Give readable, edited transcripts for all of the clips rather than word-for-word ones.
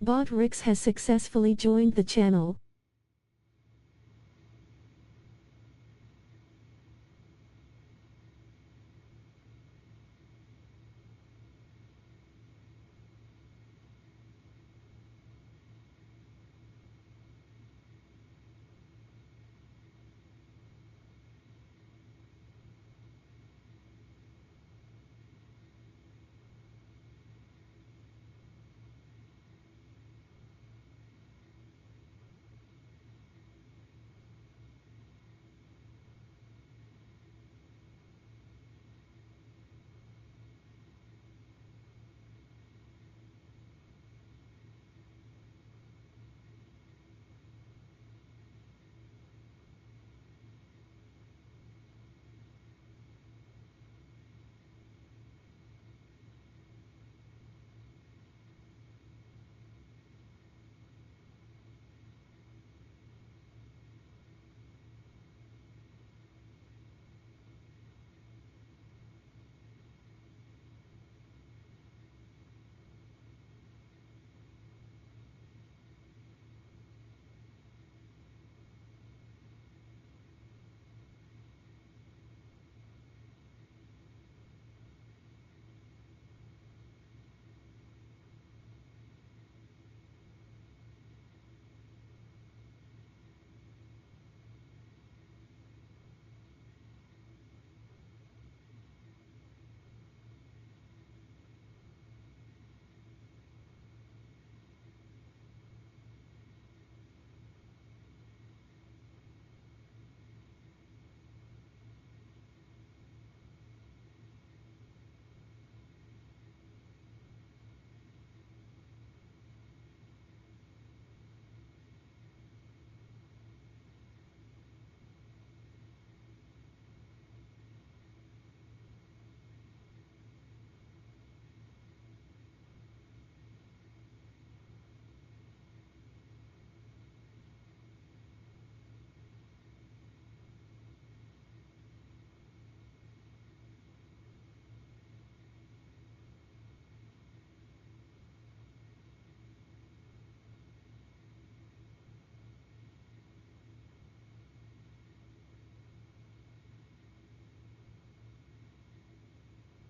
Bot Rix has successfully joined the channel.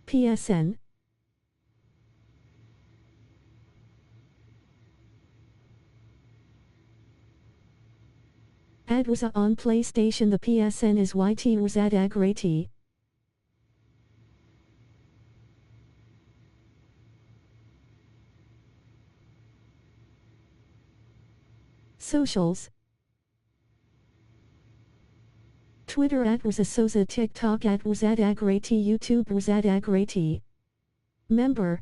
PSN. Ad was on PlayStation. The PSN is YT was ad agrati. Socials. Twitter @was Asosa, TikTok @was ad agrati, YouTube was ad agrati. Member.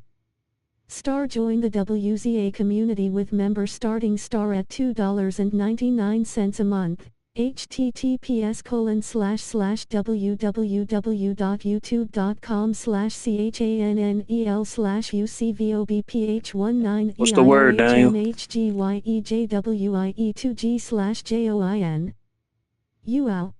Star join the WZA community with member starting star at $2.99 a month. https://www.youtube.com/channel/ucvobph19 What's the word, Daniel? eihmhgyeje2g/join. UL.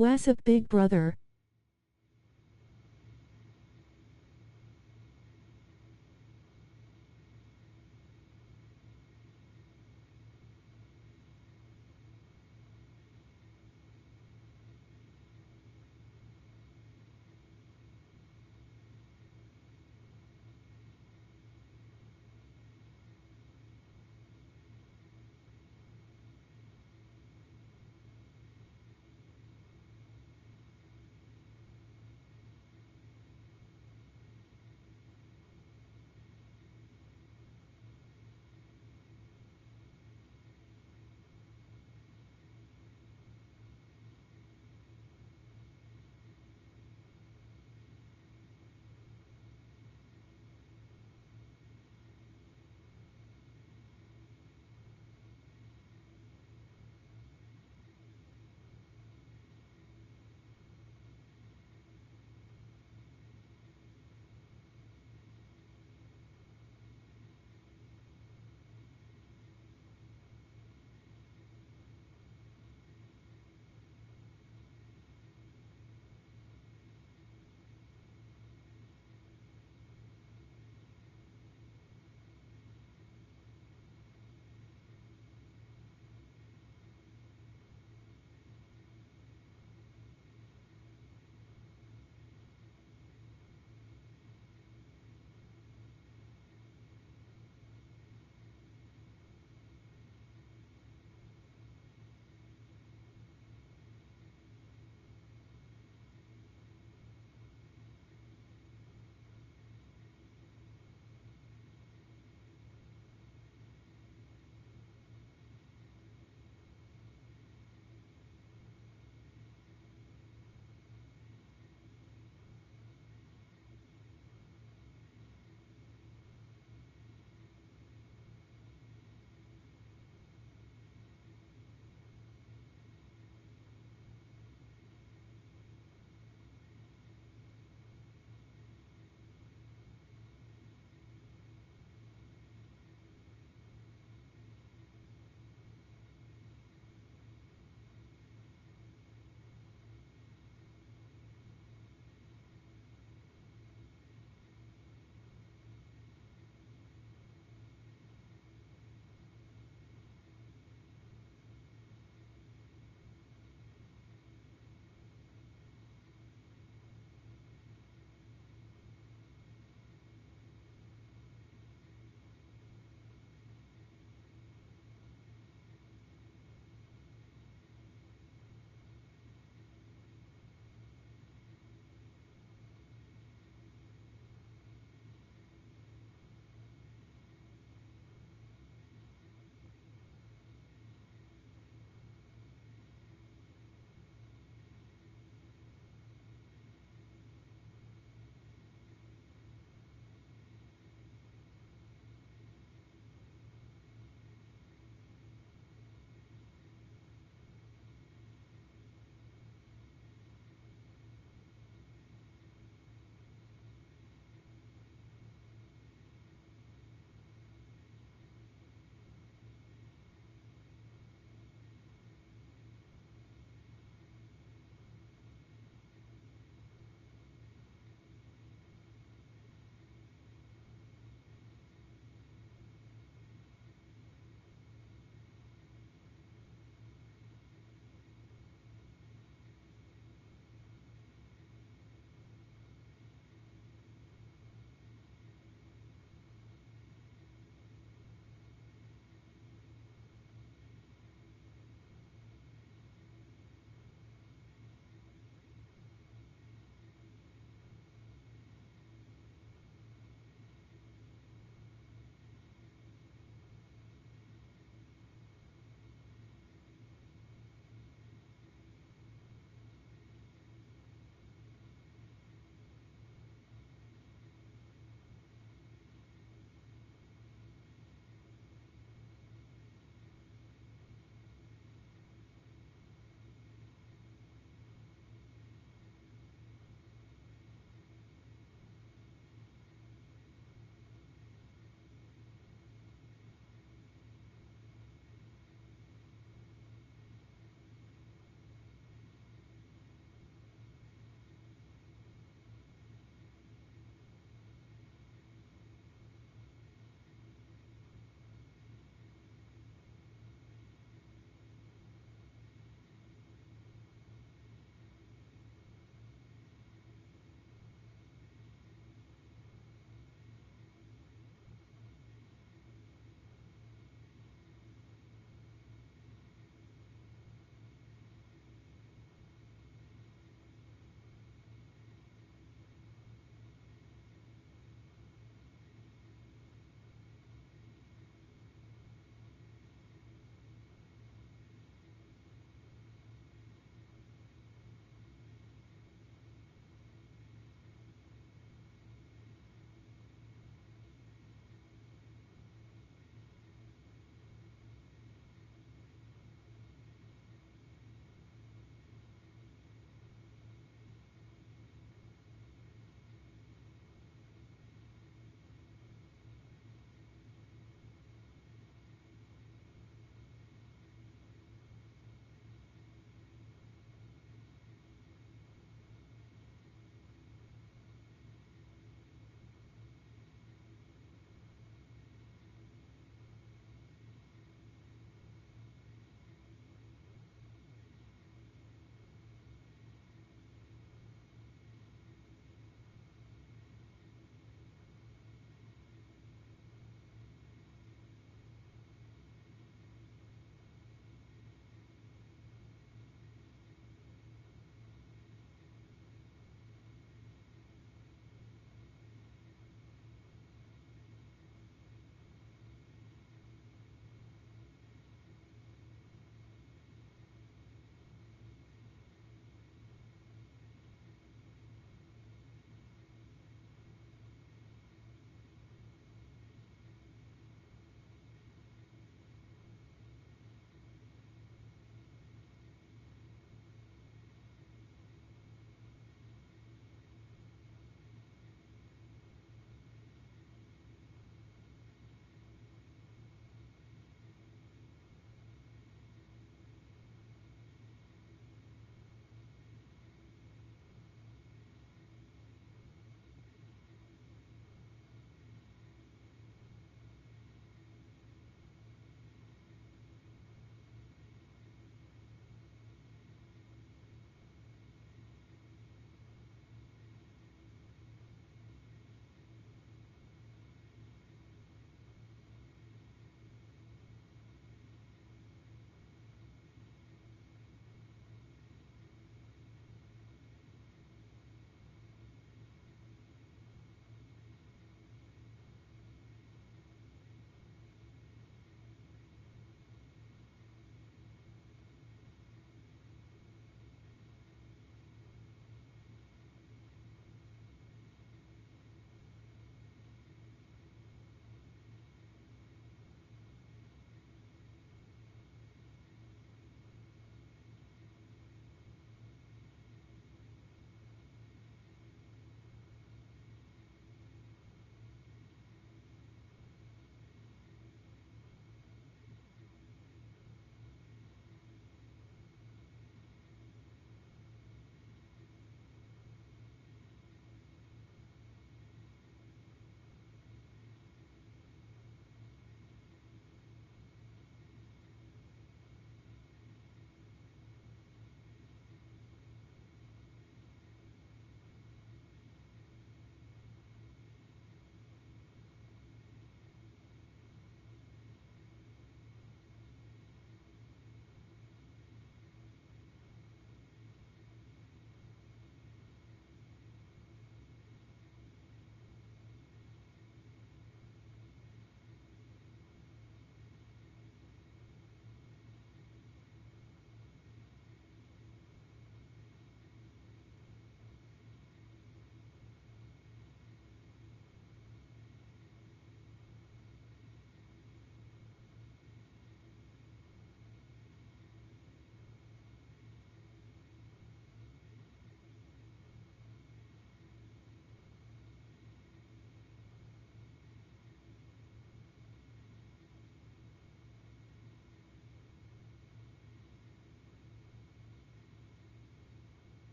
WhatsApp Big Brother.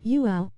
UL.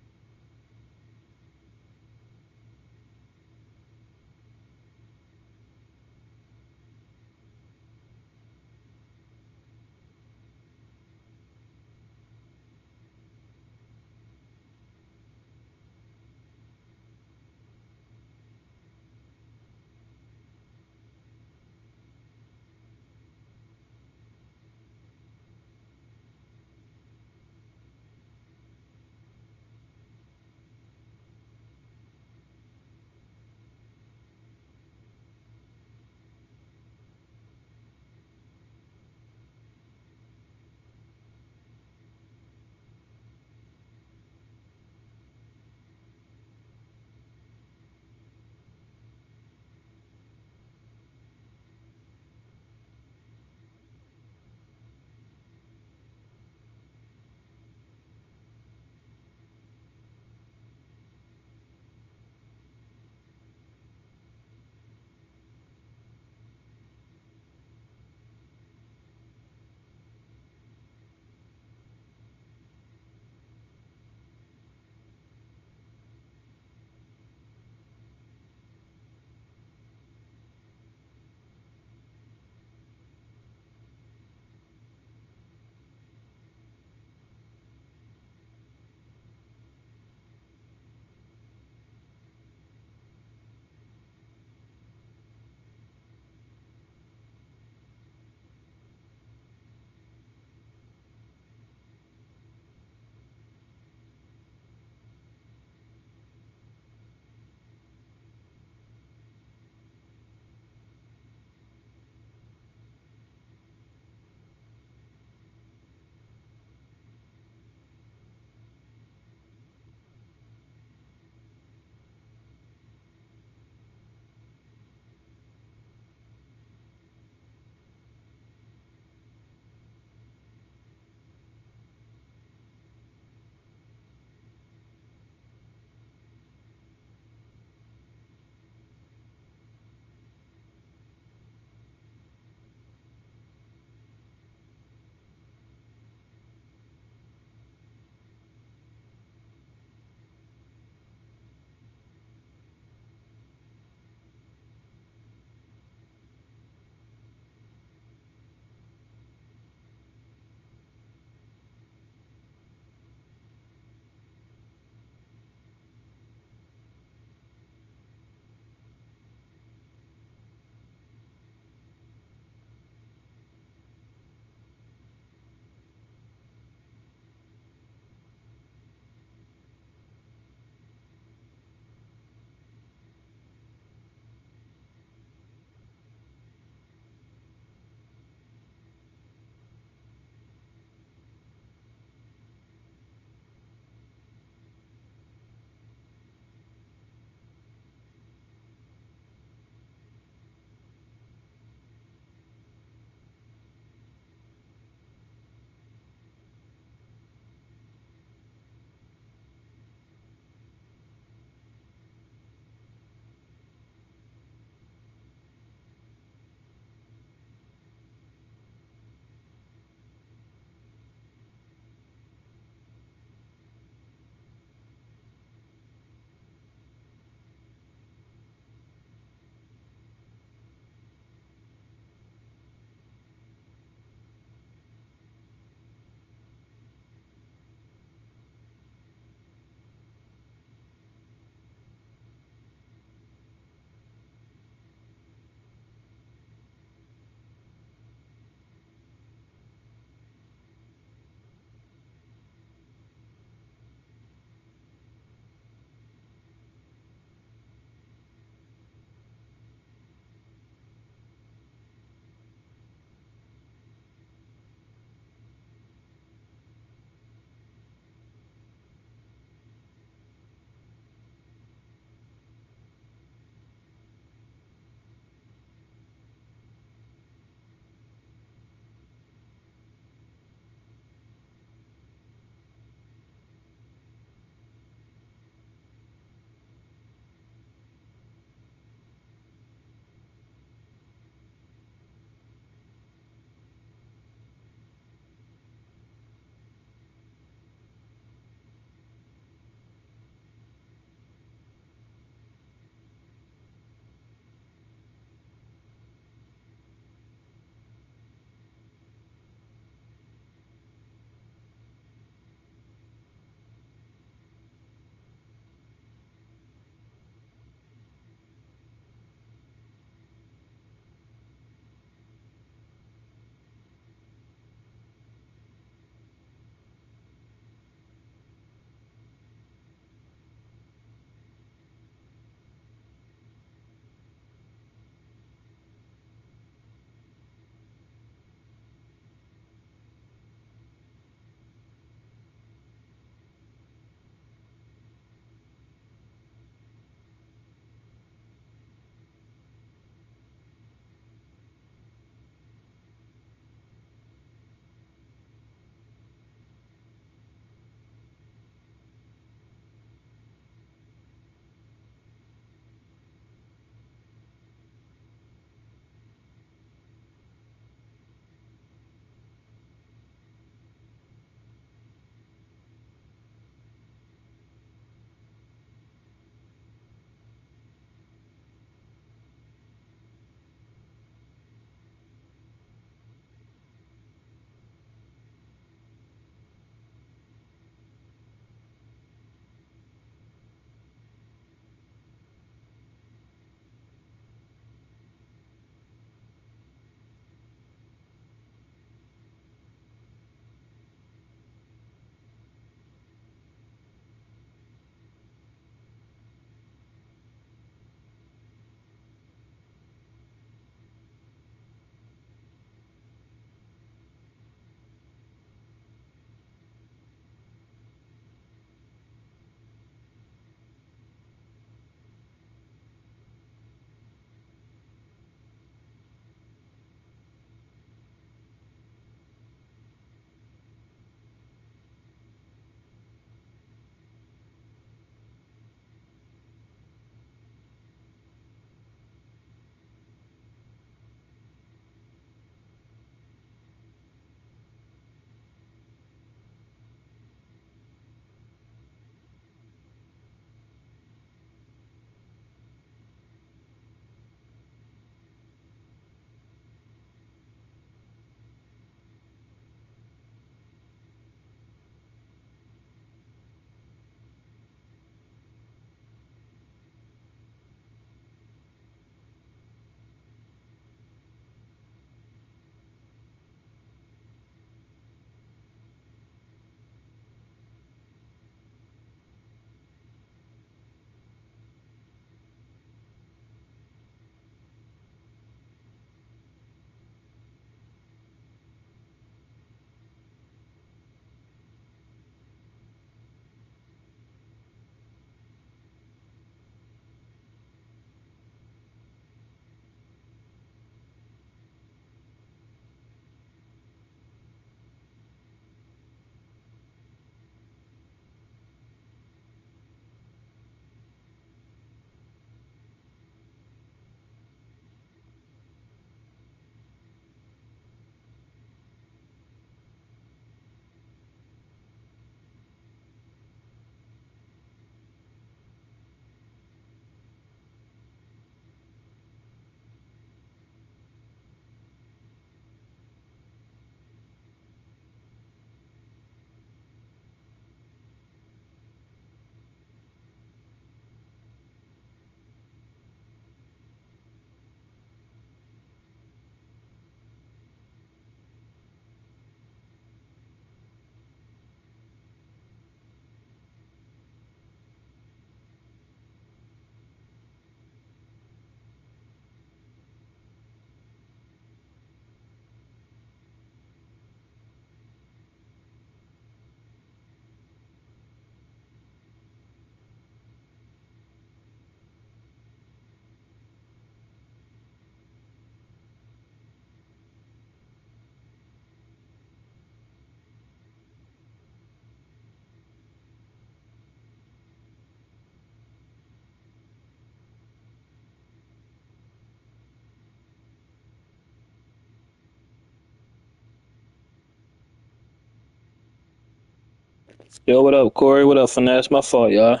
Yo, what up, Corey? What up, Finesse? My fault, y'all.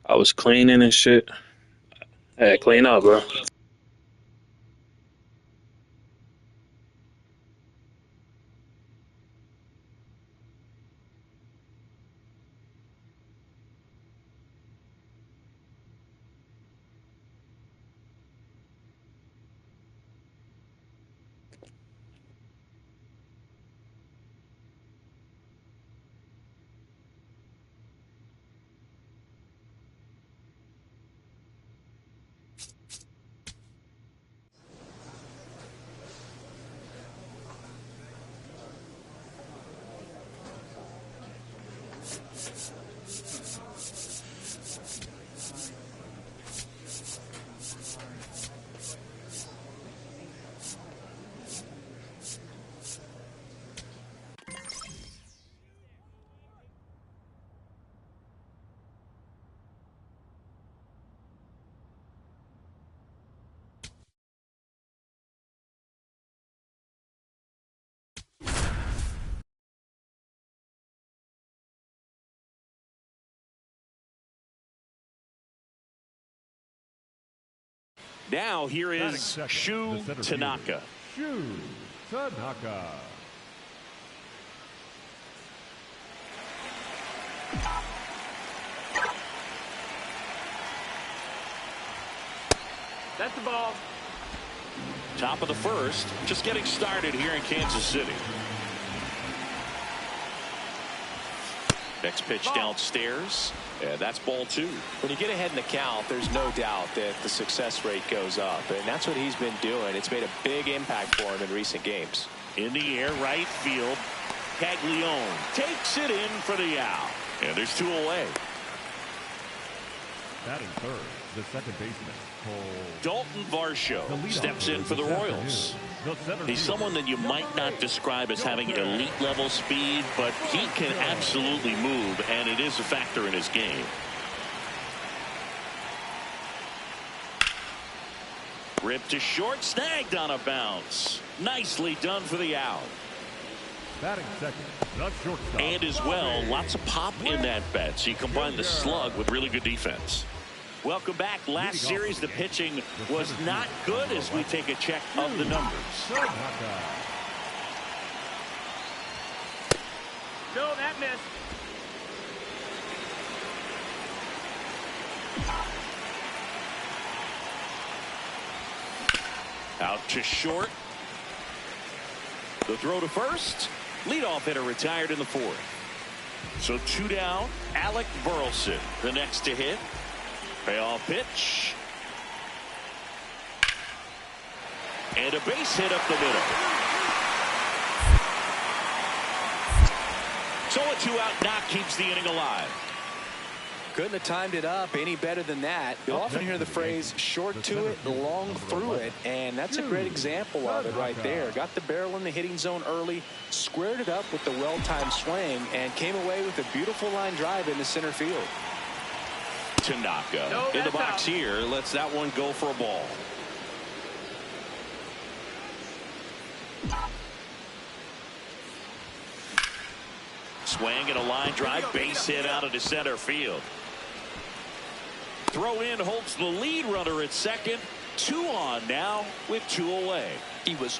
I was cleaning and shit. Hey, clean up, bro. Now here is Shu Tanaka. Shu Tanaka. That's the ball. Top of the first, just getting started here in Kansas City. Next pitch downstairs, and that's ball two. When you get ahead in the count, there's no doubt that the success rate goes up, and that's what he's been doing. It's made a big impact for him in recent games. In the air, right field. Caglione takes it in for the out, and there's two away. Batting third, the second baseman, Dalton Varsho steps in for the Royals. He's someone that you might not describe as having elite level speed, but he can absolutely move, and it is a factor in his game. Ripped to short, snagged on a bounce. Nicely done for the out. Batting second, the shortstop. And as well, lots of pop in that bet. So you combine the slug with really good defense. Welcome back. Last series, the pitching was not good as we take a check of the numbers. No, that missed. Out to short. The throw to first. Leadoff hitter retired in the fourth. So two down. Alec Burleson, the next to hit. Payoff pitch. And a base hit up the middle. So a two-out knock keeps the inning alive. Couldn't have timed it up any better than that. You'll often hear the phrase short to it, long through it, and that's a great example of it right there. Got the barrel in the hitting zone early, squared it up with the well-timed swing, and came away with a beautiful line drive into center field. Tanaka in the box here, lets that one go for a ball. Swing and a line drive, base hit out into center field. Throw in holds the lead runner at second. Two on now with two away. He was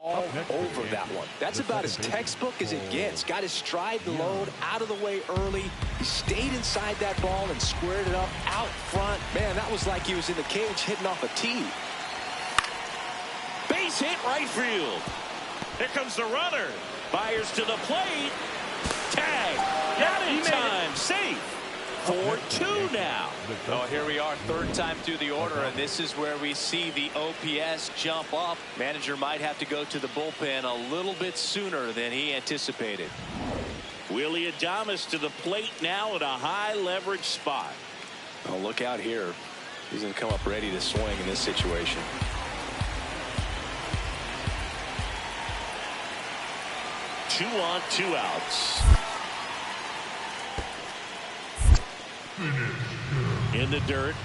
all over that one. That's about as textbook as it gets. Got his stride and load out of the way early. He stayed inside that ball and squared it up out front. Man, that was like he was in the cage hitting off a tee. Base hit right field. Here comes the runner. Fires to the plate. Tag. Got it in time. Safe. 4-2 now. Oh, here we are, third time through the order, and this is where we see the OPS jump up. Manager might have to go to the bullpen a little bit sooner than he anticipated. Willie Adames to the plate now at a high leverage spot. Oh, look out here. He's going to come up ready to swing in this situation. Two on, 2 outs. In the dirt.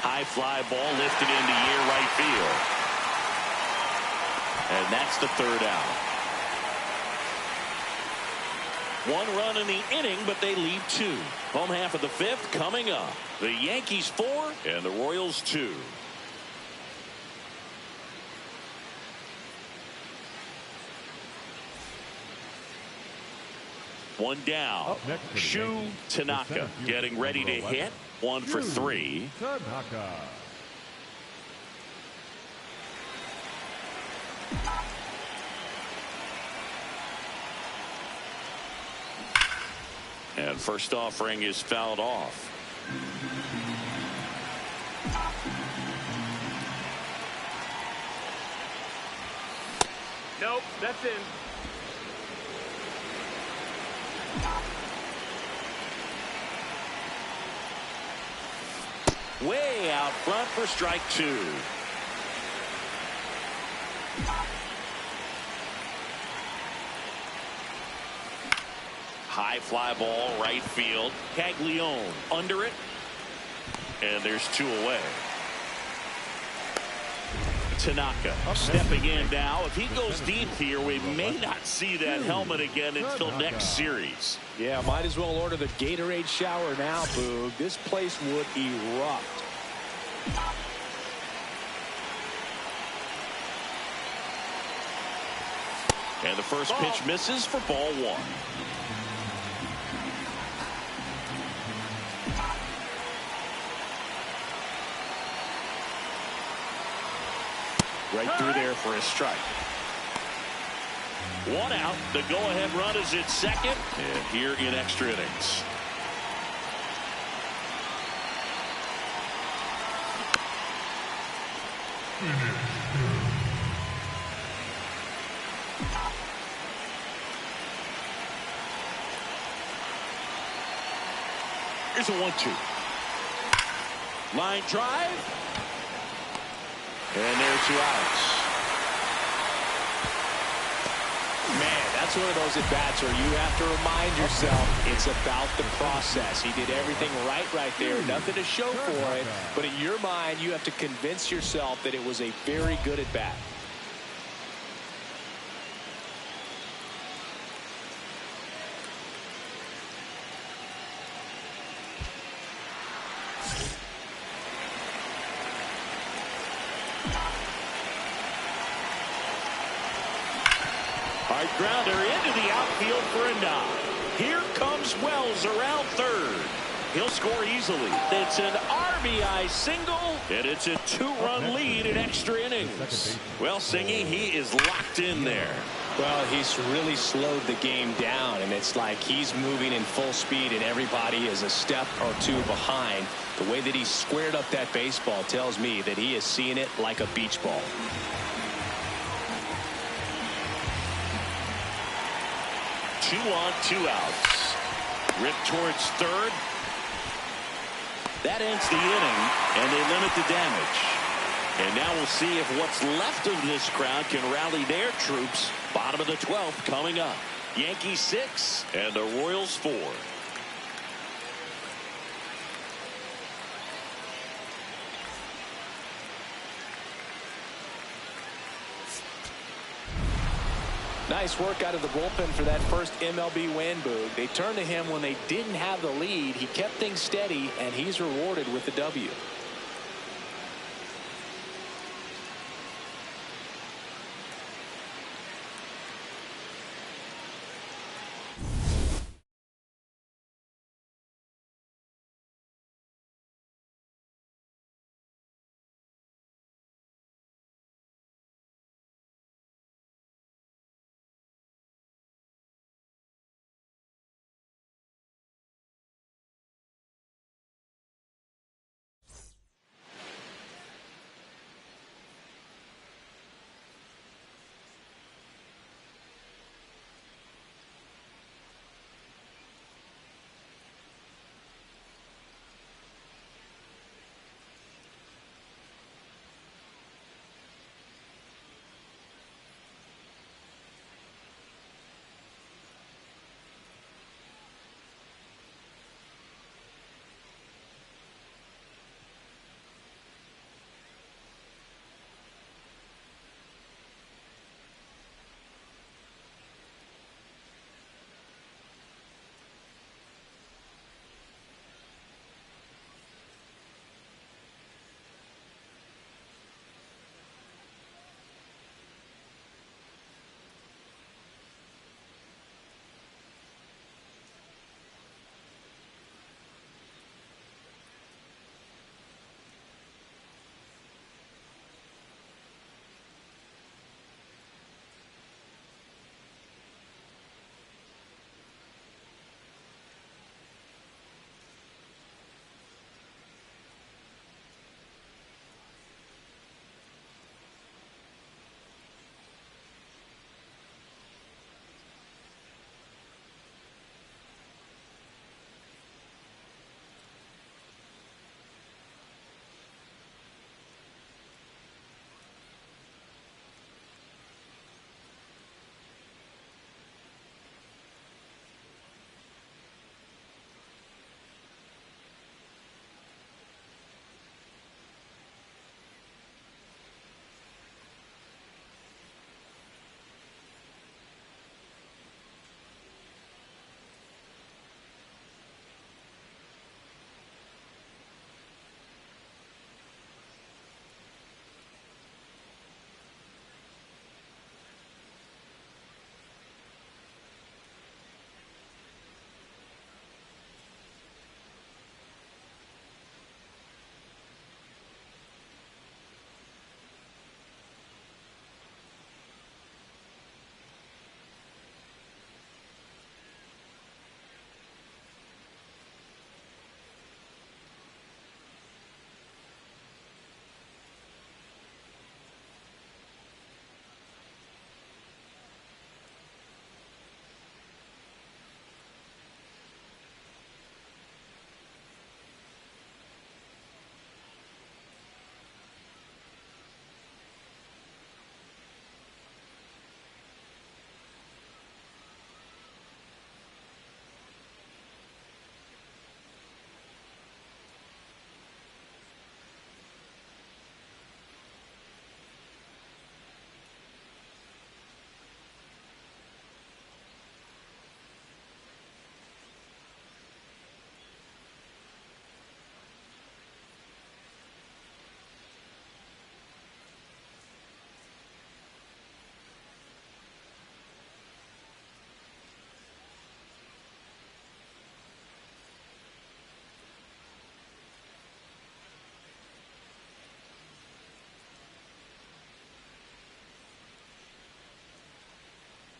High fly ball lifted into near right field. And that's the third out. 1 run in the inning, but they leave 2. Home half of the 5th coming up. The Yankees 4 and the Royals 2. One down. Shu Tanaka getting ready to hit. 1 for 3. Tanaka. And first offering is fouled off. Nope, that's in. Way out front for strike 2. High fly ball right field. Caglione under it. And there's 2 away. Tanaka stepping in now. If he goes deep here, we may not see that helmet again until next series. Yeah, might as well order the Gatorade shower now, Boog. This place would erupt. And the first pitch misses for ball 1. Right through there for a strike. 1 out. The go-ahead run is at second. And here in extra innings. Here's a 1-2. Line drive. And there's 2 outs. Man, that's one of those at-bats where you have to remind yourself it's about the process. He did everything right there. Nothing to show for it. But in your mind, you have to convince yourself that it was a very good at-bat. Hard grounder into the outfield for a nod. Here comes Wells around third. He'll score easily. It's an RBI single, and it's a 2-run lead in extra innings. Well, Singy, he is locked in there. Well, he's really slowed the game down, and it's like he's moving in full speed, and everybody is a step or 2 behind. The way that he squared up that baseball tells me that he is seeing it like a beach ball. Two on, 2 outs. Ripped towards third. That ends the inning, and they limit the damage. And now we'll see if what's left of this crowd can rally their troops. Bottom of the 12th coming up. Yankees 6 and the Royals 4. Nice work out of the bullpen for that first MLB win, Boog. They turned to him when they didn't have the lead. He kept things steady, and he's rewarded with the W.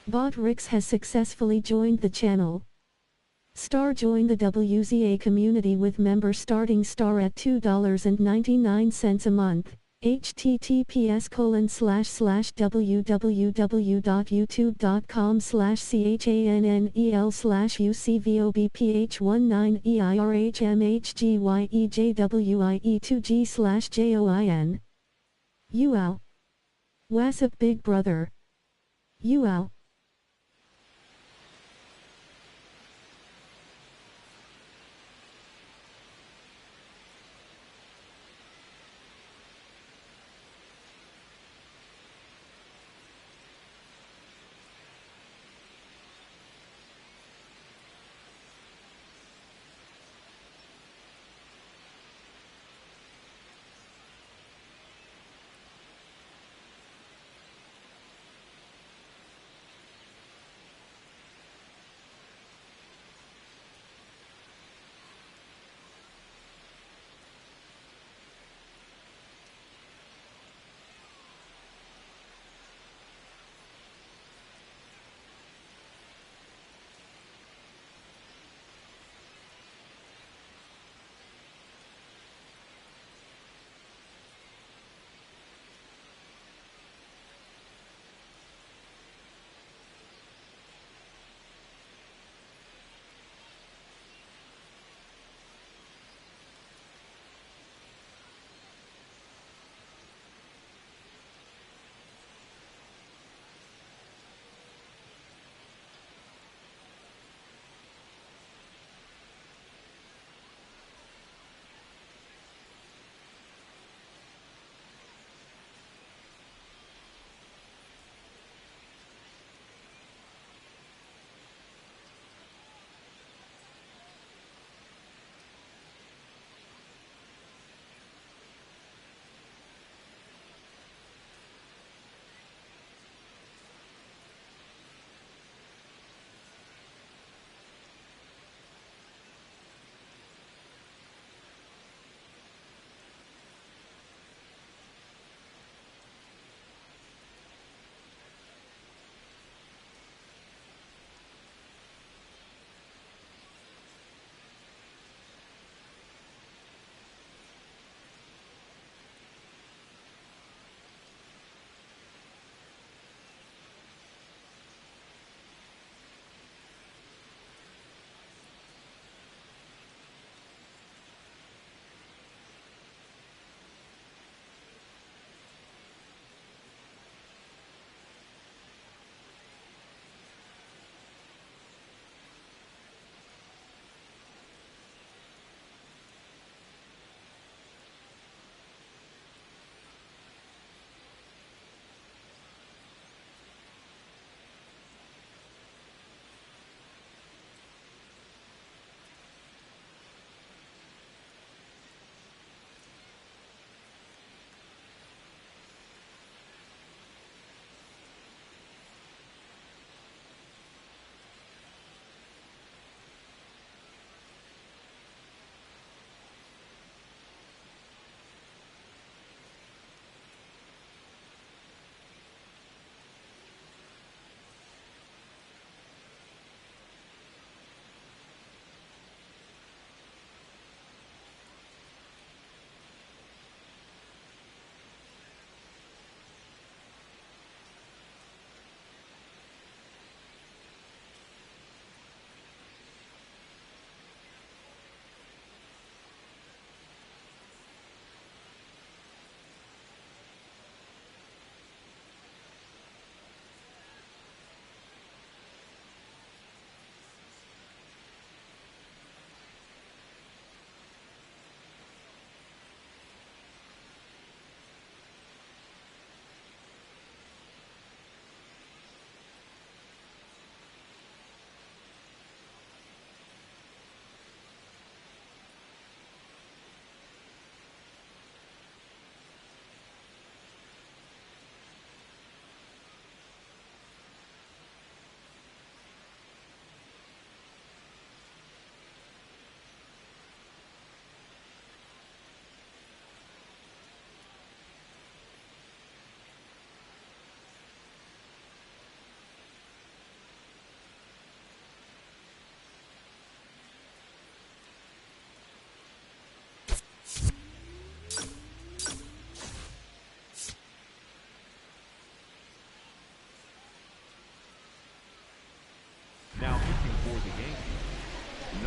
Bot Rix has successfully joined the channel. Star join the WZA community with member starting star at $2.99 a month. https://www.youtube.com/channel/cannel/ucvobph19erhmhgye2g/join. UL. WhatsApp Big Brother. UL.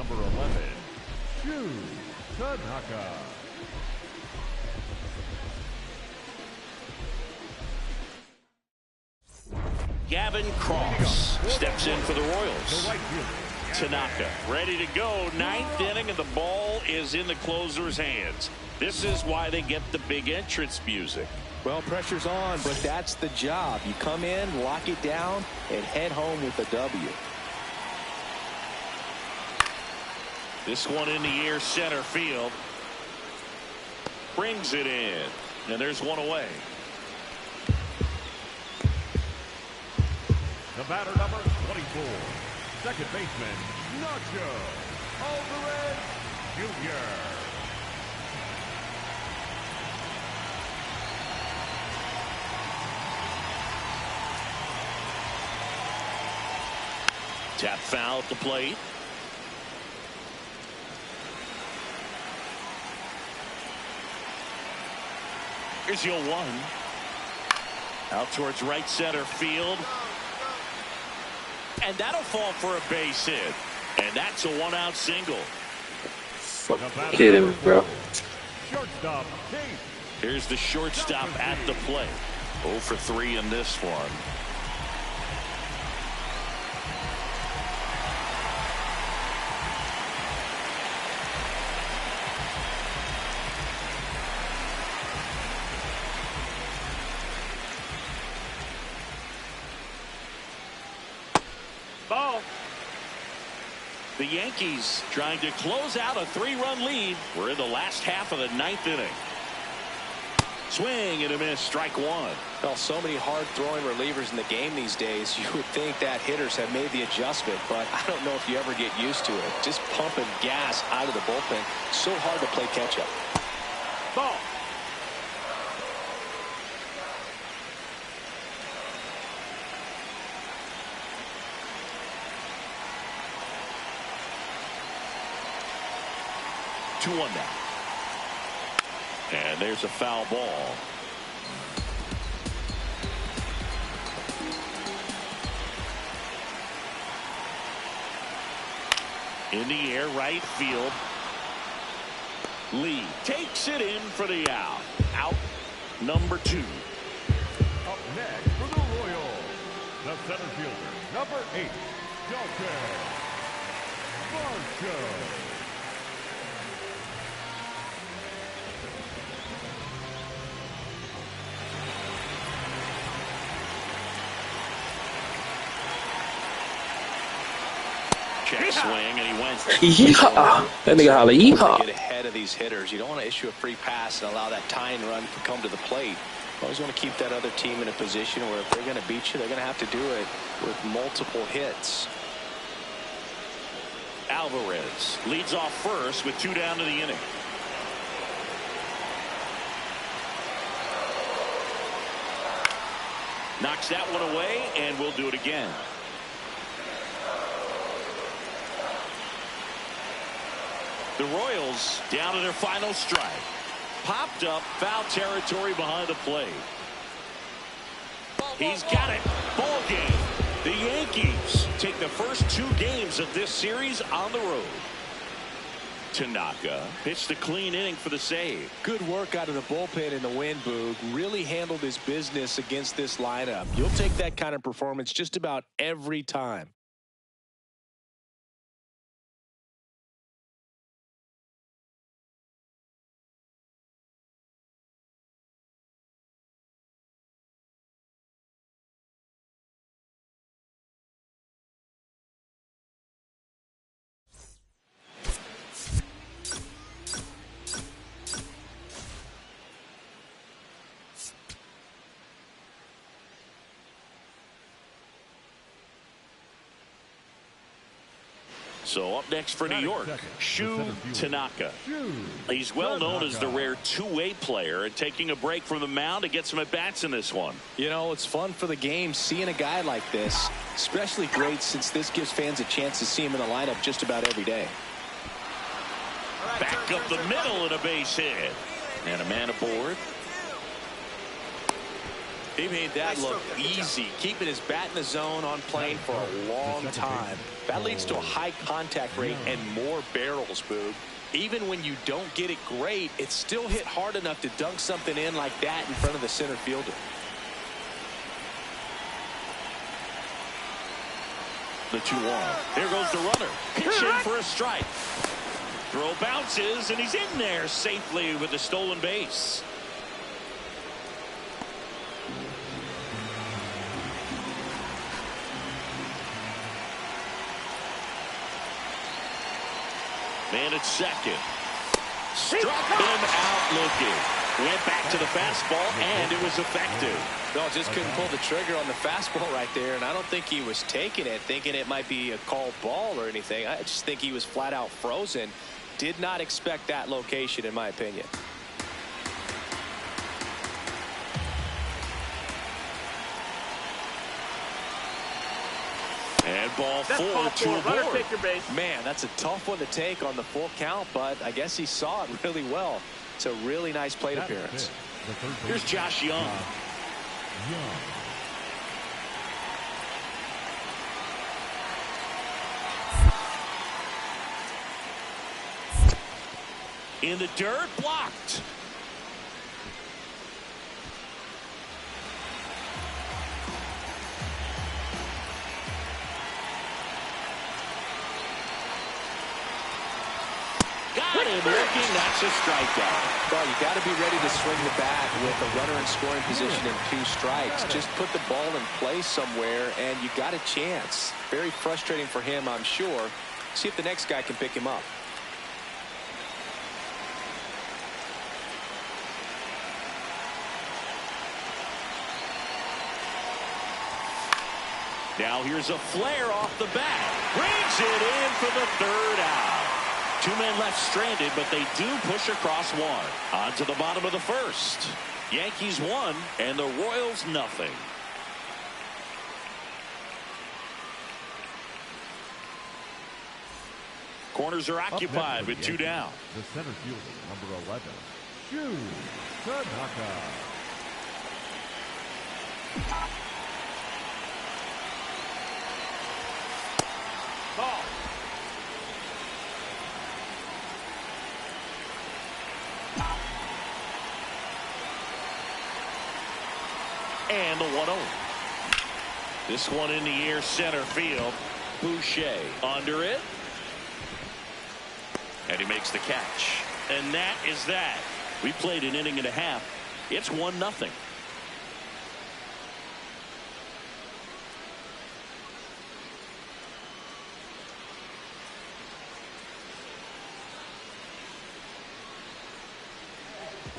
number 11, Shu Tanaka. Gavin Cross steps in for the Royals. Tanaka ready to go. Ninth inning, and the ball is in the closer's hands. This is why they get the big entrance music. Well, pressure's on, but that's the job. You come in, lock it down, and head home with a W. This one in the air, center field. Brings it in, and there's one away. The batter, number 24, second baseman, Nacho Alvarez Jr. Tap foul at the plate. Here's your one. Out towards right center field. And that'll fall for a base hit. And that's a one-out single. Fuck kidding, bro. Shortstop, Chase. Here's the shortstop at the plate. 0 for 3 in this one. Ball. The Yankees trying to close out a 3-run lead. We're in the last half of the 9th inning. Swing and a miss, strike one. Well, so many hard-throwing relievers in the game these days. You would think that hitters have made the adjustment, but I don't know if you ever get used to it. Just pumping gas out of the bullpen. So hard to play catch-up. Ball. Two one now. And there's a foul ball. In the air, right field. Lee takes it in for the out. Out number 2. Up next for the Royals, the center fielder, number 8, Dalton Varsho. Check swing, and he went. Yeehaw! That nigga holla, yeehaw! Get ahead of these hitters. You don't want to issue a free pass and allow that tying run to come to the plate. You always want to keep that other team in a position where if they're going to beat you, they're going to have to do it with multiple hits. Alvarez leads off first with 2 down to the inning. Knocks that one away, and we'll do it again. The Royals down to their final strike. Popped up, foul territory behind the plate. He's got it. Ball game. The Yankees take the first 2 games of this series on the road. Tanaka pitched a clean inning for the save. Good work out of the bullpen in the win, Boog. Really handled his business against this lineup. You'll take that kind of performance just about every time. So up next for New York, Shu Tanaka. He's well known as the rare two-way player, and taking a break from the mound to get some at-bats in this one. You know, it's fun for the game seeing a guy like this, especially great since this gives fans a chance to see him in the lineup just about every day. Back up the middle and a base hit. And a man aboard. He made that look easy, keeping his bat in the zone on plane for a long time. That leads to a high contact rate and more barrels, Boog. Even when you don't get it great, it's still hit hard enough to dunk something in like that in front of the center fielder. The 2-1. There goes the runner. Pitch in for a strike. Throw bounces, and he's in there safely with the stolen base. Man at second. Struck him out looking. Went back to the fastball, and it was effective. No, just couldn't pull the trigger on the fastball right there, and I don't think he was taking it, thinking it might be a called ball or anything. I just think he was flat out frozen. Did not expect that location, in my opinion. And ball four to a runner board. take your base. Man, that's a tough one to take on the full count, but I guess he saw it really well. It's a really nice plate appearance. Here's Josh Young. In the dirt, blocked. Got him looking. That's a strikeout. Well, you got to be ready to swing the bat with a runner in scoring position and 2 strikes. Just put the ball in place somewhere, and you got a chance. Very frustrating for him, I'm sure. See if the next guy can pick him up. Now here's a flare off the bat. Brings it in for the 3rd out. 2 men left stranded, but they do push across 1. On to the bottom of the 1st. Yankees 1 and the Royals nothing. Corners are occupied with 2 down. The center fielder, number 11, Shu Tanaka. Ball. And the 1-0. This one in the air center field. Boucher under it. And he makes the catch. And that is that. We played an inning and a half. It's 1-0.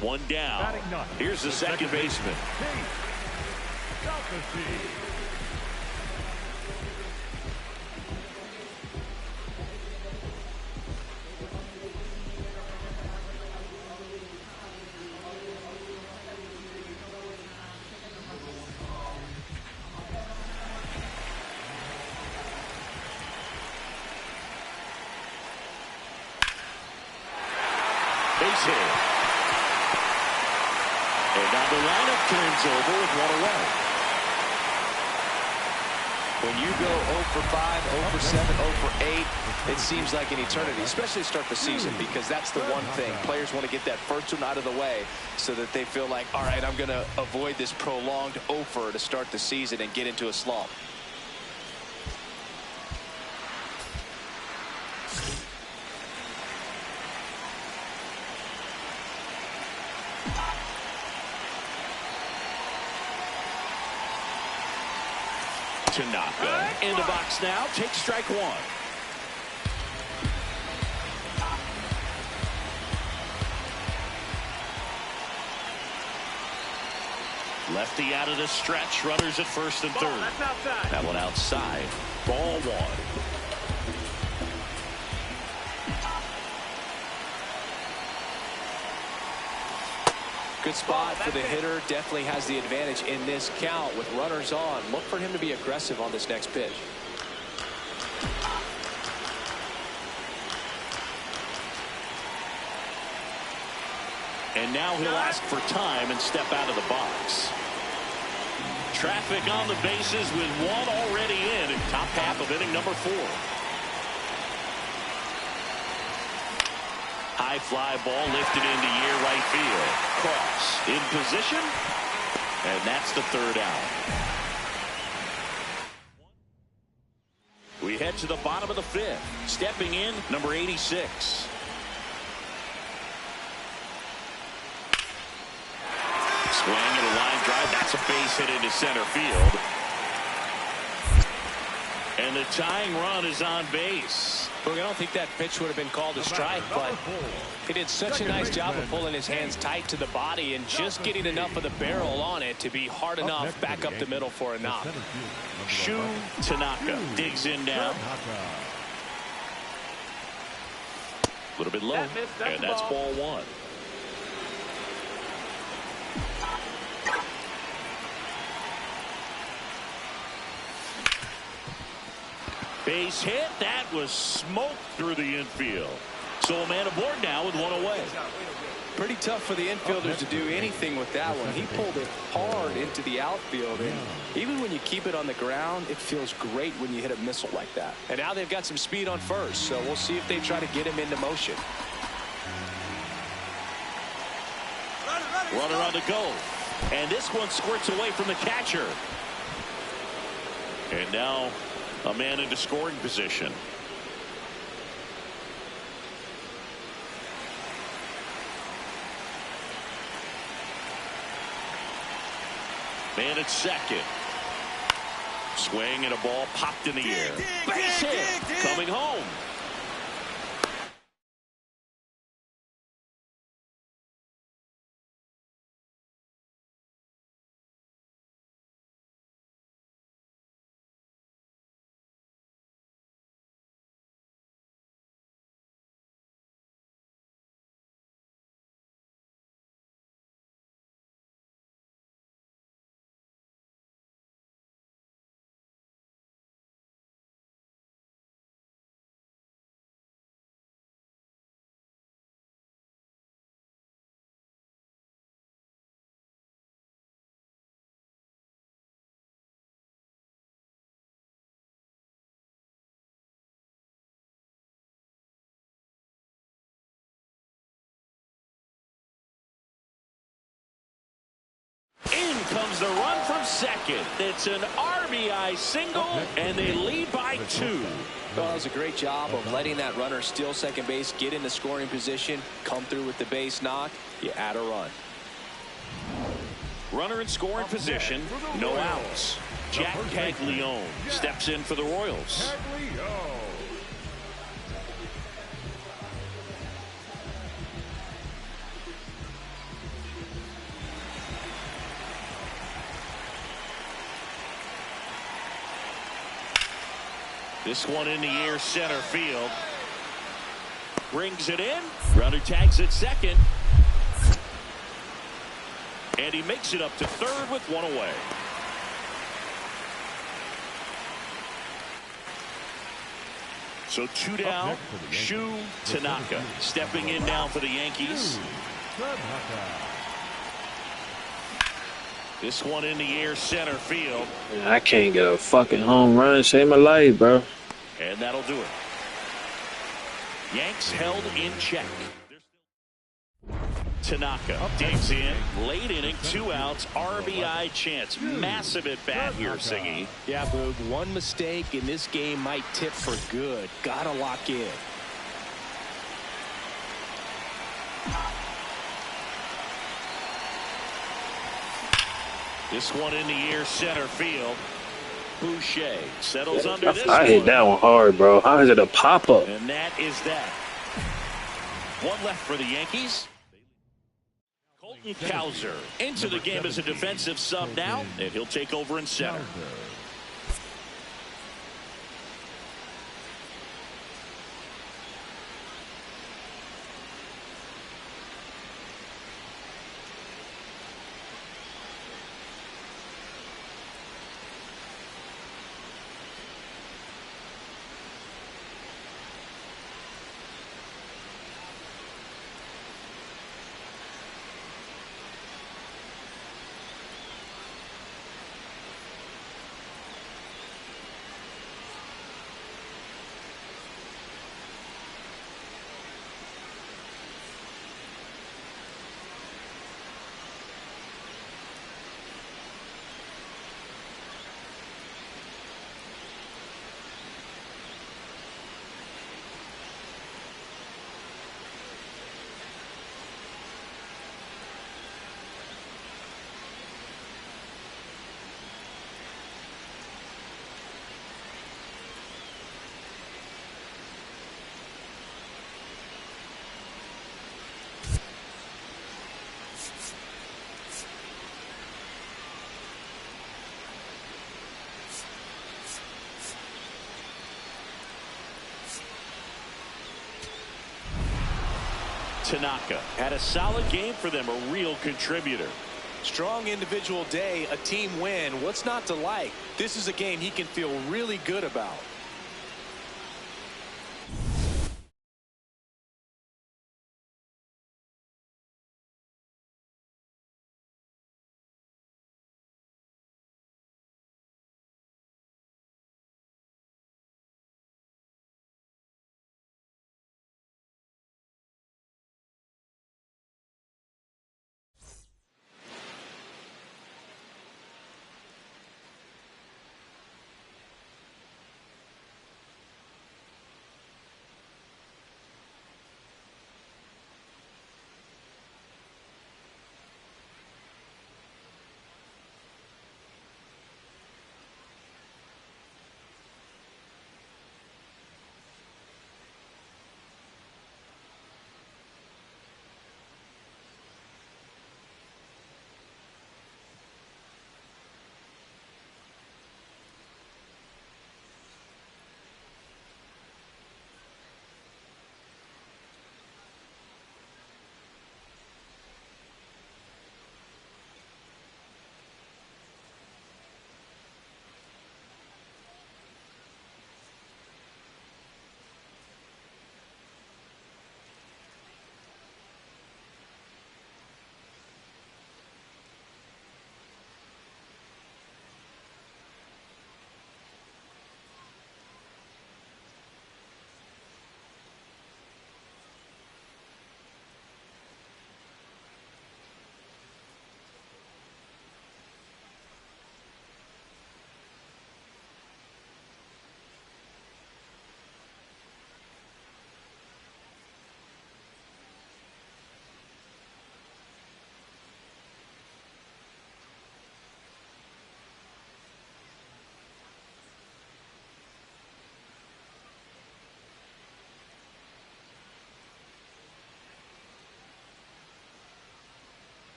One down. Here's the second baseman. Base hit. And now the lineup turns over with 1 away. When you go 0 for 5, 0 for 7, 0 for 8, it seems like an eternity, especially to start the season, because that's the one thing. Players want to get that first one out of the way so that they feel like, all right, I'm going to avoid this prolonged 0 for to start the season and get into a slump. Tanaka in the box now. Takes strike 1. Lefty out of the stretch. Runners at first and third. That's outside. That one outside. Ball 1. Good spot for the hitter. Definitely has the advantage in this count with runners on. Look for him to be aggressive on this next pitch. And now he'll ask for time and step out of the box. Traffic on the bases with one already in top half of inning number 4. High fly ball lifted into near right field. Cross in position, and that's the 3rd out. We head to the bottom of the 5th. Stepping in, number 86. Swing and a line drive. That's a base hit into center field. And the tying run is on base. Look, I don't think that pitch would have been called a strike, but he did such a nice job of pulling his hands tight to the body and just getting enough of the barrel on it to be hard enough back up the middle for a knock. Shu Tanaka digs in now. A little bit low, and that's ball 1. Base hit. That was smoked through the infield. So a man aboard now with one away. Pretty tough for the infielders to do anything with that one. He pulled it hard into the outfield, and even when you keep it on the ground, it feels great when you hit a missile like that. And now they've got some speed on first, so we'll see if they try to get him into motion. Runner on the go, and this one squirts away from the catcher. And now a man into scoring position. Man at second. Swing and a ball popped in the air. Base hit. Coming home. In comes the run from second. It's an RBI single, and they lead by 2. Well, that was a great job of letting that runner steal second base, get into scoring position, come through with the base knock. You add a run. Runner in scoring position, no outs. Jack Caglione steps in for the Royals. This one in the air, center field. Brings it in. Runner tags at second. And he makes it up to third with one away. So 2 down. Shu Tanaka stepping in now for the Yankees. This one in the air, center field. I can't get a fucking home run. Save my life, bro. And that'll do it. Yanks held in check. Tanaka digs in. Late inning, 2 outs, RBI chance. Massive at bat here, Singy. Yeah, Boog. One mistake in this game might tip for good. Gotta lock in. This one in the air, center field. Boucher settles under this I hit that one hard, bro. How is it a pop-up? And that is that. One left for the Yankees. Colton Cowser into the game as a defensive sub now, and he'll take over in center. Tanaka had a solid game for them, a real contributor. Strong individual day, a team win. What's not to like? This is a game he can feel really good about.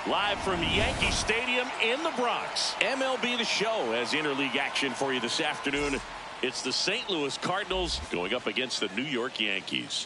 Live from Yankee Stadium in the Bronx. MLB The Show has interleague action for you this afternoon. It's the St. Louis Cardinals going up against the New York Yankees.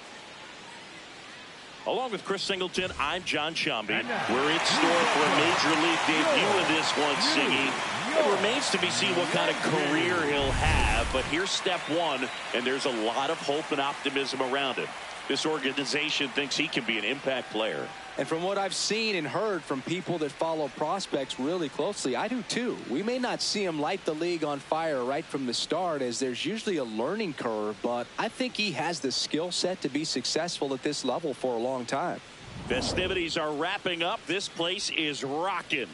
Along with Chris Singleton, I'm John Shambi. We're in store for a major league debut in this one, Siggy. It remains to be seen what kind of career he'll have, but here's step one, and there's a lot of hope and optimism around him. This organization thinks he can be an impact player. And from what I've seen and heard from people that follow prospects really closely, I do too. We may not see him light the league on fire right from the start, as there's usually a learning curve, but I think he has the skill set to be successful at this level for a long time. Festivities are wrapping up. This place is rocking.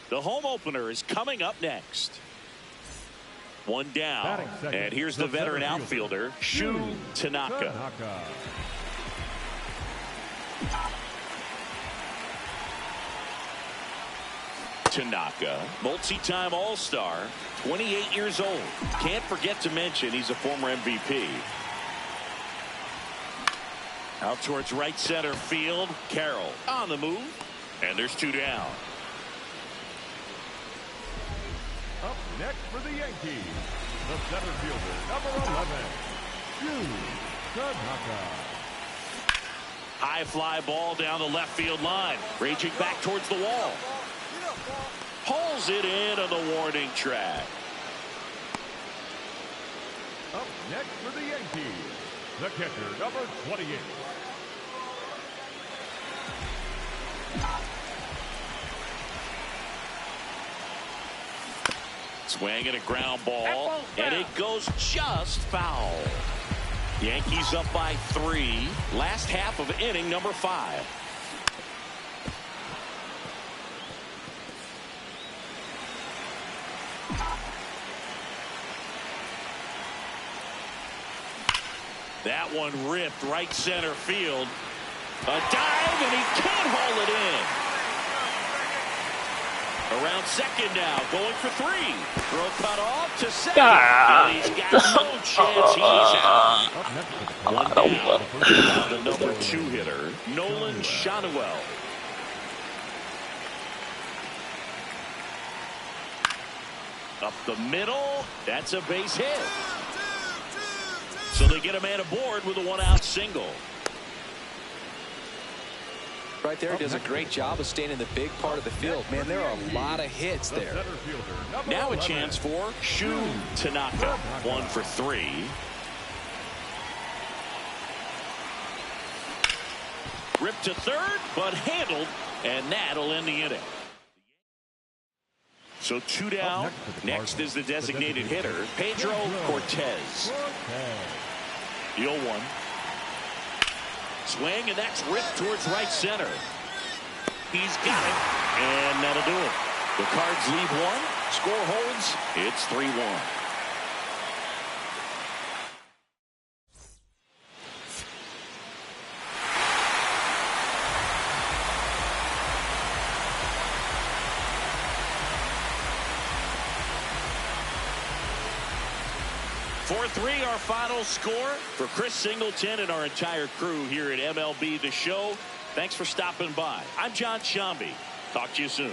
The home opener is coming up next. One down, and here's the veteran outfielder, Shu Tanaka. Tanaka, multi-time All-Star, 28 years old. Can't forget to mention he's a former MVP. Out towards right center field. Carroll on the move, and there's two down. Up next for the Yankees, the center fielder, number 11, Shu Tanaka. High fly ball down the left field line. Raging back towards the wall. Pulls it in on the warning track. Up next for the Yankees, the catcher, number 28. Swing and a ground ball, and it goes just foul. Yankees up by 3. Last half of inning number 5. That one ripped right center field. A dive, and he can't haul it in. Around second now, going for 3. Throw cut off to second. And he's got no chance. He's out. One down. Now the number 2 hitter, Nolan Schanuel. Up the middle. That's a base hit. So they get a man aboard with a 1-out single. Right there, does a great job of staying in the big part of the field. Man, there are a lot of hits there. Now a chance for Shu Tanaka. 1 for 3. Ripped to third, but handled, and that'll end the inning. So 2 down. Next is the designated hitter, Pedro Cortez. The 0-1. Swing, and that's ripped towards right center. He's got it, and that'll do it. The Cards lead 1. Score holds. It's 3-1. Our final score. For Chris Singleton and our entire crew here at MLB The Show, thanks for stopping by. I'm John Shambi. Talk to you soon.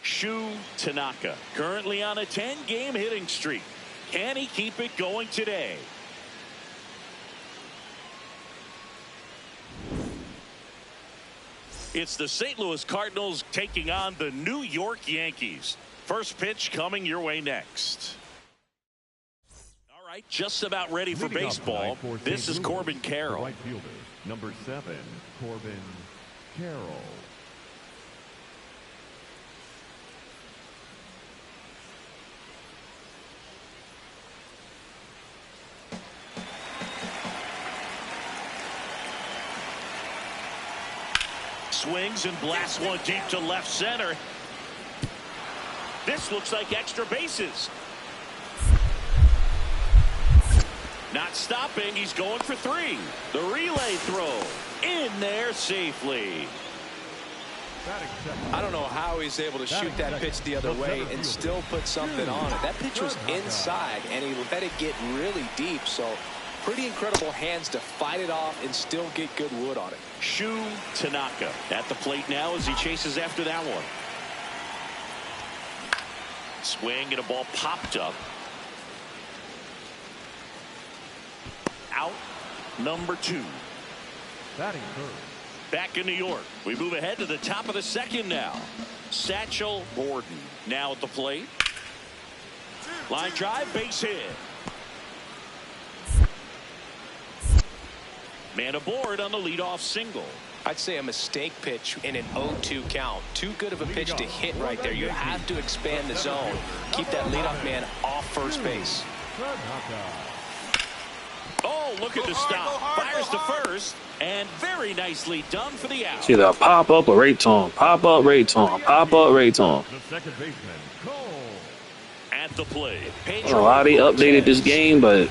Shu Tanaka, currently on a 10-game hitting streak. Can he keep it going today? It's the St. Louis Cardinals taking on the New York Yankees. First pitch coming your way next. All right. right, just about ready for baseball. This is Corbin Carroll. Right fielder, number 7, Corbin Carroll. Swings and blasts one deep to left center. This looks like extra bases. Not stopping. He's going for 3. The relay throw in there safely. I don't know how he's able to shoot that pitch the other way and still put something on it. That pitch was inside, and he let it get really deep. So pretty incredible hands to fight it off and still get good wood on it. Shu Tanaka at the plate now as he chases after that one. Swing and a ball popped up. Out number 2. Batting third. Back in New York, we move ahead to the top of the second now. Satchel Gordon now at the plate. Line drive, base hit. Man aboard on the leadoff single. I'd say a mistake pitch in an 0-2 count. Too good of a pitch to hit right there. You have to expand the zone. Keep that leadoff man off first base. Oh, look at the stop. Fires to first, and very nicely done for the out. It's either a pop up or right on. Pop up, right on. Pop up, right on. The second baseman, Cole. At the plate. I don't know how they updated this game, but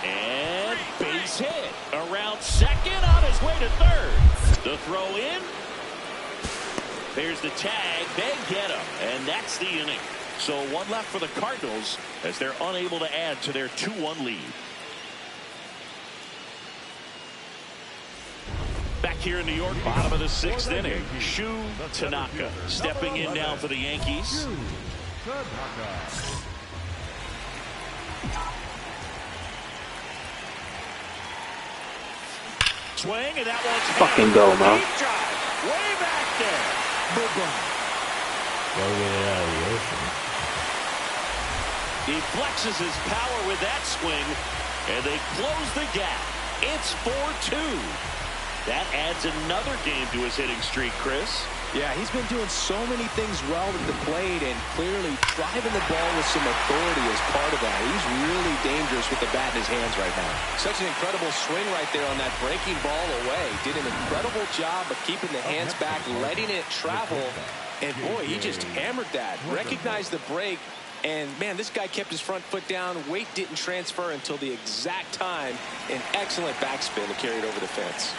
and base hit. Around second, on his way to third. The throw in. There's the tag. They get him, and that's the inning. So one left for the Cardinals as they're unable to add to their 2-1 lead. Back here in New York, bottom of the 6th inning. Shu Tanaka stepping in now for the Yankees. Swing, and that one's fucking go, man. deep drive, way back there. Go get it out of the ocean. He flexes his power with that swing, and they close the gap. It's 4-2. That adds another game to his hitting streak, Chris. Yeah, he's been doing so many things well at the plate and clearly driving the ball with some authority as part of that. He's really dangerous with the bat in his hands right now. Such an incredible swing right there on that breaking ball away. Did an incredible job of keeping the hands back, letting it travel. And boy, he just hammered that. Recognized the break. And man, this guy kept his front foot down. Weight didn't transfer until the exact time. An excellent backspin to carry it over the fence.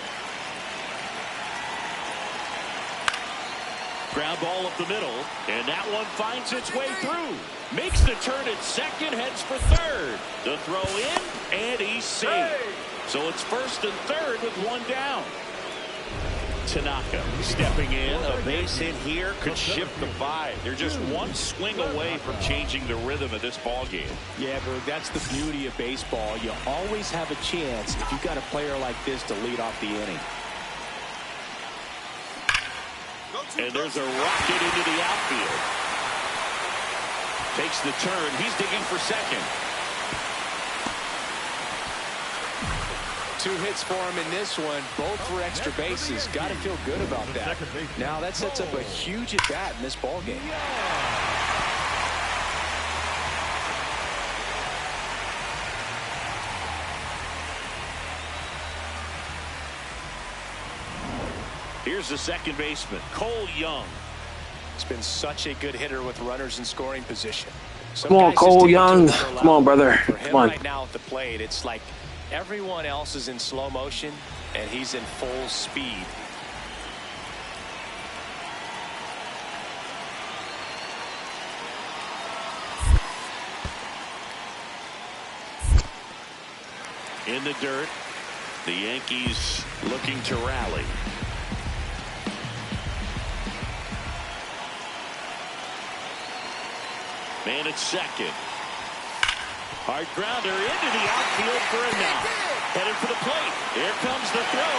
Ground ball up the middle, and that one finds its way through. Makes the turn at second, heads for third. The throw in, and he's safe. So it's first and third with one down. Tanaka stepping in. A base hit here could shift the vibe. They're just one swing away from changing the rhythm of this ball game. Yeah, Berg, that's the beauty of baseball. You always have a chance if you've got a player like this to lead off the inning. And there's a rocket into the outfield. Takes the turn. He's digging for second. 2 hits for him in this one, both for extra bases. Got to feel good about that. Now that sets up a huge at bat in this ball game. Here's the second baseman, Cole Young. He's been such a good hitter with runners in scoring position. come on, Cole Young. Come on, brother. For him Come on. right now at the plate, it's like everyone else is in slow motion, and he's in full speed. In the dirt, the Yankees looking to rally. Man at second. Hard grounder into the outfield for a knock. Headed for the plate. Here comes the throw.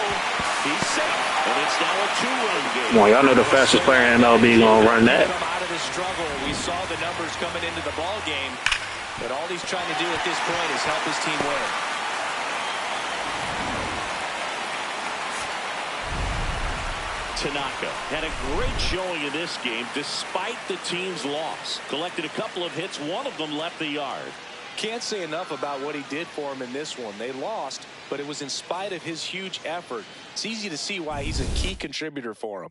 He's safe. And it's now a 2-run game. Come on, y'all know the fastest player in MLB gonna run that. Come out of the struggle. We saw the numbers coming into the ball game, but all he's trying to do at this point is help his team win. Tanaka had a great showing in this game despite the team's loss. Collected a couple of hits. One of them left the yard. Can't say enough about what he did for him in this one. They lost, but it was in spite of his huge effort. It's easy to see why he's a key contributor for him.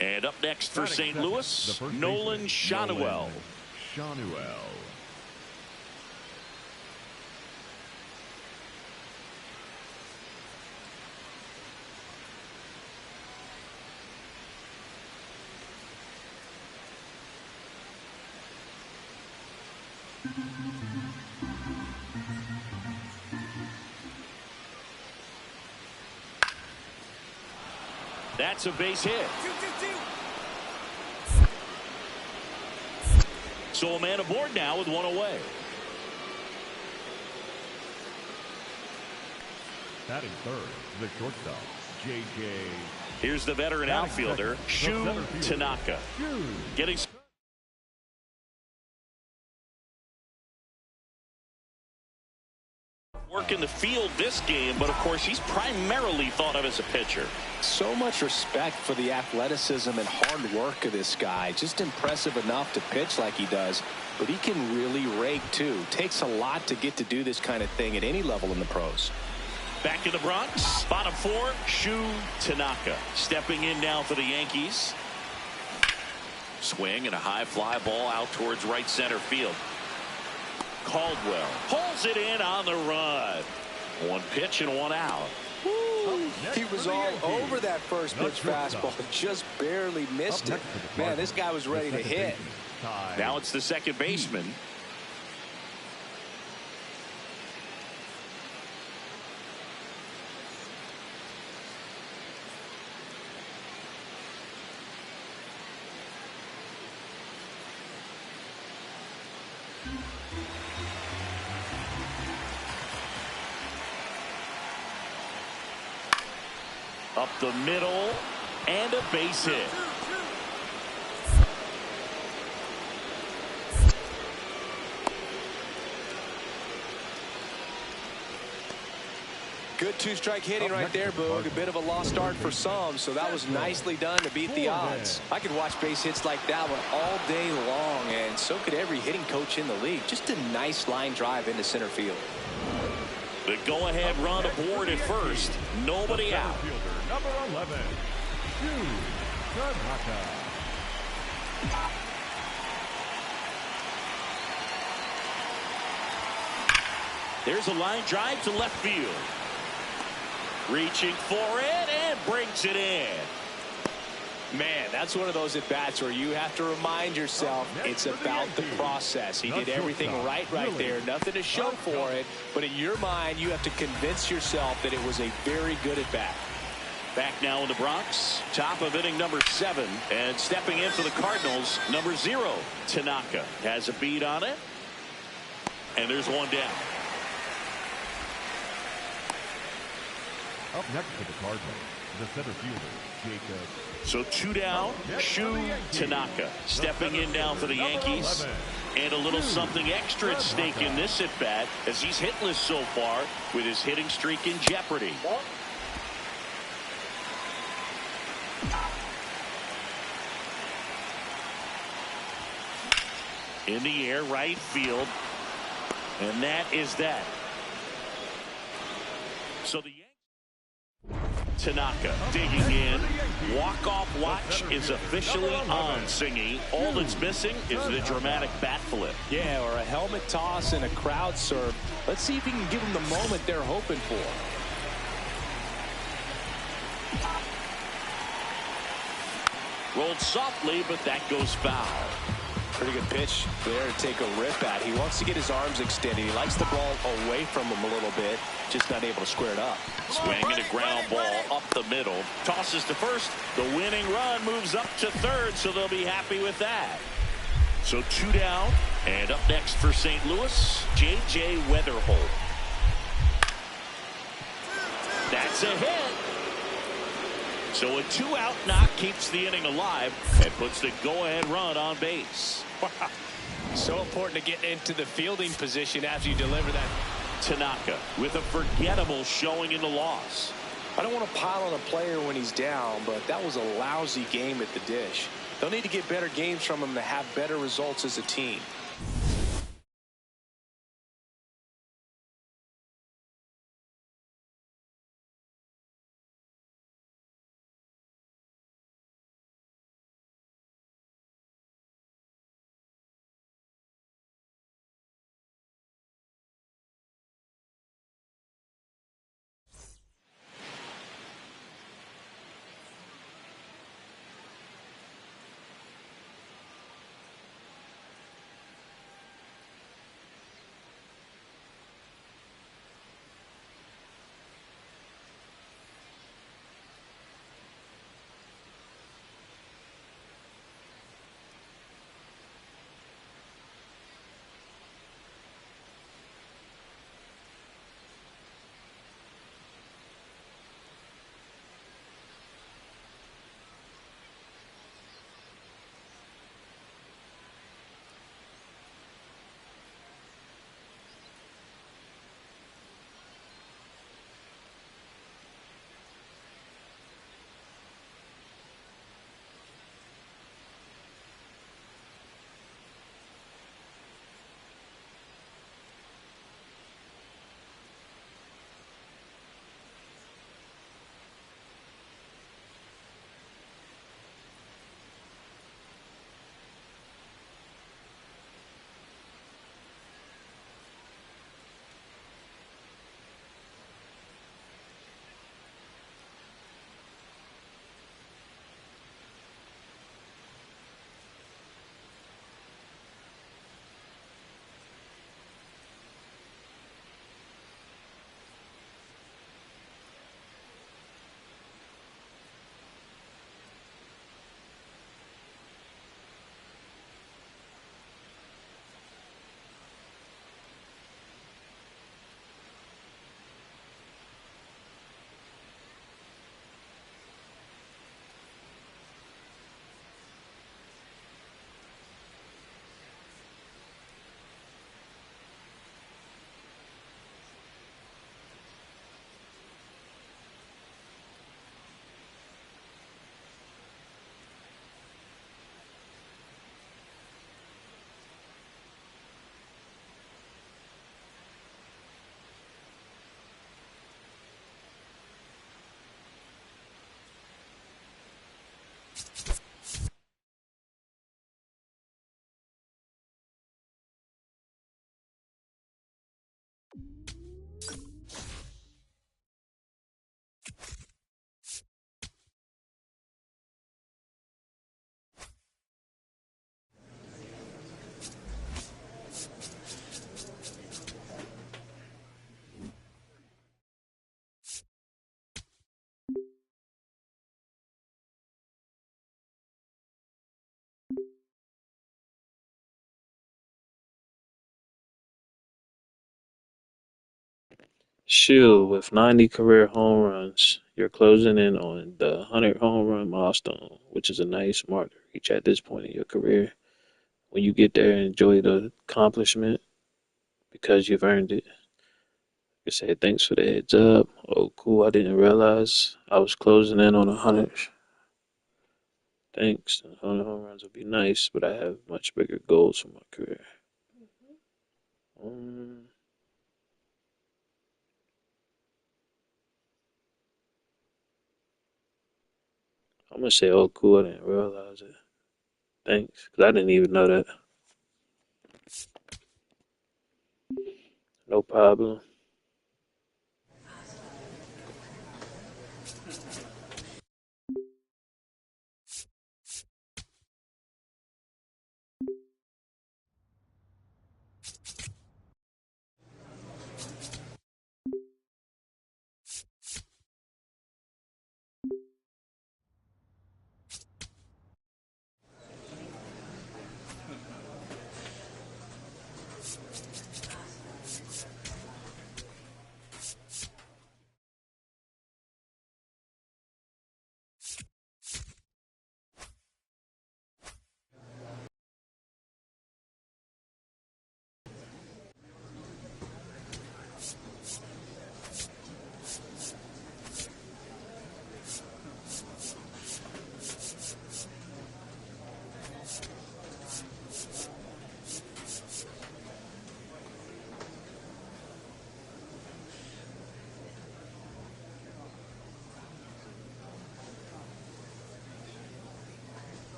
And up next for St. Louis, Nolan Schanuel. That's a base hit. So a man aboard now with one away. Batting third, the shortstop, J.J. Here's the veteran outfielder, Shu Tanaka. Getting work in the field this game, but of course he's primarily thought of as a pitcher. So much respect for the athleticism and hard work of this guy. Just impressive enough to pitch like he does, but he can really rake too. Takes a lot to get to do this kind of thing at any level in the pros. Back in the Bronx, bottom four, Shu Tanaka. Stepping in now for the Yankees. Swing and a high fly ball out towards right center field. Caldwell pulls it in on the run. One pitch and one out. He was all over that first pitch fastball, just barely missed it. Man, this guy was ready to hit. Now it's the second baseman. Up the middle and a base hit. Good two-strike hitting right there, Boog. A bit of a lost start for some, so that was nicely done to beat the odds. I could watch base hits like that one all day long, and so could every hitting coach in the league. Just a nice line drive into center field. The go-ahead run aboard at first. Nobody out. Number 11, Tanaka. There's a line drive to left field. Reaching for it and brings it in. Man, that's one of those at-bats where you have to remind yourself it's about the process. He did everything right there. Nothing to show for it. But in your mind, you have to convince yourself that it was a very good at-bat. Back now in the Bronx, top of inning number 7. And stepping in for the Cardinals, number 0, Tanaka. Has a beat on it. And there's one down. Up next for the Cardinals, the center fielder, Jacob. So 2 down, Shu Tanaka. Stepping in now for the Yankees. And a little something extra at stake in this at-bat as he's hitless so far with his hitting streak in jeopardy. In the air, right field. And that is that. So the Tanaka digging in. Walk-off watch is officially on, Singy. All that's missing is the dramatic bat flip. Yeah, or a helmet toss and a crowd surf. Let's see if he can give them the moment they're hoping for. Rolled softly, but that goes foul. Pretty good pitch there to take a rip at. He wants to get his arms extended. He likes the ball away from him a little bit, just not able to square it up. Swing and a ground ball up the middle. Tosses to first. The winning run moves up to third, so they'll be happy with that. So 2 down, and up next for St. Louis, J.J. Weatherholt. That's a hit. So a 2-out knock keeps the inning alive and puts the go-ahead run on base. So important to get into the fielding position after you deliver that. Tanaka with a forgettable showing in the loss. I don't want to pile on a player when he's down, but that was a lousy game at the dish. They'll need to get better games from him to have better results as a team. Shoot, with 90 career home runs, you're closing in on the 100 home run milestone, which is a nice mark to reach at this point in your career. When you get there, enjoy the accomplishment because you've earned it. You say thanks for the heads up. Oh, cool. I didn't realize I was closing in on 100. Thanks. 100 home runs would be nice, but I have much bigger goals for my career. Um, I'm gonna say, oh, cool. I didn't realize it. Thanks, because I didn't even know that. No problem.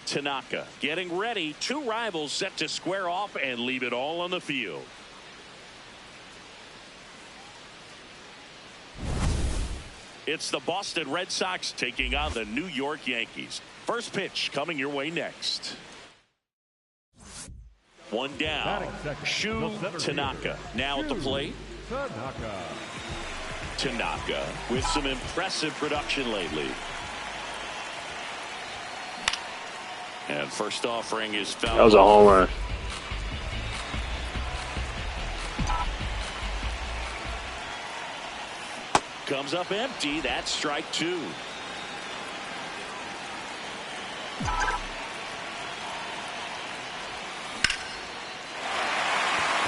Tanaka getting ready. Two rivals set to square off and leave it all on the field. It's the Boston Red Sox taking on the New York Yankees. First pitch coming your way next. One down. Shu Tanaka now at the plate. Tanaka with some impressive production lately. And first offering is foul. That was a home run. Comes up empty. That's strike two.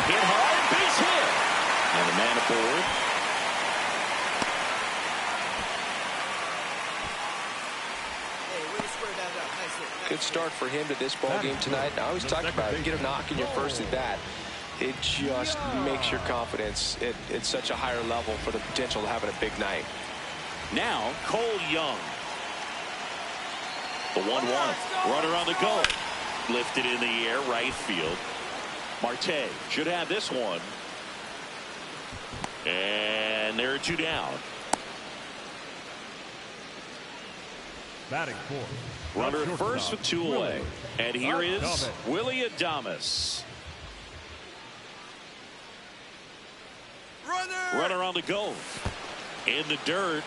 Hit hard, base hit. And the man aboard. Good start for him to this ball game tonight. I always talk about it. Get a knock in your first at bat. It just makes your confidence at such a higher level for the potential of having a big night. Now Cole Young. The 1-1. Runner on the go. Lifted in the air, right field. Marte should have this one. And there are two down. Batting fourth. Runner at first with two away. And here is Willie Adames. Runner on the go. In the dirt.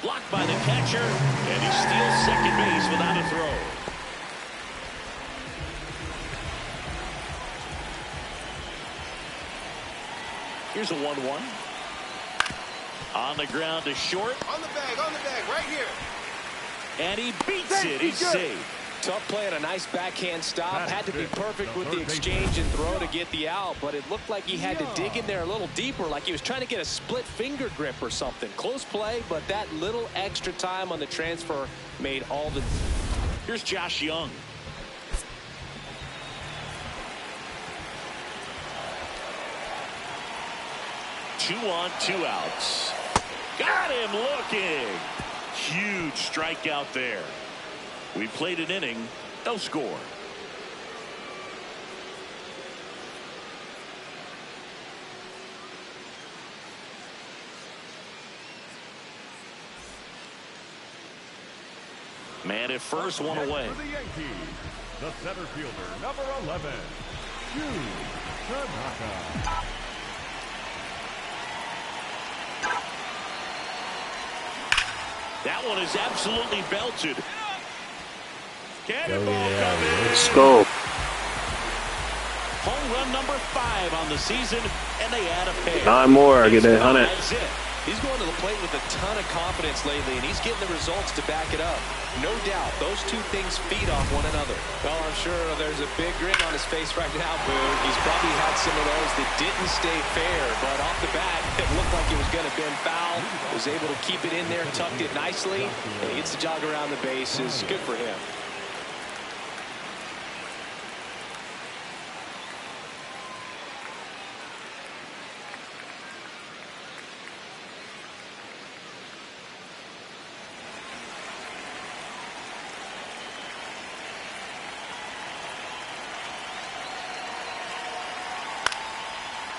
Blocked by the catcher. And he steals second base without a throw. Here's a 1-1. On the ground to short. On the bag, right here. And he beats it. He's safe. Tough play and a nice backhand stop. Had to be perfect with the exchange and throw to get the out, but it looked like he had to dig in there a little deeper, like he was trying to get a split finger grip or something. Close play, but that little extra time on the transfer made all the... Here's Josh Young. Two on, two outs. Got him looking. Huge strikeout there. We played an inning, no score. Man at first, one away. For the Yankees, the center fielder, number 11, Shu Tanaka. That one is absolutely belted. Cannonball coming. Let's go. Home run number 5 on the season, and they add a pair. 9 more. I get that 100. That's it. He's going to the plate with a ton of confidence lately, and he's getting the results to back it up. No doubt, those two things feed off one another. Well, I'm sure there's a big grin on his face right now, Boone. He's probably had some of those that didn't stay fair, but off the bat, it looked like it was going to bend foul. Was able to keep it in there, tucked it nicely, and he gets the jog around the bases. Good for him.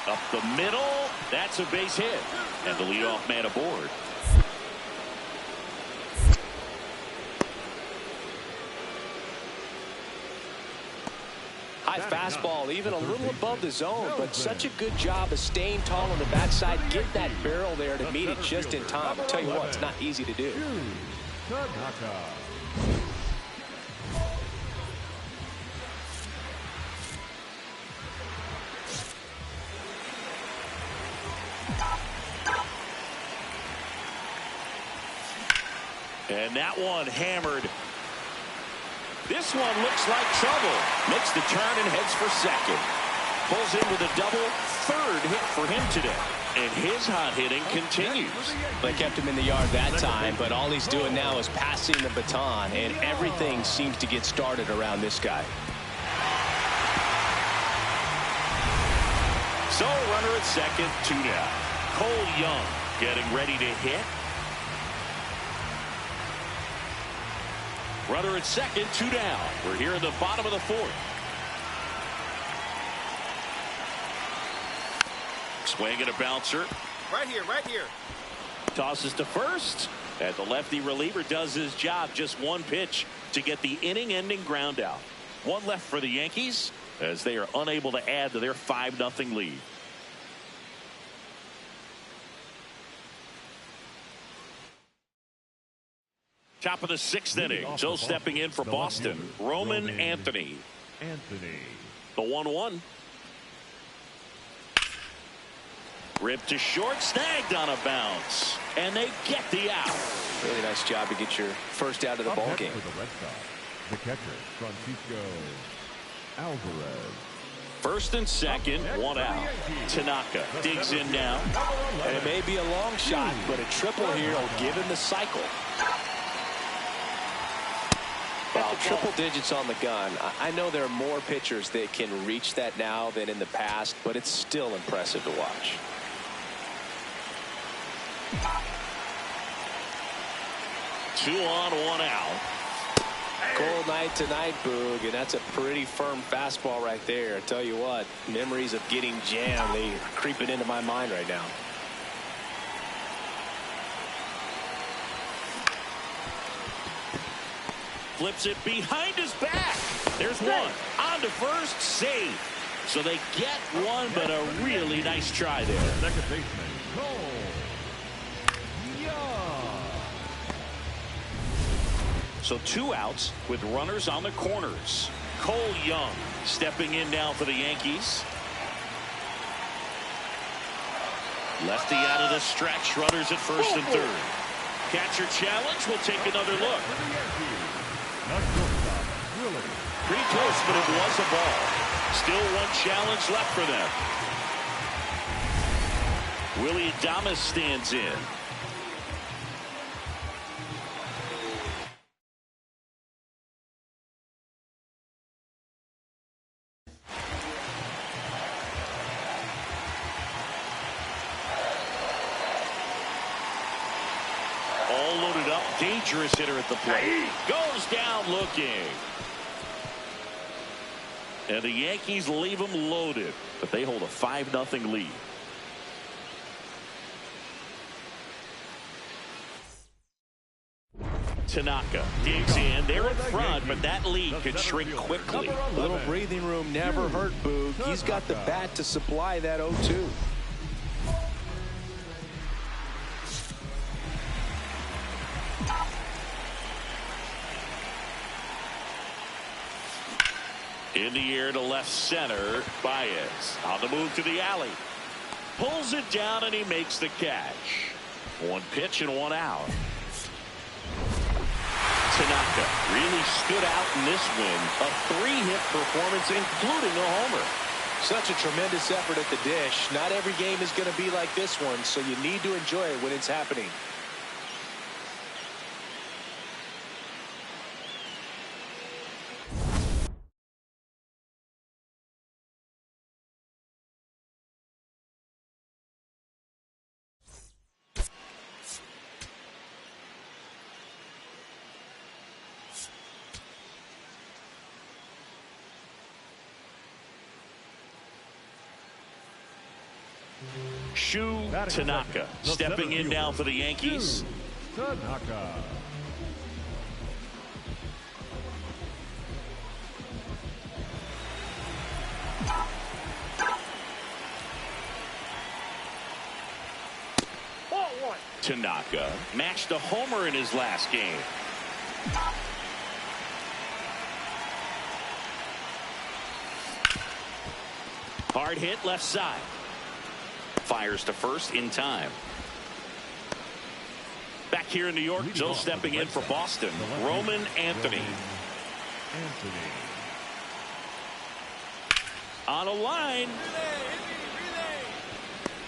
Up the middle, that's a base hit. And the leadoff man aboard. High fastball, even a little above the zone, but such a good job of staying tall on the backside, get that barrel there to meet it just in time. I'll tell you what, it's not easy to do. Tanaka. And that one hammered. This one looks like trouble. Makes the turn and heads for second. Pulls in with a double, third hit for him today. And his hot hitting continues. They kept him in the yard that time, but all he's doing now is passing the baton, and everything seems to get started around this guy. So runner at second, 2 down. Cole Young getting ready to hit. Runner at second, 2 down. We're here in the bottom of the 4th. Swing and a bouncer. Right here. Tosses to first. And the lefty reliever does his job. Just one pitch to get the inning-ending ground out. One left for the Yankees. as they are unable to add to their 5-0 lead. Top of the 6th inning. So stepping in for Boston, Roman Anthony. The 1-1. Ripped to short, snagged on a bounce, and they get the out. Really nice job to get your first out of the ball game. The catcher, Francisco Alvarez. First and second, one out. Tanaka digs in now. And it may be a long shot, but a triple here will give him the cycle. Well, triple digits on the gun. I know there are more pitchers that can reach that now than in the past, but it's still impressive to watch. Two on, one out. Cold night tonight, Boog, and that's a pretty firm fastball right there. I tell you what, memories of getting jammed, they are creeping into my mind right now. Flips it behind his back. There's one. On to first, save. So they get one, but a really nice try there. Second baseman, Cole Young. So 2 outs with runners on the corners. Cole Young stepping in now for the Yankees. Lefty out of the stretch. Runners at first and third. Catcher challenge. We'll take another look. Pretty close, but it was a ball. Still one challenge left for them. Willie Adames stands in. All loaded up, dangerous hitter at the plate. Goes down looking. And the Yankees leave them loaded, but they hold a 5-0 lead. Tanaka digs in. They're in front, but that lead could shrink quickly. A little breathing room never hurt, Boog. He's got the bat to supply that 0-2. In the air to left center. Baez on the move to the alley. Pulls it down and he makes the catch. One pitch and one out. Tanaka really stood out in this win. A 3-hit performance, including a homer. Such a tremendous effort at the dish. Not every game is going to be like this one, so you need to enjoy it when it's happening. Tanaka stepping in now for the Yankees. Tanaka. Tanaka matched a homer in his last game. Hard hit left side. Fires to first in time. Back here in New York, Joe stepping in for Boston. Roman Anthony. On a line.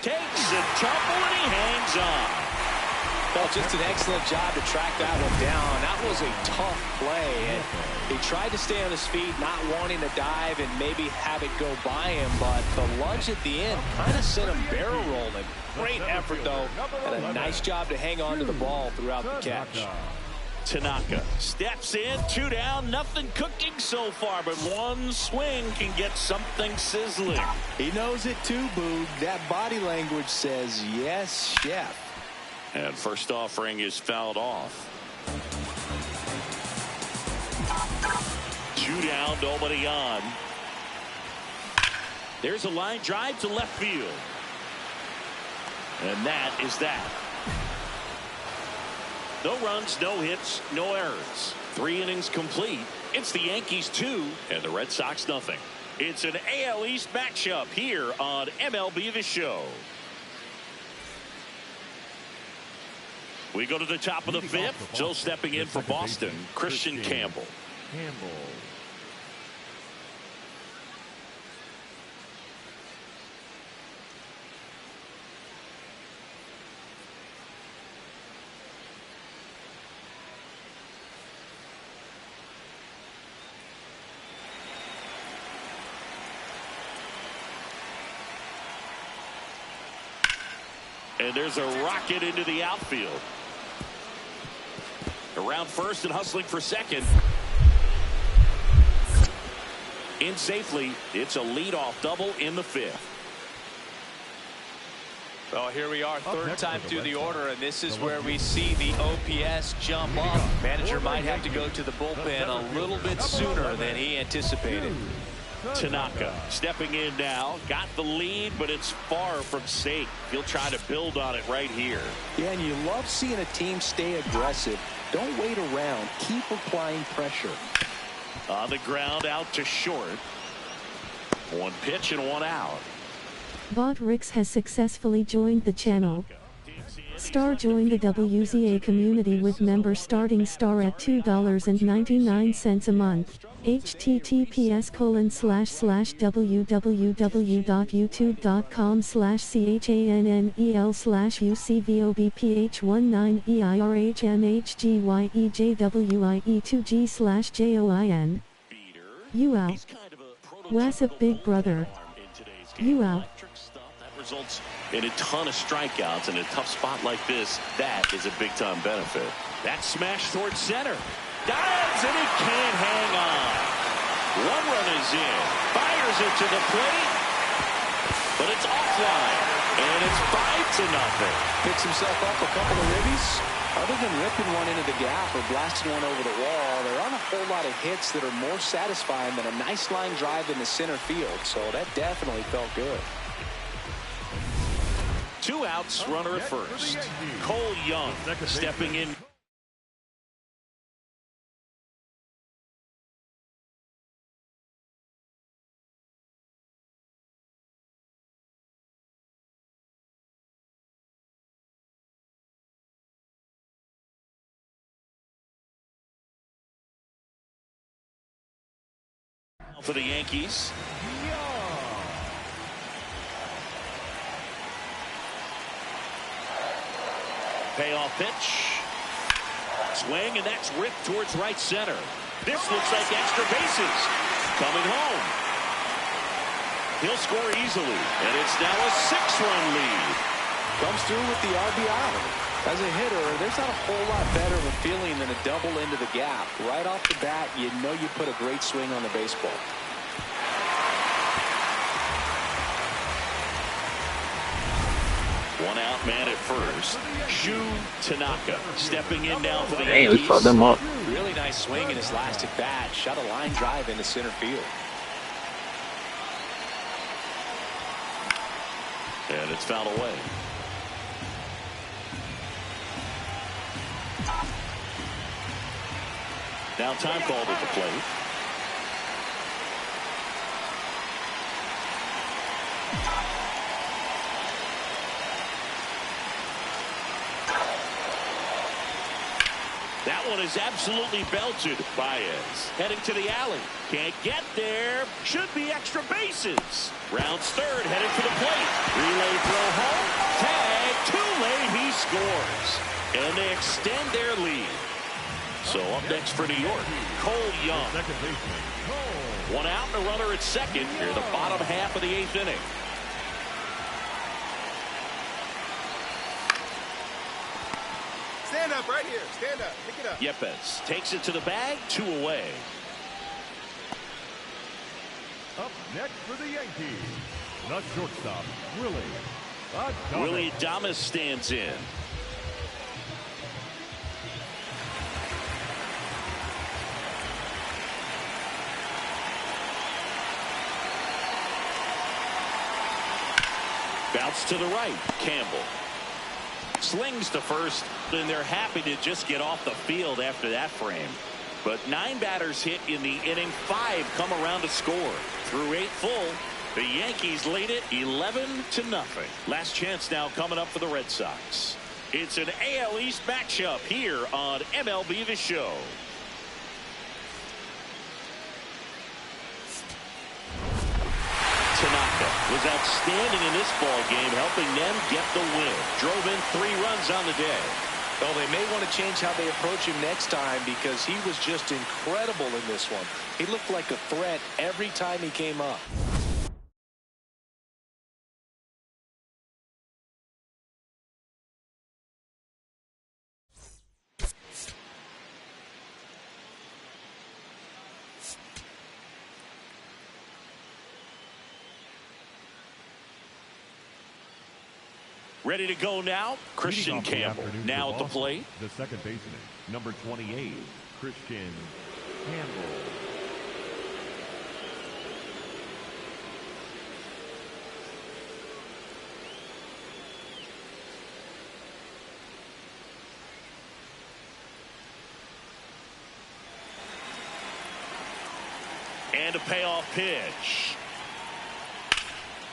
Takes a tumble and he hangs on. Well, just an excellent job to track that one down. That was a tough play. And he tried to stay on his feet, not wanting to dive and maybe have it go by him. But the lunge at the end kind of sent him barrel rolling. Great effort, though. And a nice job to hang on to the ball throughout the catch. Tanaka steps in, 2 down, nothing cooking so far, but one swing can get something sizzling. He knows it too, Boog. That body language says, yes, chef. And first offering is fouled off. 2 down, nobody on. There's a line drive to left field. And that is that. No runs, no hits, no errors. 3 innings complete. It's the Yankees 2 and the Red Sox nothing. It's an AL East matchup here on MLB The Show. We go to the top of the 5th. Still stepping in for Boston, Christian Campbell. And there's a rocket into the outfield. Around first and hustling for second. In safely. It's a leadoff double in the 5th. Well, here we are, third time through the order, and this is where we see the OPS jump up. Manager might have to go to the bullpen a little bit sooner than he anticipated. Tanaka stepping in now. Got the lead, but it's far from safe. He'll try to build on it right here. Yeah, and you love seeing a team stay aggressive. Don't wait around. Keep applying pressure. On the ground, out to short. 1 pitch and 1 out. Bot Ricks has successfully joined the channel. Star join the WZA community with member starting star at $2.99 a month. https://www.youtube.com/channel/cannel/cvobph19EL/UCVOBPH19EIRHMHGYE2G/JOIN. You out. WhatsApp big brother. You out. That results in a ton of strikeouts. In a tough spot like this, that is a big-time benefit. That smash towards center. Dives, and he can't hang on. 1 run is in. Fires it to the plate. But it's offline. And it's 5-0. Picks himself up a couple of ribbies. Other than ripping one into the gap or blasting one over the wall, there aren't a whole lot of hits that are more satisfying than a nice line drive in the center field. So that definitely felt good. 2 outs, runner at first. Cole Young stepping in. For the Yankees. Payoff pitch. Swing, and that's ripped towards right center. This looks like extra bases. Coming home. He'll score easily, and it's now a 6-run lead. Comes through with the RBI. As a hitter, there's not a whole lot better of a feeling than a double into the gap. Right off the bat, you know you put a great swing on the baseball. One out man at first. Shu Tanaka stepping in now for the Dang, Yankees. we fucked them up. Really nice swing in his last at bat. Shot a line drive into center field. And it's fouled away. Now time called at the plate. That one is absolutely belted. Baez heading to the alley. Can't get there. Should be extra bases. Rounds third, heading for the plate. Relay throw home. Tag. Too late. He scores. And they extend their lead. So up next for New York, Cole Young. 1 out and a runner at second. Here the bottom half of the 8th inning. Stand up right here. Stand up. Pick it up. Yepes takes it to the bag. 2 away. Up next for the Yankees, the shortstop, Willie Adames. Willie Adames stands in. Bounce to the right. Campbell slings to first, and they're happy to just get off the field after that frame. But 9 batters hit in the inning. 5 come around to score. Through 8 full, the Yankees lead it 11-0. Last chance now coming up for the Red Sox. It's an AL East matchup here on MLB The Show. Tanaka was outstanding in this ball game, helping them get the win. Drove in 3 runs on the day. Well, they may want to change how they approach him next time because he was just incredible in this one. He looked like a threat every time he came up. Ready to go now, Christian Campbell now at the plate. The second baseman, number 28, Christian Campbell. And a payoff pitch.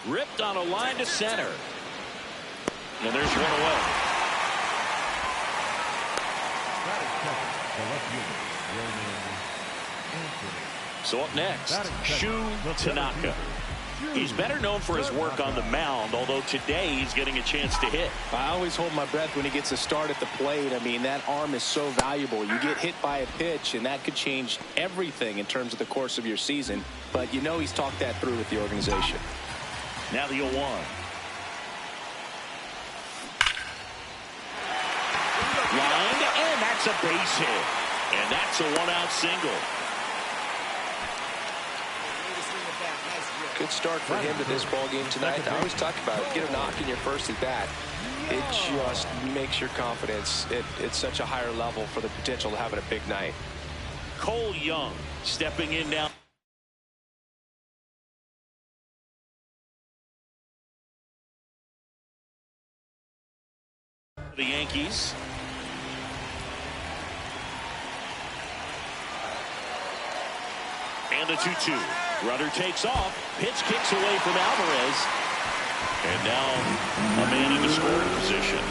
Ripped on a line to center. And there's one away. So up next, Tanaka. He's better known for his work on the mound, although today he's getting a chance to hit. I always hold my breath when he gets a start at the plate. I mean, that arm is so valuable. You get hit by a pitch, and that could change everything in terms of the course of your season. But you know he's talked that through with the organization. Now the 0-1. Lined, and that's a base hit. And that's a 1-out single. Good start for him to this ball game tonight. I always talk about it. Get a knock in your first at bat. It just makes your confidence at such a higher level for the potential of having a big night. Cole Young stepping in now. The Yankees. And a 2-2. Runner takes off. Pitch kicks away from Alvarez. And now a man in the scoring position.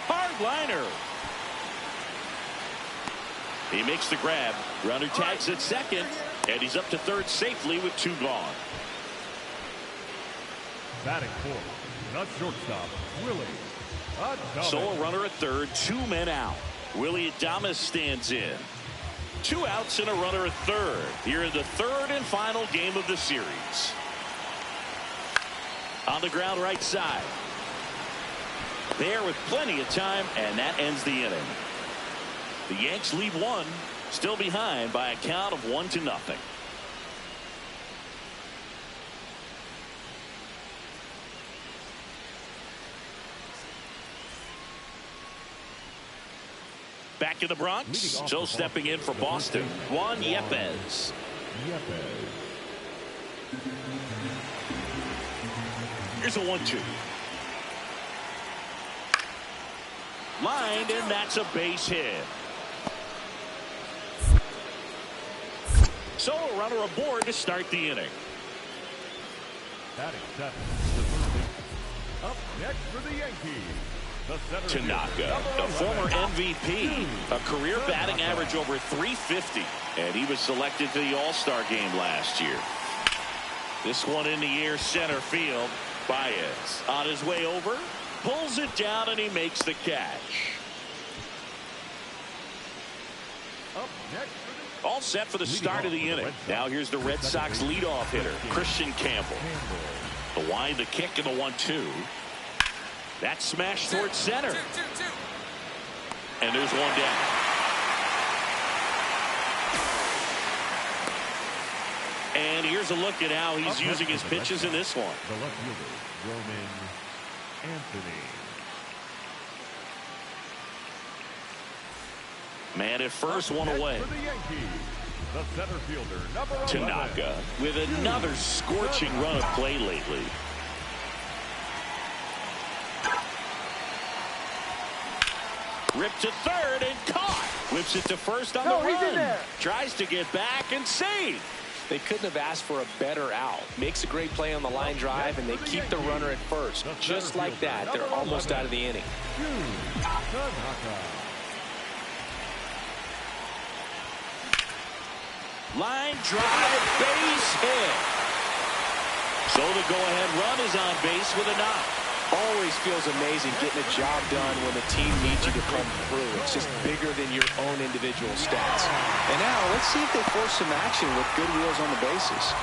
Hard liner. He makes the grab. Runner tags at second. And he's up to third safely with 2 gone. Batting fourth, the shortstop, Willie Adames. So a runner at third, 2 men out. Willie Adames stands in. 2 outs and a runner at third. Here in the 3rd and final game of the series. On the ground right side. There with plenty of time, and that ends the inning. The Yanks lead 1, still behind by a count of 1-0. Back in the Bronx, so stepping in for Boston, Juan Yepez. Here's a 1-2. Lined, and that's a base hit. So a runner aboard to start the inning. Batting seventh, up next for the Yankees. Tanaka, a former MVP, a career batting average over .350, and he was selected to the All-Star game last year. This one in the air, center field. Baez on his way over, pulls it down, and he makes the catch. All set for the start of the inning. Now here's the Red Sox leadoff hitter, Christian Campbell. The wind, the kick, and the 1-2. That smash towards center. And there's one down. And here's a look at how he's using his pitches in this one. The left fielder, Roman Anthony. Man at first, one away. For the Yankees, the center fielder, number 11. Tanaka with another scorching run of play lately. Ripped to third and caught. Whips it to first on the run. Tries to get back and save. They couldn't have asked for a better out. Makes a great play on the line drive, and they keep the runner at first. Just like that, they're almost out of the inning. Line drive, base hit. So the go-ahead run is on base with a knock. Always feels amazing getting a job done when the team needs you to come through. It's just bigger than your own individual stats. And now let's see if they force some action with good wheels on the bases.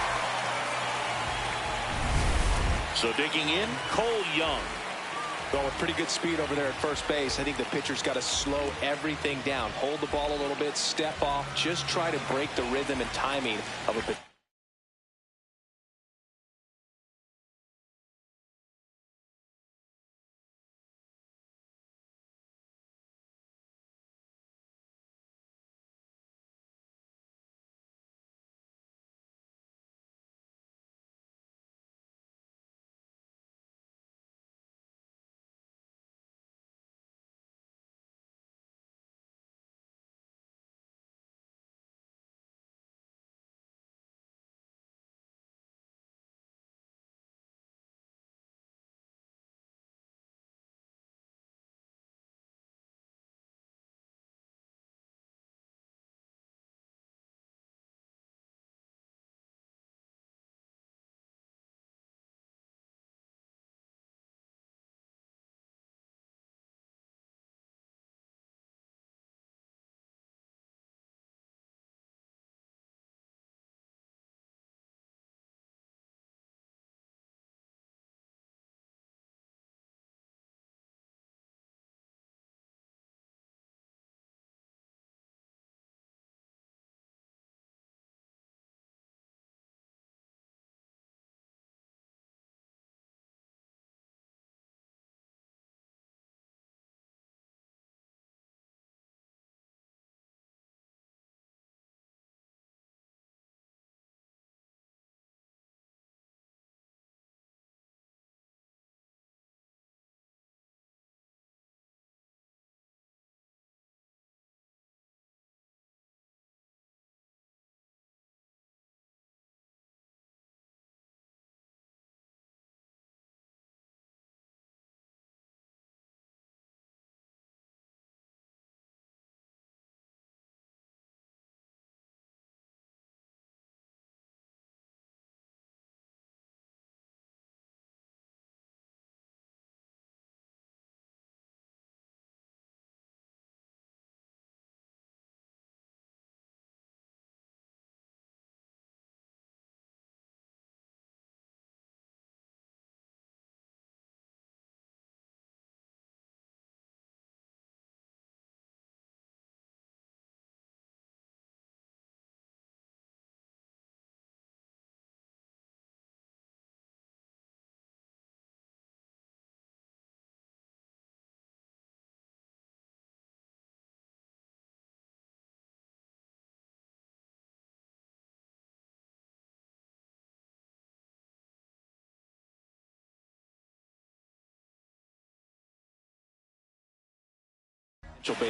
So digging in, Cole Young. Going with pretty good speed over there at first base. I think the pitcher's got to slow everything down. Hold the ball a little bit, step off, just try to break the rhythm and timing of a base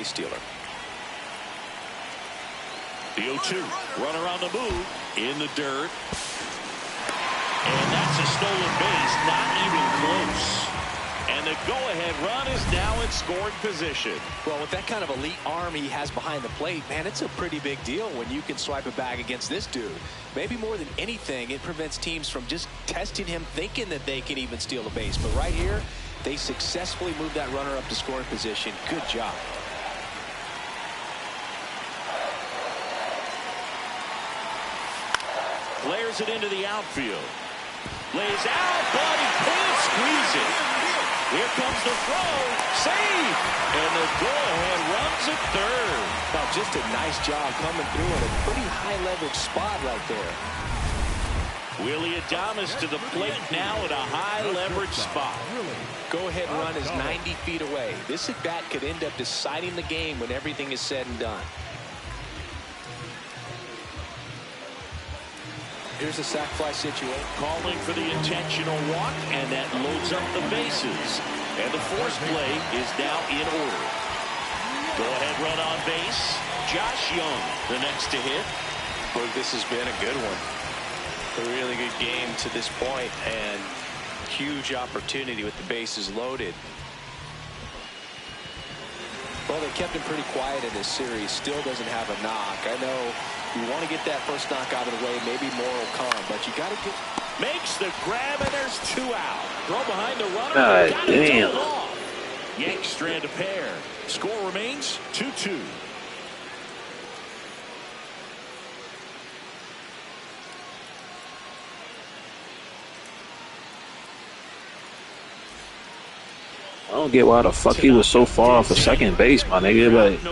stealer. The 0-2, runner on the move, in the dirt. And that's a stolen base, not even close. And the go-ahead run is now in scoring position. Well, with that kind of elite arm he has behind the plate, man, it's a pretty big deal when you can swipe a bag against this dude. Maybe more than anything, it prevents teams from just testing him, thinking that they can even steal a base. But right here, they successfully moved that runner up to scoring position. Good job. Flares it into the outfield. Lays out, but he can't squeeze it. Here comes the throw. Save! And the go-ahead runs at third. Now, just a nice job coming through in a pretty high-leverage spot right there. Willie Adames to the plate now at a high leverage spot. Go-ahead run is 90 feet away. This at-bat could end up deciding the game when everything is said and done. Here's a sac fly situation. Calling for the intentional walk, and that loads up the bases. And the force play is now in order. Go-ahead run on base. Josh Young, the next to hit. Look, this has been a good one. A really good game to this point, and huge opportunity with the bases loaded. Well, they kept him pretty quiet in this series. Still doesn't have a knock. I know you want to get that first knock out of the way. Maybe more will come, but you got to get. Makes the grab, and there's 2 out. Throw behind the runner. God damn. Yanks strand a pair. Score remains 2-2. I don't get why the fuck he was so far off of second base, my nigga. Like,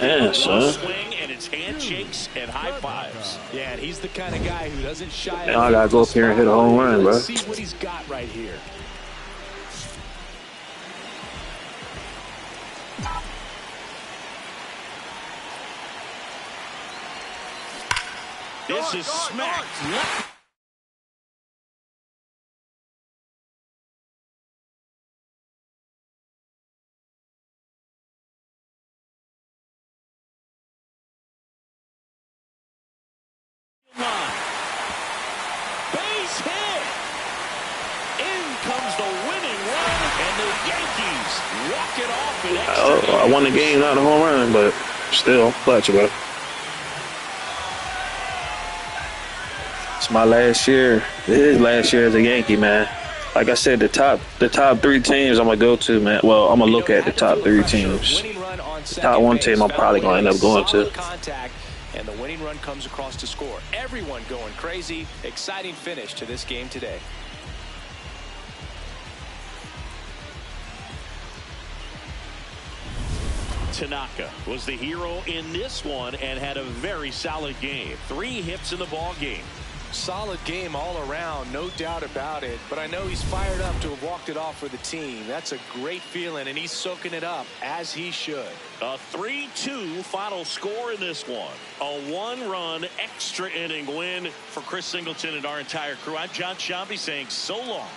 man, son. Swing and it's handshakes and high fives. Yeah, and he's the kind of guy who doesn't shy. Now I gotta go up here and hit a home run, bro. Let's see what he's got right here. This is smacked left. Base hit. In comes the winning run, and the Yankees walk it off in extra. I won the game, not a home run, but still clutch, bro. It's my last year. It is last year as a Yankee, man. Like I said, the top 3 teams I'm gonna go to, man. Well, I'm gonna look at the top 3 teams. The top 1 team I'm probably gonna end up going to. And the winning run comes across to score. Everyone going crazy. Exciting finish to this game today. Tanaka was the hero in this one and had a very solid game. 3 hits in the ball game. Solid game all around, no doubt about it. But I know he's fired up to have walked it off for the team. That's a great feeling, and he's soaking it up, as he should. A 3-2 final score in this one. A 1-run extra inning win for Chris Singleton and our entire crew. I'm John Shambi saying so long.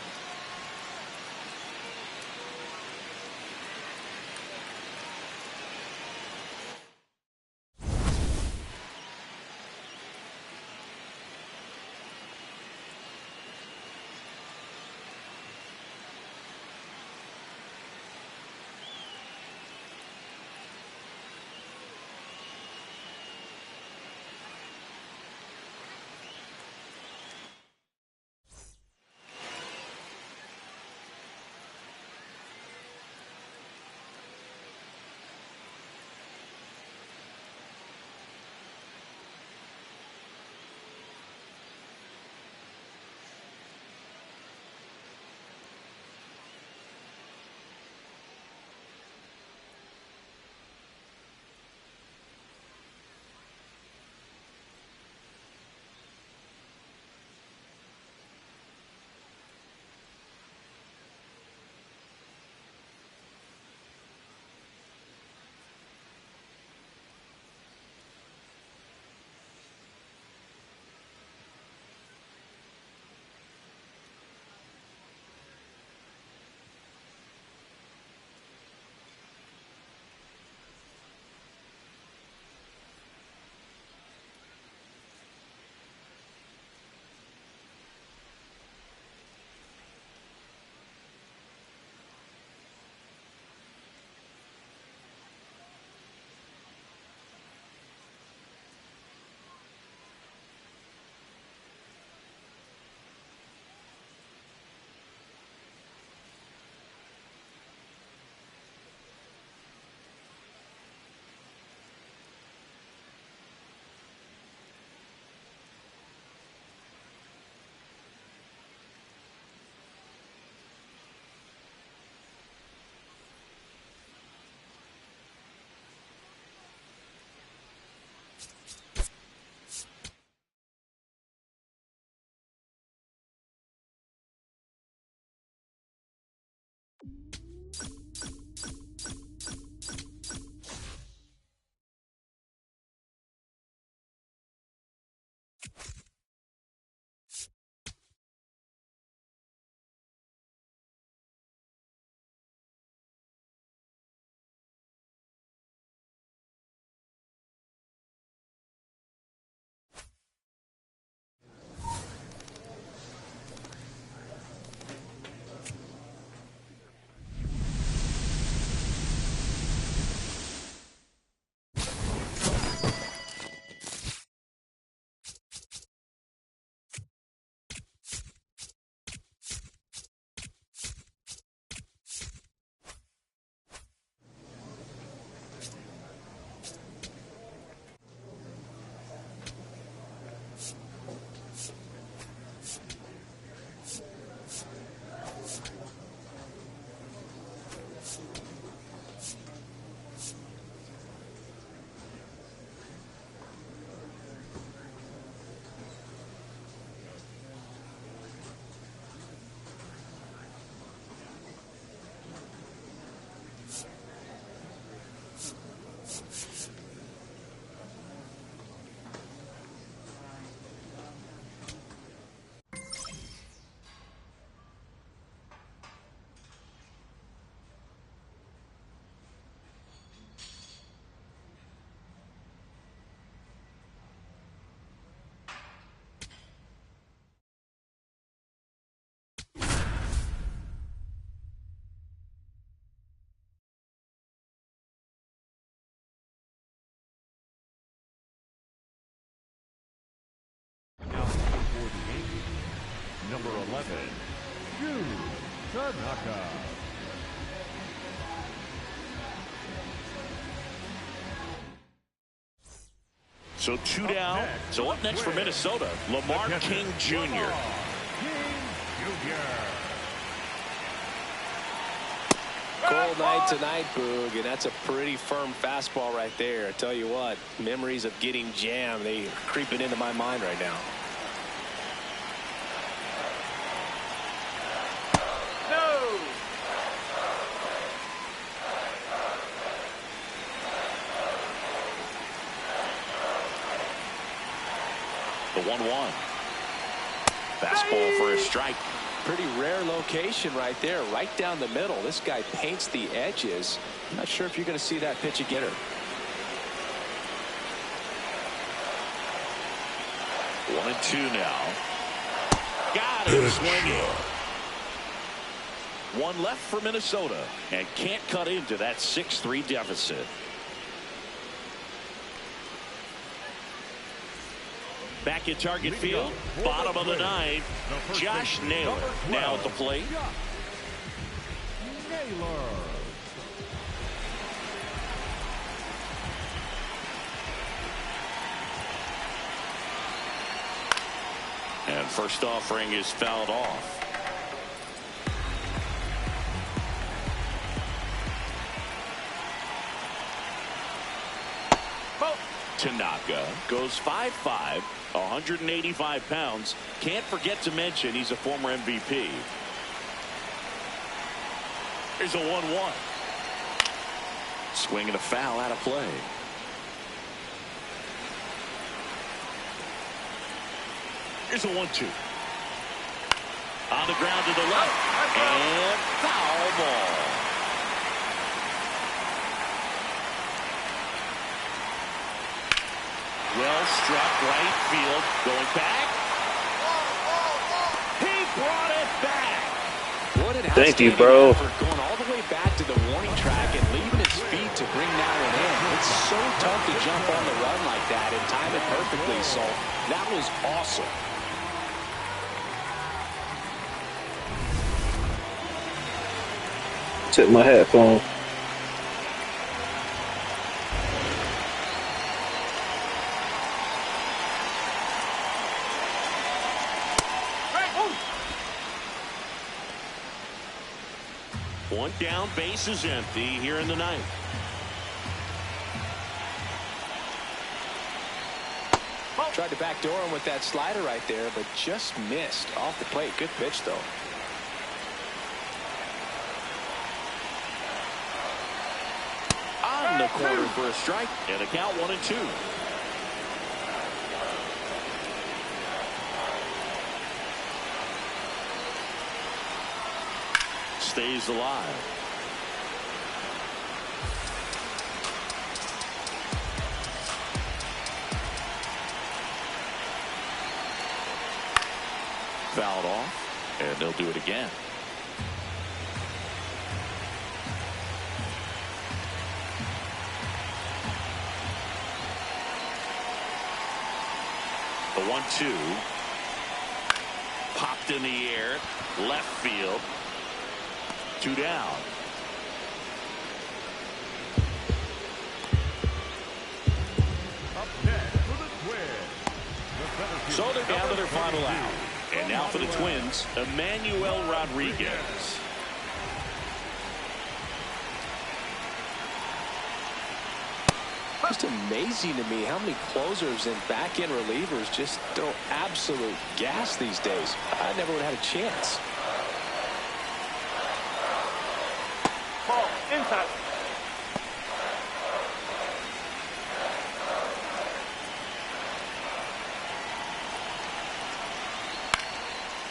Number 11, Yu Tanaka. So 2 down. So up next for Minnesota, Lamar King Jr. Cold night tonight, Boog, and that's a pretty firm fastball right there. I tell you what, memories of getting jammed, they are creeping into my mind right now. The 1-1. Fastball for a strike. Pretty rare location right there, right down the middle. This guy paints the edges. I'm not sure if you're going to see that pitch again. 1-2 now. Got him swinging. One left for Minnesota and can't cut into that 6-3 deficit. Back at Target Field, bottom of the ninth, Josh Naylor now at the plate. And first offering is fouled off. Tanaka goes 5'5", 185 pounds. Can't forget to mention he's a former MVP. Here's a 1-1. Swing and a foul out of play. Here's a 1-2. On the ground to the left. And foul ball. Well struck right field. Going back. He brought it back. Thank you, bro. Going all the way back to the warning track and leaving his feet to bring that one in. It's so tough to jump on the run like that and time it perfectly. So that was awesome. Took my headphone. One down, base is empty here in the ninth. Tried to backdoor him with that slider right there, but just missed off the plate. Good pitch, though. the corner for a strike, and a count 1-2. Stays alive. Fouled off, and they'll do it again. The 1-2. Popped in the air. Left field. 2 down. Up next for the Twins. So they're down to their final out. And now for the Twins, Emmanuel Rodriguez. Just amazing to me how many closers and back-end relievers just throw absolute gas these days. I never would have had a chance. Ball, inside.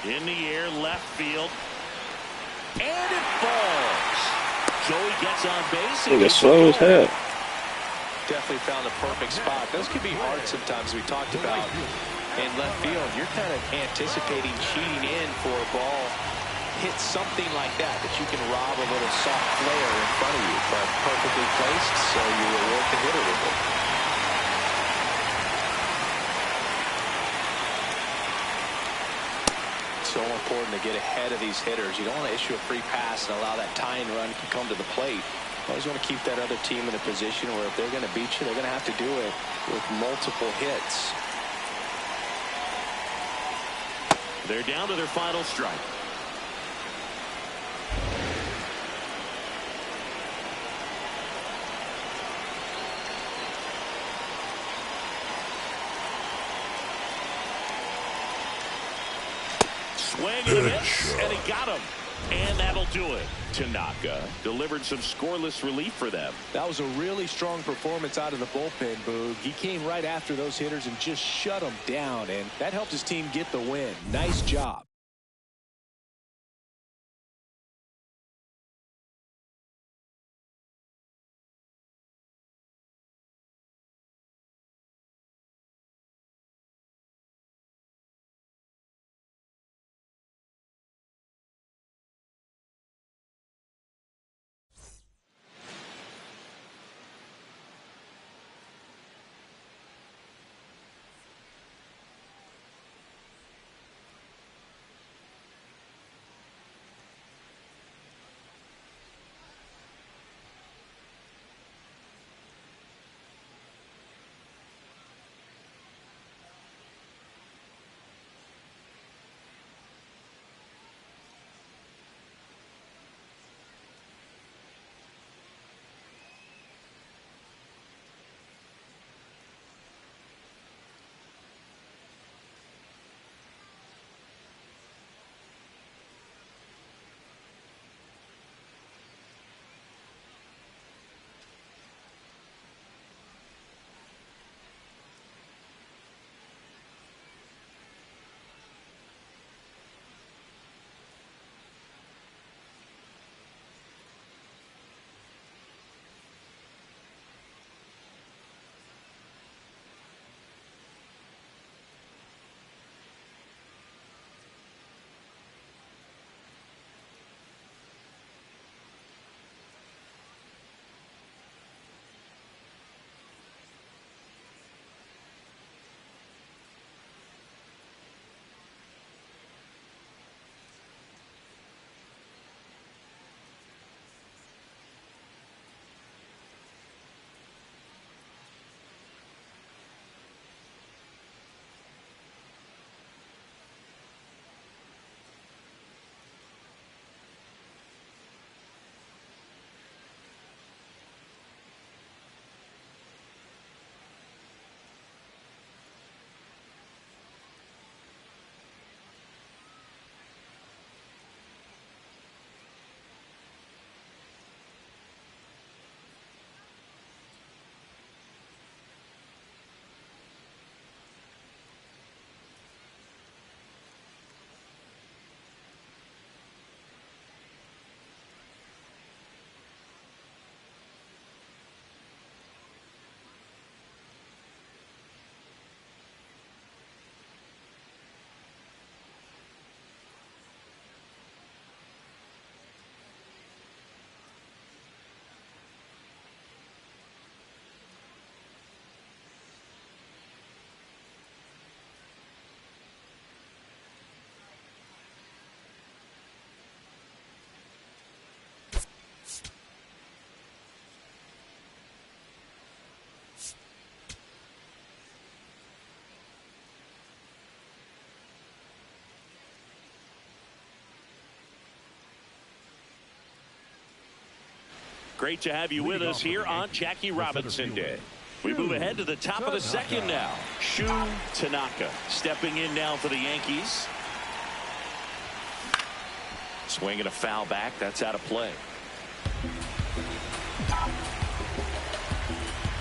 In the air, left field. And it falls. Joey gets on base. Look, it's slow as hell. Definitely found the perfect spot. Those can be hard sometimes. We talked about in left field. You're kind of anticipating cheating in for a ball. Hit something like that you can rob a little soft flare in front of you. But perfectly placed, so you reward the hitter with it. So important to get ahead of these hitters. You don't want to issue a free pass and allow that tying run to come to the plate. You always want to keep that other team in a position where if they're going to beat you, they're going to have to do it with multiple hits. They're down to their final strike. Swing and a miss, and he got him. And that'll do it. Tanaka delivered some scoreless relief for them. That was a really strong performance out of the bullpen, Boog. He came right after those hitters and just shut them down, and that helped his team get the win. Nice job. Great to have you with us here on Jackie Robinson Day. We move ahead to the top of the second now. Shu Tanaka stepping in now for the Yankees. Swinging a foul back. That's out of play.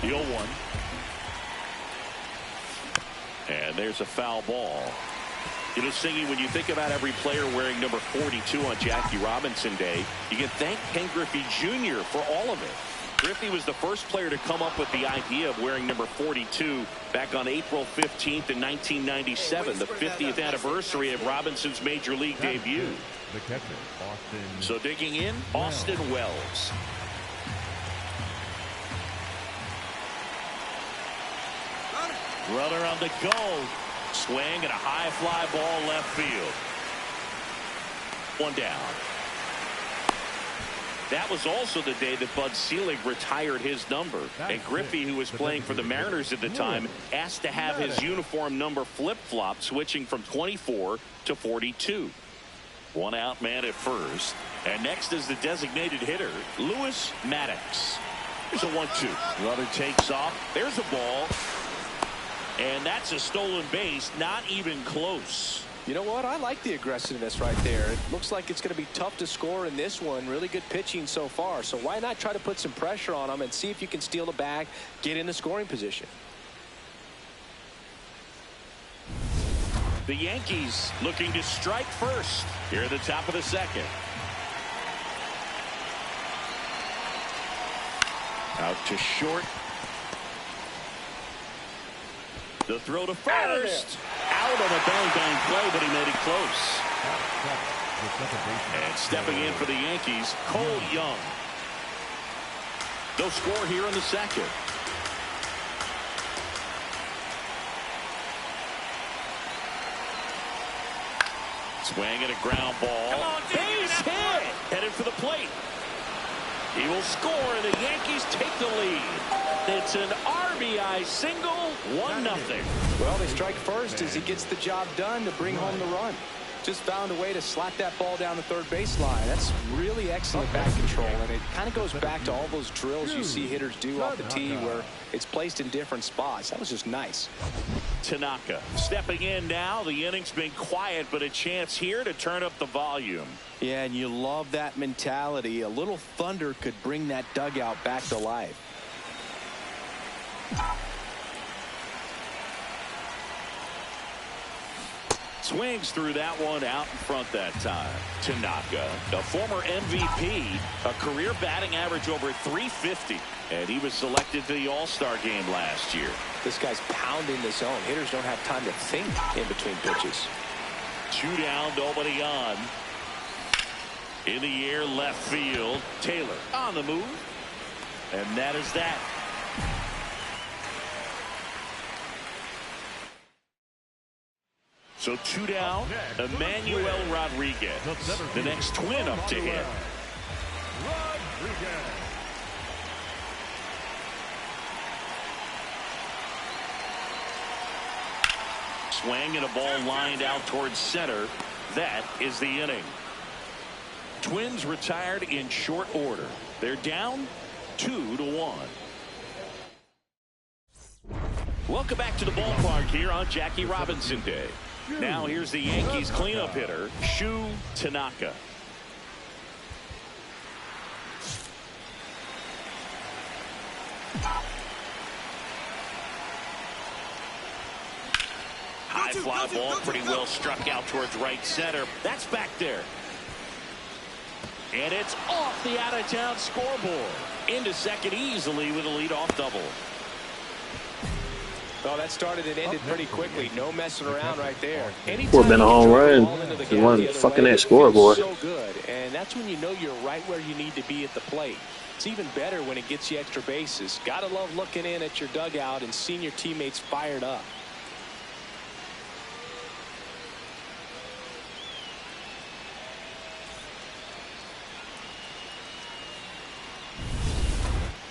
The 0-1. And there's a foul ball. You know, Singy, when you think about every player wearing number 42 on Jackie Robinson Day, you can thank Ken Griffey Jr. for all of it. Griffey was the first player to come up with the idea of wearing number 42 back on April 15th in 1997, the 50th anniversary of Robinson's Major League debut. The catcher, Austin. So digging in, Austin Wells. Runner on the go. Swing and a high fly ball left field. One down. That was also the day that Bud Selig retired his number. And Griffey, who was playing for the Mariners at the time, asked to have his uniform number flip-flopped, switching from 24 to 42. One out man at first. And next is the designated hitter, Lewis Maddox. Here's a 1-2. Runner takes off. There's a ball. And that's a stolen base, not even close. You know what? I like the aggressiveness right there. It looks like it's going to be tough to score in this one. Really good pitching so far. So why not try to put some pressure on them and see if you can steal the bag, get in the scoring position. The Yankees looking to strike first here at the top of the second. Out to short. The throw to first. Out on a bang play, but he made it close. And stepping in for the Yankees, Cole Young. They'll score here in the second. Swing and a ground ball. Come on, base hit. Headed for the plate. He will score, and the Yankees take the lead. It's an RBI single, 1-0. Well, they strike first as he gets the job done to bring home the run. Just found a way to slap that ball down the third baseline. That's really excellent bat control, and it kind of goes back to all those drills you see hitters do off the tee where it's placed in different spots. That was just nice. Tanaka stepping in now. The inning's been quiet, but a chance here to turn up the volume. Yeah, and you love that mentality. A little thunder could bring that dugout back to life. Swings through that one out in front that time. Tanaka, the former MVP, a career batting average over 350, and he was selected to the All-Star game last year. This guy's pounding the zone. Hitters don't have time to think in between pitches. 2 down, nobody on. In the air, left field. Taylor on the move, and that is that. So 2 down, Emmanuel Rodriguez, the next twin up to hit. Swing and a ball lined out towards center. That is the inning. Twins retired in short order. They're down 2-1. Welcome back to the ballpark here on Jackie Robinson Day. Now here's the Yankees cleanup hitter, Shu Tanaka. High fly ball, pretty well struck out towards right center. That's back there. And it's off the out-of-town scoreboard. Into second easily with a leadoff double. Oh, that started and ended pretty quickly. No messing around right there. Would have been a home run. He wasn't fucking that scoreboard. So good, and that's when you know you're right where you need to be at the plate. It's even better when it gets you extra bases. Gotta love looking in at your dugout and seeing your teammates fired up.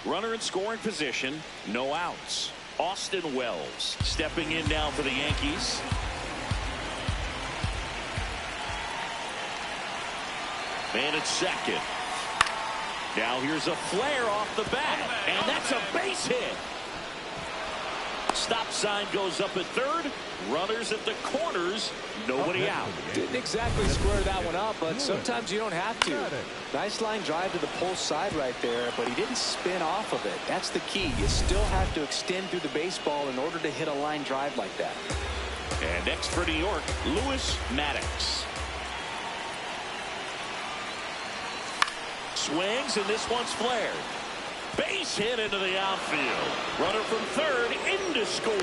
Runner in scoring position, no outs. Austin Wells stepping in now for the Yankees. Man at second. Now here's a flare off the bat, and that's a base hit. Stop sign goes up at third. Runners at the corners. Nobody out. Didn't exactly square that one up, but sometimes you don't have to. Nice line drive to the pull side right there, but he didn't spin off of it. That's the key. You still have to extend through the baseball in order to hit a line drive like that. And next for New York, Lewis Maddox. Swings, and this one's flared. Base hit into the outfield. Runner from third in to score.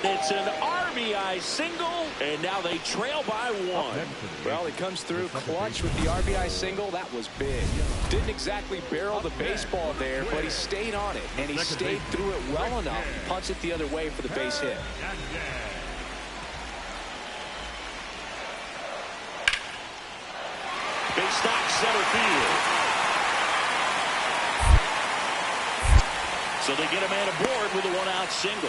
It's an RBI single, and now they trail by one. Well, he comes through clutch with the RBI single. That was big. Didn't exactly barrel the baseball there, but he stayed on it, and he stayed through it well enough to punch it the other way for the base hit. Base knock center field. So they get a man aboard with a one-out single.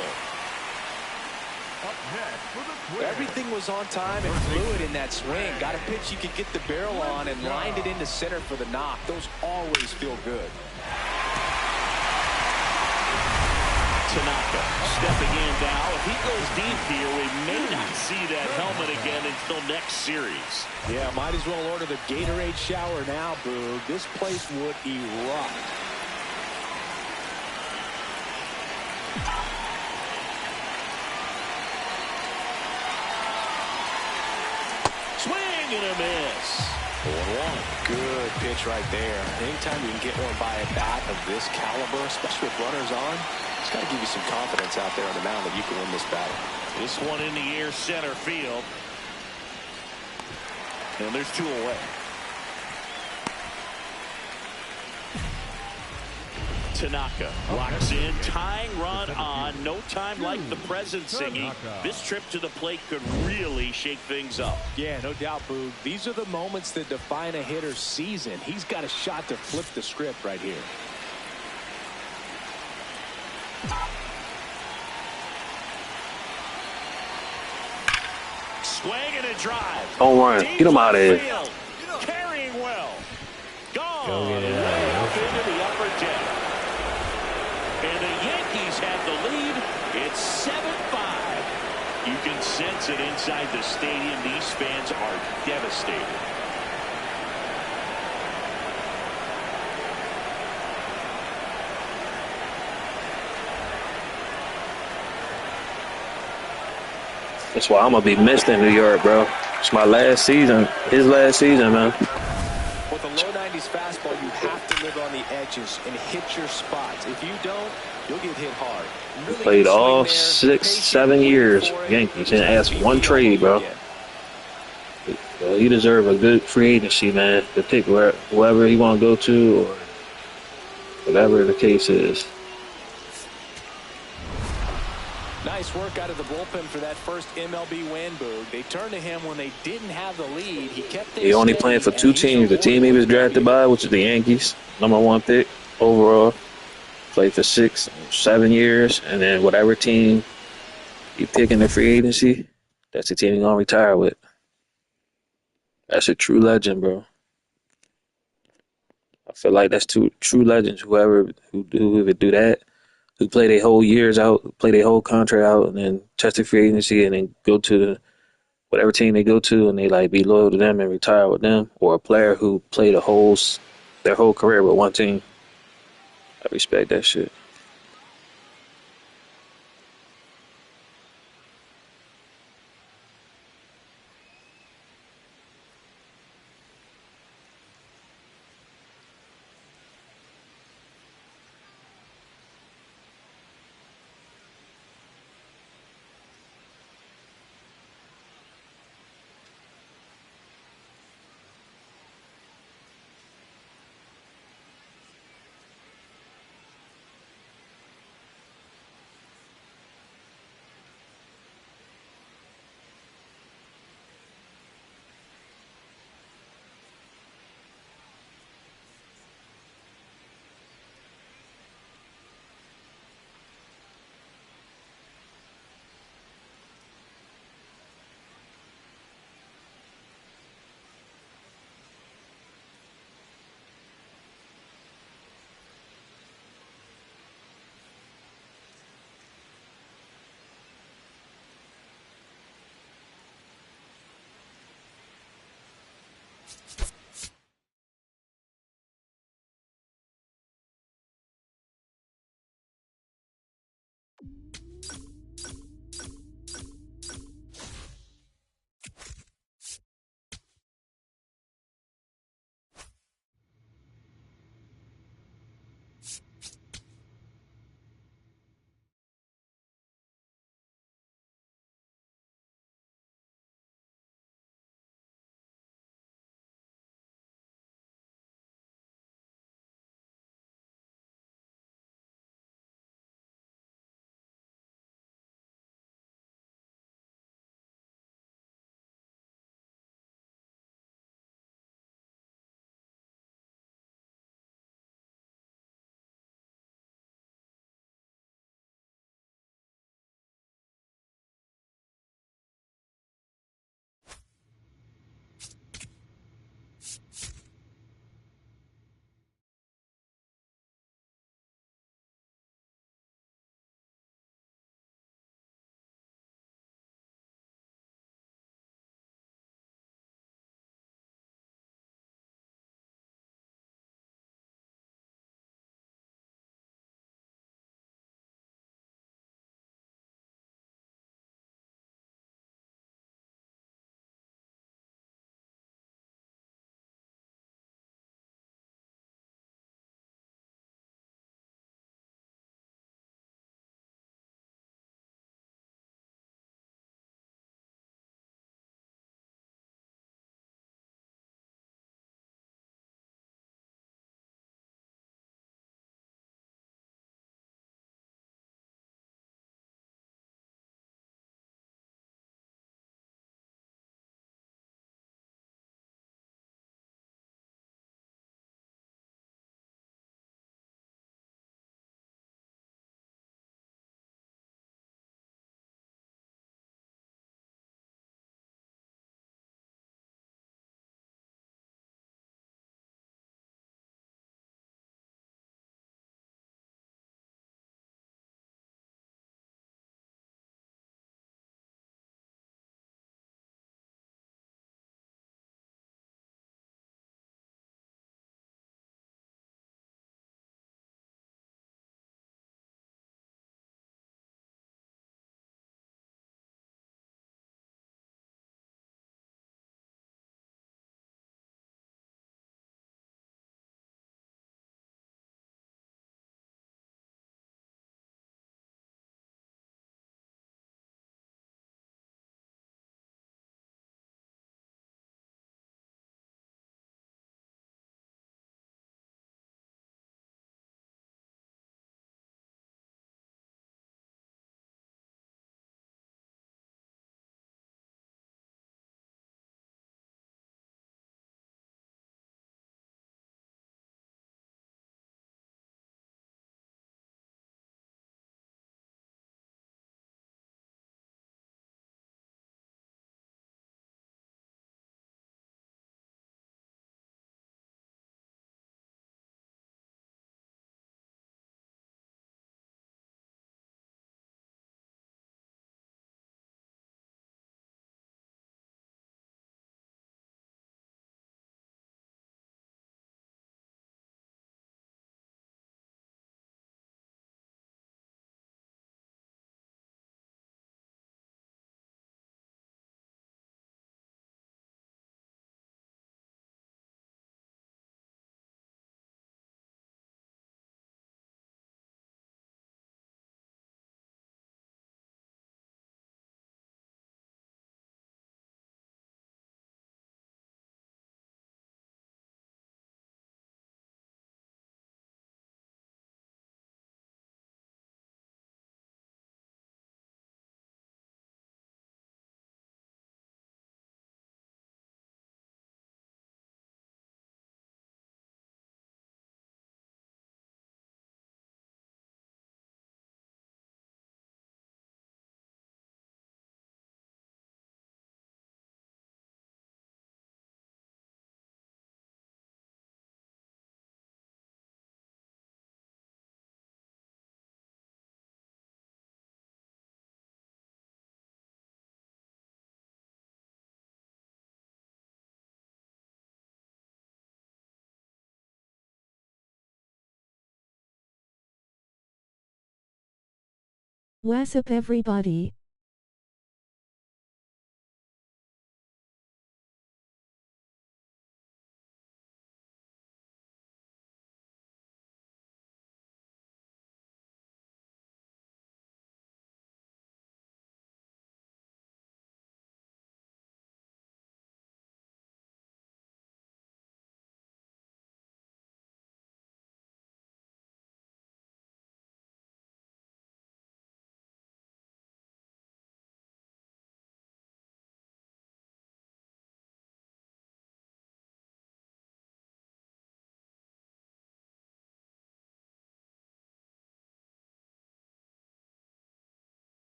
Everything was on time and fluid in that swing. Got a pitch you could get the barrel on and lined it into center for the knock. Those always feel good. Tanaka stepping in now. If he goes deep here, we may not see that helmet again until next series. Yeah, might as well order the Gatorade shower now, Boog. This place would erupt. Swing and a miss. 4-1. Good pitch right there. Anytime you can get one by a bat of this caliber, especially with runners on, it's got to give you some confidence out there on the mound that you can win this battle. This one in the air center field. And there's two away. Tanaka locks in, tying run on. No time like the present, Singy. This trip to the plate could really shake things up. Yeah, no doubt, Boog. These are the moments that define a hitter's season. He's got a shot to flip the script right here. Swing and a drive. Home run. Get him out of here. Carrying well. Gone. Go get it out of Way here. up into the upper deck. And the Yankees have the lead. It's 7-5. You can sense it inside the stadium. These fans are devastated. That's why I'm going to be missed in New York, bro. It's my last season. His last season, man. With a low 90s fastball, you have to live on the edges and hit your spots. If you don't, you'll get hit hard. Really Played good swing all there. 6, Patient 7 years for it. Yankees and asked one trade, bro. He deserve a good free agency, man, to pick whoever he want to go to or whatever the case is. Nice work out of the bullpen for that first MLB win, Boog. They turned to him when they didn't have the lead. He kept things He only steady, playing for and 2 he's teams. The team he was drafted by, which is the Yankees, #1 pick overall. Played for 6, 7 years, and then whatever team he pick in the free agency, that's the team he's gonna retire with. That's a true legend, bro. I feel like that's two true legends. Whoever would do that, who play their whole years out, play their whole contract out, and then test the free agency, and then go to whatever team they go to, and they like be loyal to them and retire with them, or a player who played their whole career with one team. I respect that shit. What's up, everybody?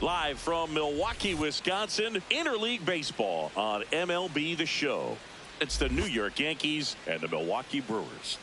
Live from Milwaukee, Wisconsin, Interleague Baseball on MLB The Show. It's the New York Yankees and the Milwaukee Brewers.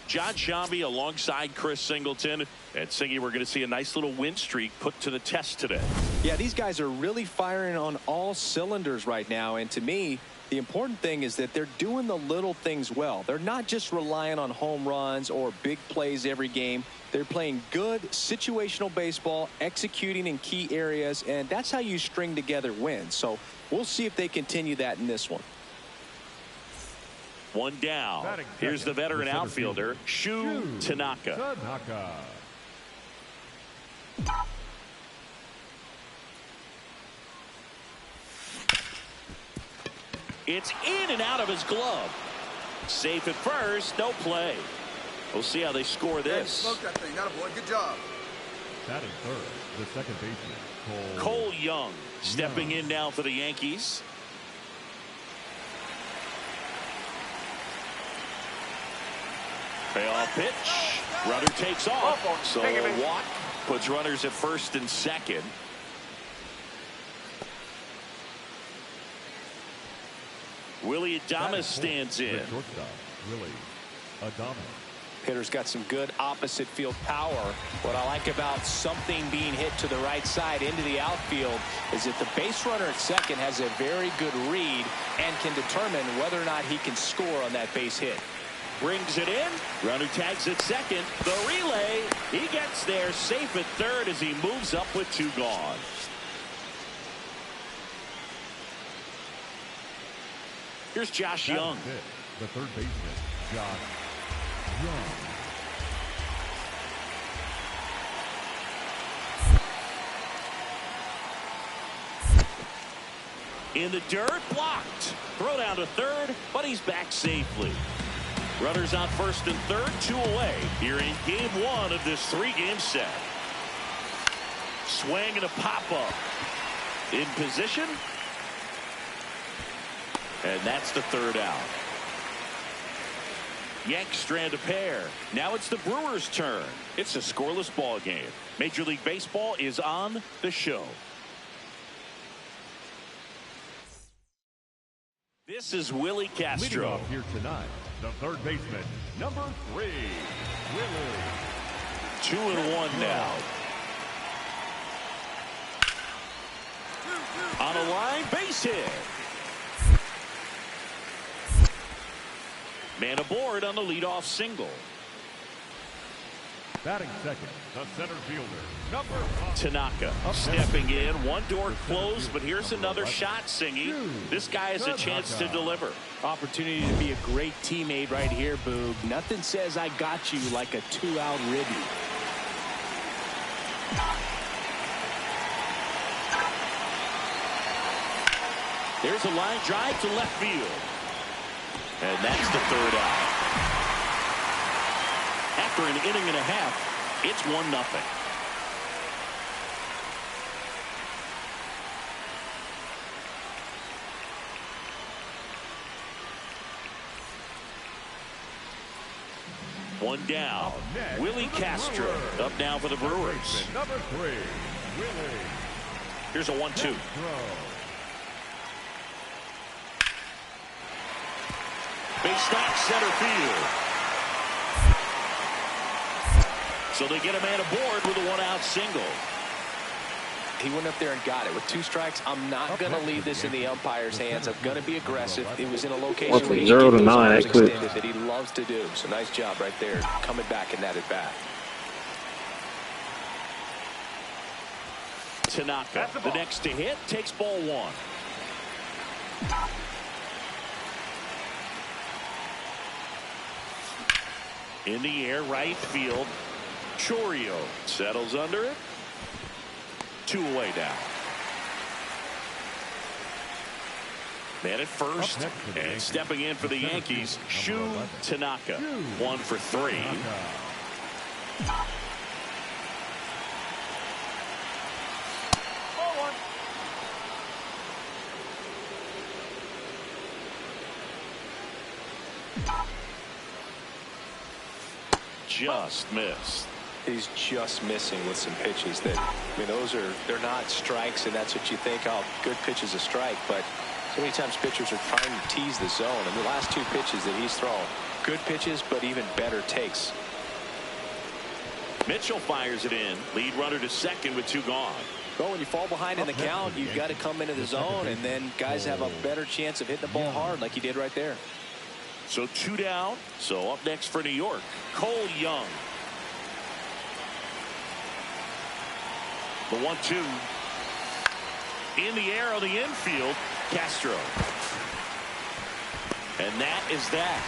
John Sciambi alongside Chris Singleton. And Singy, we're going to see a nice little win streak put to the test today. Yeah, these guys are really firing on all cylinders right now. And to me, the important thing is that they're doing the little things well. They're not just relying on home runs or big plays every game. They're playing good situational baseball, executing in key areas, and that's how you string together wins. So we'll see if they continue that in this one. One down. Here's the veteran outfielder, Shu Tanaka. It's in and out of his glove. Safe at first, no play. We'll see how they score this. Smoke that thing. That a boy. Good job. Batting third, the second baseman, Cole Young stepping in now for the Yankees. Payoff pitch. Runner takes off. So a walk puts runners at first and second. Willie Adames stands in. Willie Adames. Hitter's got some good opposite field power. What I like about something being hit to the right side into the outfield is that the base runner at second has a very good read and can determine whether or not he can score on that base hit. Brings it in. Runner tags at second. The relay. He gets there safe at third as he moves up with two gone. Here's Josh Young. The third baseman, Josh Young. In the dirt, blocked. Throw down to third, but he's back safely. Runners on first and third, 2 away here in game 1 of this 3-game set. Swing and a pop-up. In position. And that's the third out. Yanks strand a pair. Now it's the Brewers' turn. It's a scoreless ball game. Major League Baseball is on the show. This is Willie Castro. Leading off here tonight, the third baseman, number 3, Willie. 2-1 now. On a line, base hit. Man aboard on the leadoff single. Batting second, the center fielder, number 5. Tanaka stepping in. One door closed, but here's another shot, Singy. This guy has a chance to deliver. Opportunity to be a great teammate right here, Boog. Nothing says I got you like a 2-out ribby. There's a line drive to left field. And that's the third out. after an inning and a half, it's 1-0. One down. Willie Castro up now for the Brewers. Number 3, Willie. Here's a 1-2. Base knock center field. So they get a man aboard with a 1-out single. He went up there and got it. With 2 strikes, I'm not going to leave this in the umpire's hands. I'm going to be aggressive. It was in a location where he 0 to 9, arms that quick. extended that he loves to do. So nice job right there, coming back in that at bat. Tanaka, the next to hit, takes ball 1. In the air, right field. Chorio settles under it. 2 away now. Man at first, and stepping in for the Yankees, Shu Tanaka. 1 for 3. Just missed. He's just missing with some pitches that, I mean, they're not strikes, and that's what you think, oh, good pitch is a strike, but so many times pitchers are trying to tease the zone, and the last 2 pitches that he's thrown, good pitches, but even better takes. Mitchell fires it in. Lead runner to second with 2 gone. Well, when you fall behind in the count, you've got to come into the zone, and then guys have a better chance of hitting the ball hard like he did right there. So 2 down. So up next for New York, Cole Young. The 1-2. In the air on the infield, Castro. And that is that.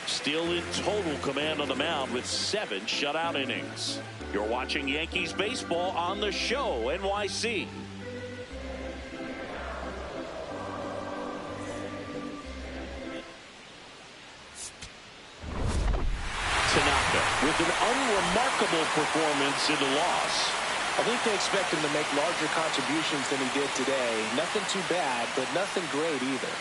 Still in total command on the mound with 7 shutout innings. You're watching Yankees baseball on the show, NYC. Tanaka with an unremarkable performance in the loss. I think they expect him to make larger contributions than he did today. Nothing too bad, but nothing great either.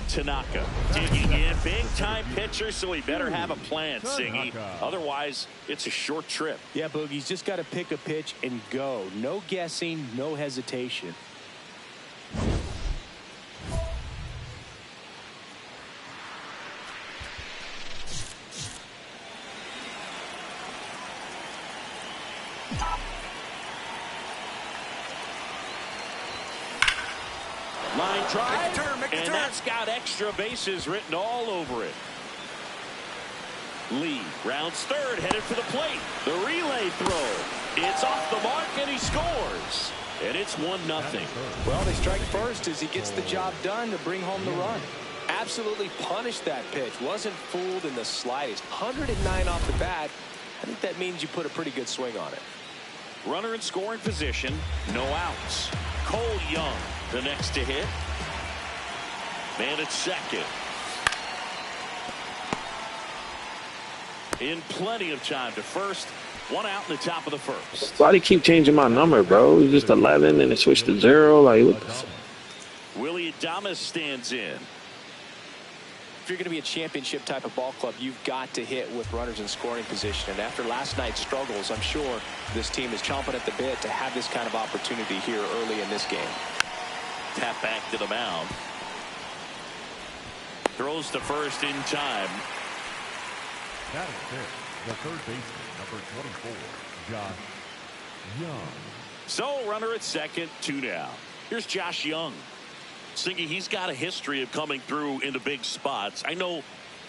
Tanaka digging in, big time pitcher, so he better have a plan, Singy. Otherwise, it's a short trip. Yeah, Boogie's just got to pick a pitch and go. No guessing, no hesitation. Line drive, and that's got extra bases written all over it. Lee rounds third, headed for the plate. The relay throw. It's off the mark, and he scores. And it's 1-0. Well, they strike first as he gets the job done to bring home the run. Absolutely punished that pitch. Wasn't fooled in the slightest. 109 off the bat. I think that means you put a pretty good swing on it. Runner in scoring position, no outs. Cole Young, the next to hit. Man at second. In plenty of time to first. 1 out in the top of the first. Why do you keep changing my number, bro? It's just 11 and it switched to 0. Like, what the fuck? Willie Adames stands in. If you're going to be a championship type of ball club, you've got to hit with runners in scoring position. And after last night's struggles, I'm sure this team is chomping at the bit to have this kind of opportunity here early in this game. Tap back to the mound. Throws to first in time. That is it. The third baseman, number 24, Josh Young. So runner at second, 2 down. Here's Josh Young. Siggy, he's got a history of coming through into big spots. I know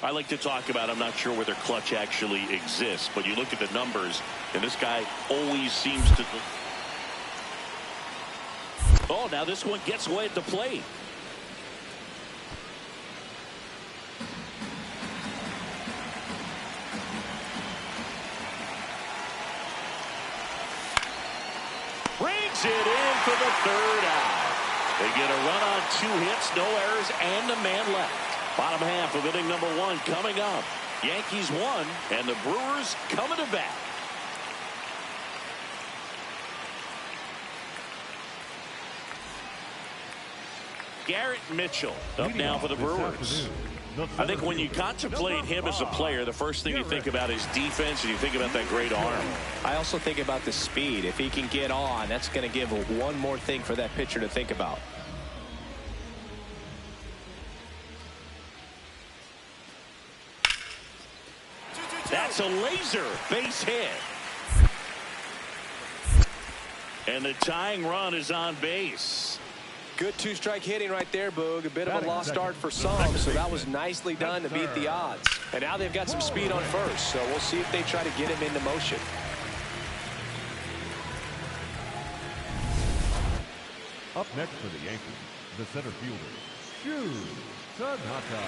I like to talk about, I'm not sure whether clutch actually exists, but you look at the numbers, and this guy always seems to. Oh, now this one gets away at the plate. Brings it in for the 3rd out. They get a run on 2 hits, no errors, and a man left. Bottom half of inning number 1 coming up. Yankees 1, and the Brewers coming to bat. Garrett Mitchell up now for the Brewers. I think when you contemplate him as a player, the first thing you think about is defense, and you think about that great arm. I also think about the speed. If he can get on, that's going to give one more thing for that pitcher to think about. That's a laser base hit. And the tying run is on base. Good 2-strike hitting right there, Boog. A bit of a lost start for some, so that was nicely done to beat the odds. And now they've got some speed on first, so we'll see if they try to get him into motion. Up next for the Yankees, the center fielder, Shu Tanaka.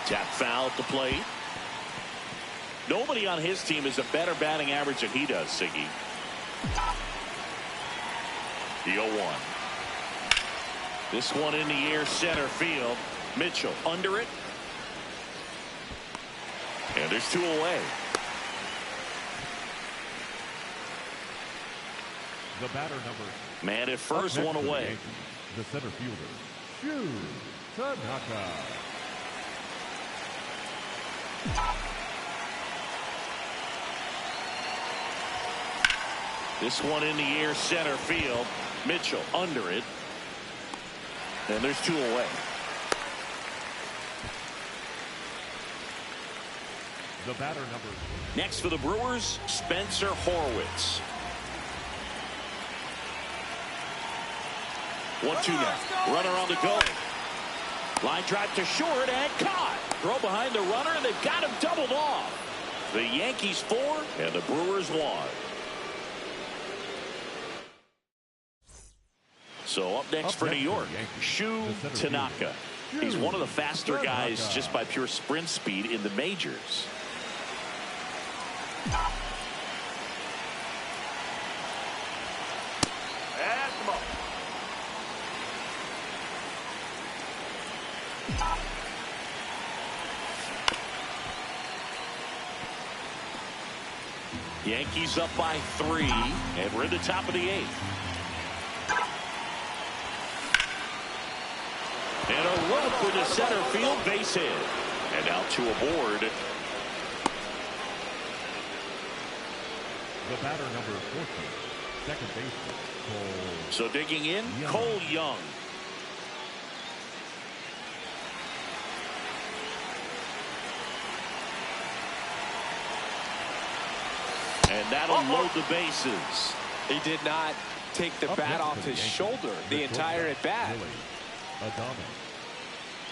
Tap foul at the plate. Nobody on his team has a better batting average than he does, Siggy. The 0-1. This one in the air, center field. Mitchell under it. And there's 2 away. The batter number. Man at first, 1 away. Yankees, the center fielder, Shu Tanaka. This one in the air, center field. Mitchell under it. And there's 2 away. The batter number. Next for the Brewers, Spencer Horwitz. 1-2 now. Runner on the go. Line drive to short and caught. Throw behind the runner, and they've got him doubled off. The Yankees 4 and the Brewers 1. So up next for New York, Shu Tanaka. He's one of the faster guys just by pure sprint speed in the majors. That's him up. Yankees up by 3, and we're in the top of the 8th. And a rope for the center field base hit. And now 2 aboard. The batter number 14, second baseman, Cole. So digging in, Cole Young. And that'll load the bases. He did not take the bat off his shoulder the entire at bat.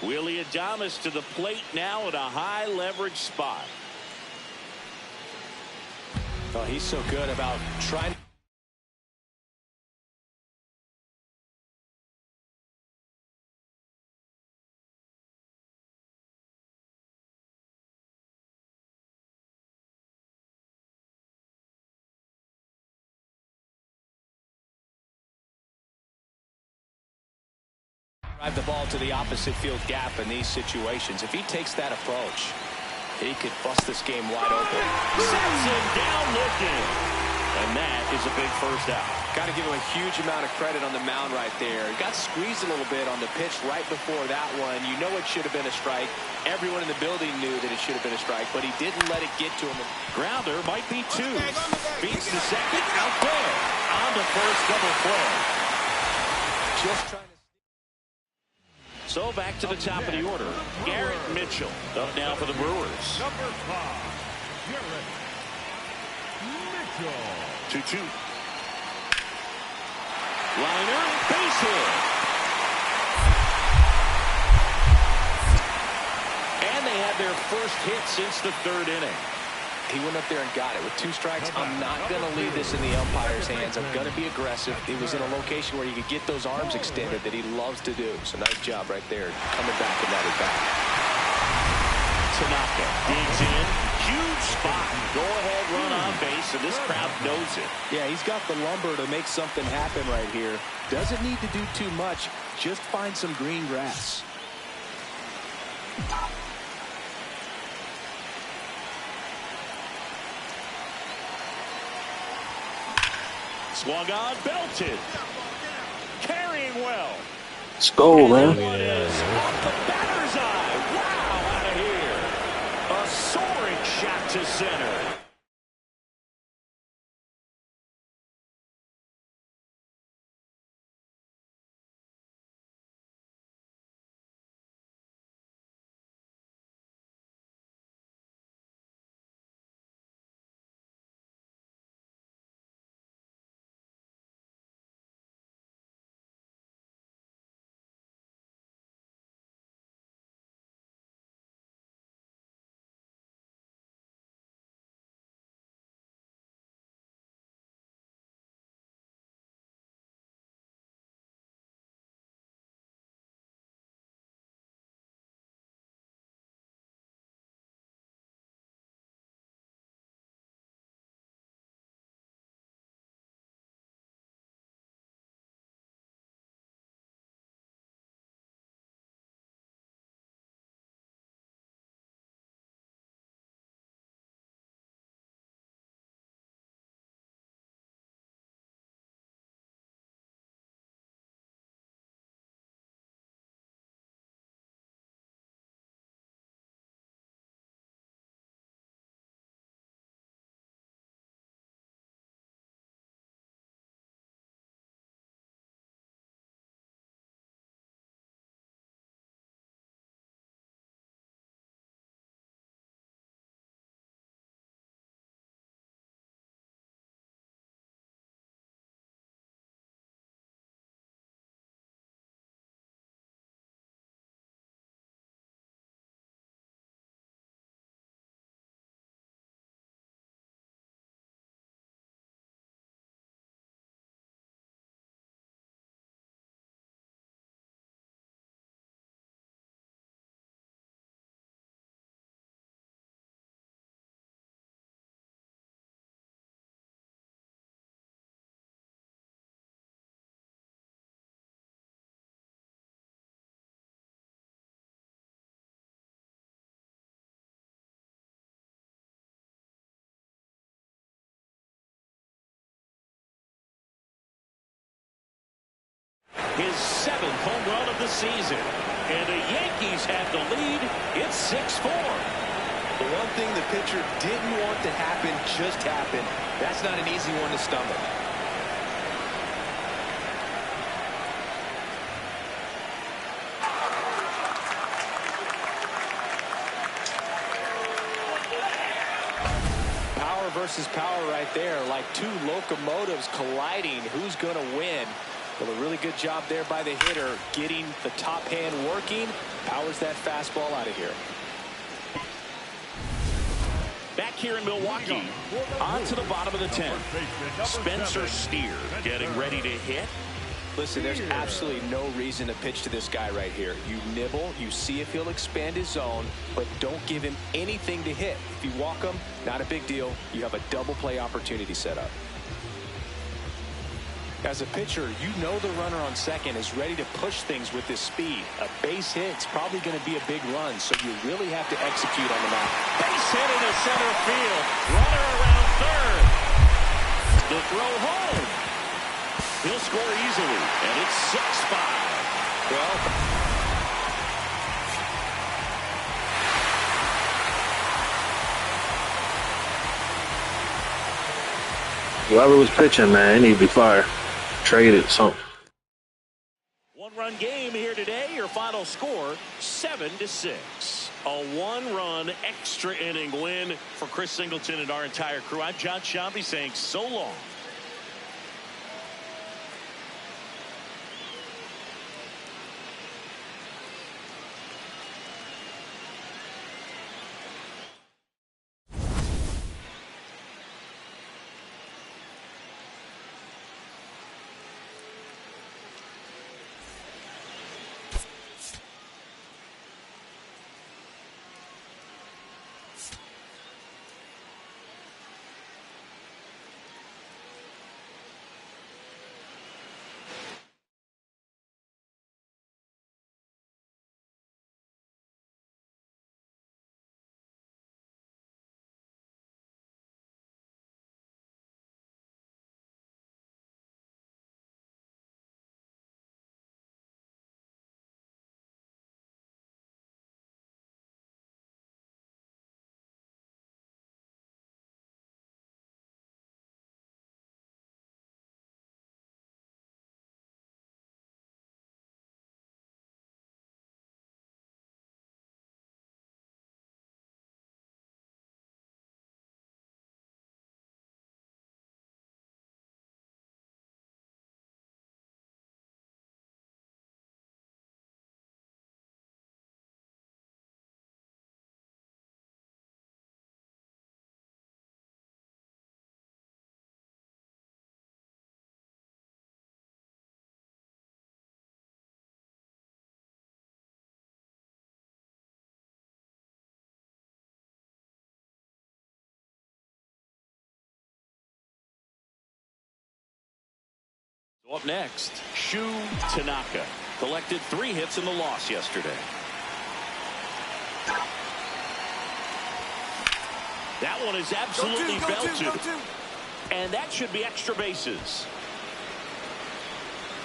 Willie Adames to the plate now at a high leverage spot. Oh, he's so good about trying. Drive the ball to the opposite field gap in these situations. If he takes that approach, he could bust this game wide open. Sets him down looking. And that is a big first out. Got to give him a huge amount of credit on the mound right there. He got squeezed a little bit on the pitch right before that one. You know it should have been a strike. Everyone in the building knew that it should have been a strike, but he didn't let it get to him. Grounder might be 2. Beats the second. Out there. On the first double play. Just trying to. So back to the top of the order. Garrett Mitchell up now for the Brewers. Number 5, Garrett Mitchell. 2-2. Liner, base hit. And they had their first hit since the third inning. He went up there and got it. With 2 strikes, I'm not going to leave this in the umpire's hands. I'm going to be aggressive. It was in a location where you could get those arms extended that he loves to do. So nice job right there, coming back in that at-bat. Tanaka digs in. Huge spot. Go-ahead run on base, and this crowd knows it. Yeah, he's got the lumber to make something happen right here. Doesn't need to do too much. Just find some green grass. Swung on, belted. Carrying well. Let's go, And man. that one is off the batter's eye. Wow, out of here. A soaring shot to center. His 7th home run of the season. And the Yankees have the lead. It's 6-4. The one thing the pitcher didn't want to happen just happened. That's not an easy one to stomach. Power versus power right there, like 2 locomotives colliding. Who's going to win? Well, a really good job there by the hitter, getting the top hand working. Powers that fastball out of here. Back here in Milwaukee, on to the bottom of the 10th. Spencer Steer getting ready to hit. Listen, there's absolutely no reason to pitch to this guy right here. You nibble, you see if he'll expand his zone, but don't give him anything to hit. If you walk him, not a big deal. You have a double play opportunity set up. As a pitcher, you know the runner on second is ready to push things with his speed. A base hit's probably going to be a big run, so you really have to execute on the mound. Base hit into center field. Runner around third. The throw home. He'll score easily, and it's 6-5. Well, Whoever was pitching, man, he need to be fired. Traded something. One-run game here today. Your final score, 7-6. A one-run extra inning win for Chris Singleton and our entire crew. I'm John Shambi saying so long. Up next, Shu Tanaka collected 3 hits in the loss yesterday. That one is absolutely belted. And that should be extra bases.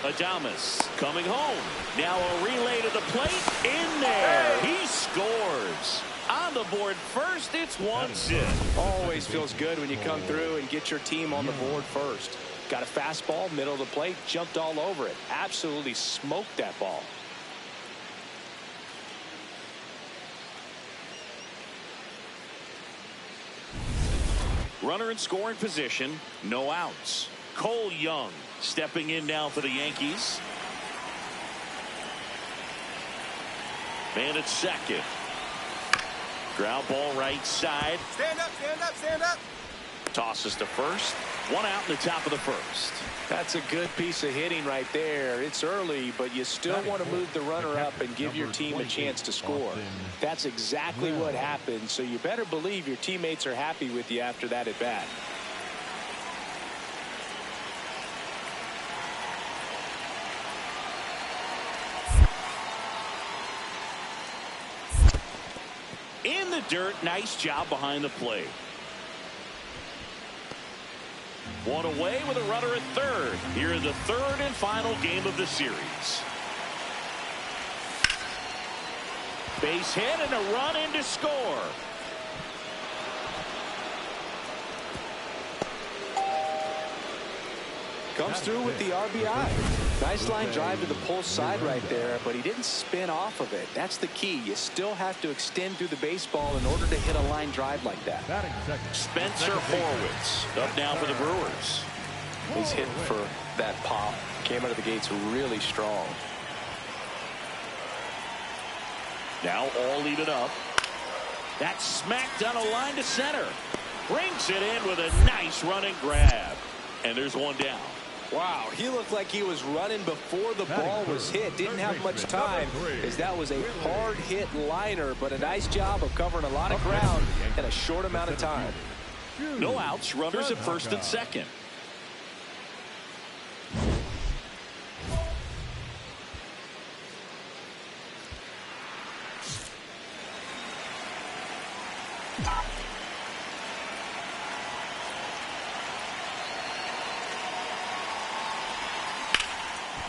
Adames coming home. Now a relay to the plate. In there. He scores. On the board first, it's 1-0. Always feels good when you come through and get your team on the board first. Got a fastball, middle of the plate, jumped all over it. Absolutely smoked that ball. Runner in scoring position, no outs. Cole Young stepping in now for the Yankees. Man at second. Ground ball right side. Stand up, stand up, stand up. Tosses to first. 1 out in the top of the first. That's a good piece of hitting right there. It's early, but you still want to move the runner up and give your team a chance to score. That's exactly what happened, so you better believe your teammates are happy with you after that at bat. In the dirt, nice job behind the plate. 1 away with a runner at third. Here in the 3rd and final game of the series. Base hit and a run in to score. Comes through with the RBI. Nice line drive to the pull side right there, but he didn't spin off of it. That's the key. You still have to extend through the baseball in order to hit a line drive like that. Spencer Horwitz up now for the Brewers. He's hitting for that pop. Came out of the gates really strong. Now all even up. That's smacked on a line to center. Brings it in with a nice running grab. And there's 1 down. Wow, he looked like he was running before the ball was hit. Didn't have much time, as that was a hard hit liner, but a nice job of covering a lot of ground in a short amount of time. No outs, runners at first and second.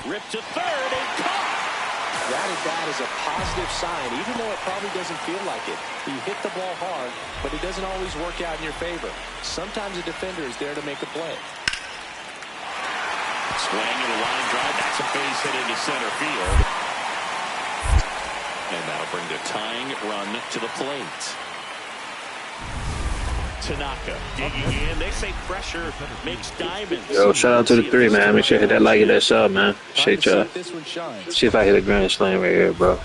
Ripped to third and caught. That at bat is a positive sign, even though it probably doesn't feel like it. You hit the ball hard, but it doesn't always work out in your favor. Sometimes a defender is there to make a play. Swing and a line drive. That's a base hit into center field. And that'll bring the tying run to the plate. Tanaka digging in. They say pressure makes diamonds. Yo, shout out to the 3, man. Make sure you hit that like and that sub, man. Shake y'all. See if I hit a grand slam right here, bro.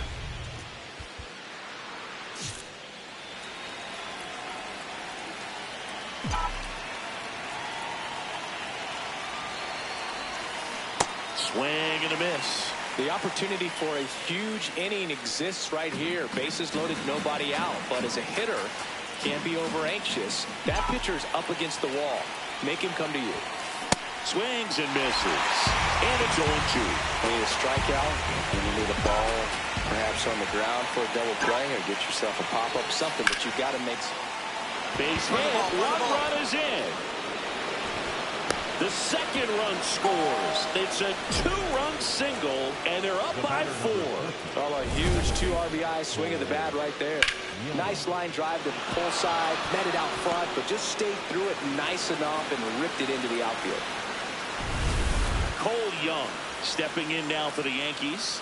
Swing and a miss. The opportunity for a huge inning exists right here. Bases loaded, nobody out. But as a hitter, can't be over anxious. That pitcher's up against the wall. Make him come to you. Swings and misses. And it's 0-2. You need a strikeout, and you need a ball perhaps on the ground for a double play, or get yourself a pop-up, something, but you've got to make... Base hit. One run is in. The second run scores. It's a 2-run single, and they're up by 4. Oh, a huge 2 RBI swing of the bat right there. Nice line drive to the pull side, met it out front, but just stayed through it nice enough and ripped it into the outfield. Cole Young stepping in now for the Yankees.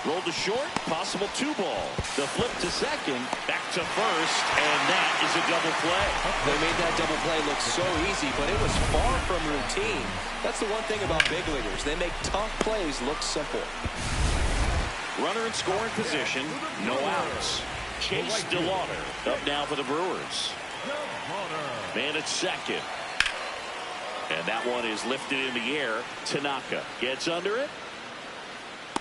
Rolled to short, possible 2-ball. The flip to second, back to first, and that is a double play. They made that double play look so easy, but it was far from routine. That's the one thing about big leaguers. They make tough plays look simple. Runner in scoring position, no outs. Chase DeLauder up now for the Brewers. Man at second. And that one is lifted in the air. Tanaka gets under it.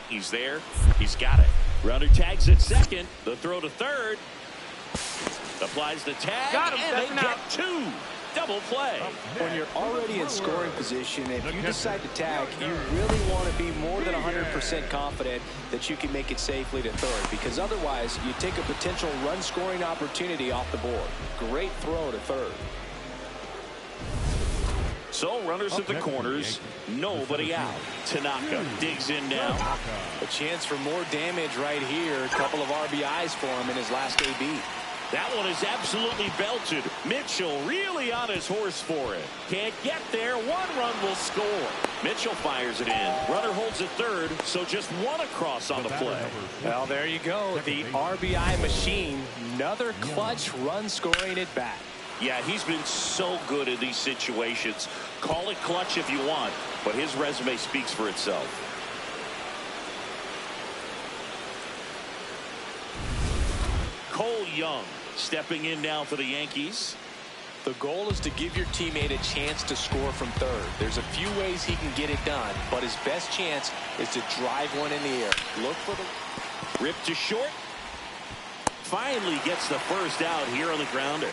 He's there. He's got it. Runner tags at second. The throw to third. Applies the tag. Got him. And they get 2. Double play. When you're already in scoring position, if you decide to tag, you really want to be more than 100% confident that you can make it safely to third, because otherwise you take a potential run scoring opportunity off the board. Great throw to third. So runners at the corners, nobody out. Tanaka digs in now. A chance for more damage right here. A couple of RBIs for him in his last AB. That one is absolutely belted. Mitchell really on his horse for it. Can't get there. 1 run will score. Mitchell fires it in. Runner holds it third, so just 1 across on the play. Well, there you go. The RBI machine. Another clutch run scoring at bat. Yeah, he's been so good in these situations. Call it clutch if you want, but his resume speaks for itself. Cole Young stepping in now for the Yankees. The goal is to give your teammate a chance to score from third. There's a few ways he can get it done, but his best chance is to drive one in the air. Look for the... Rip to short. Finally gets the first out here on the grounder.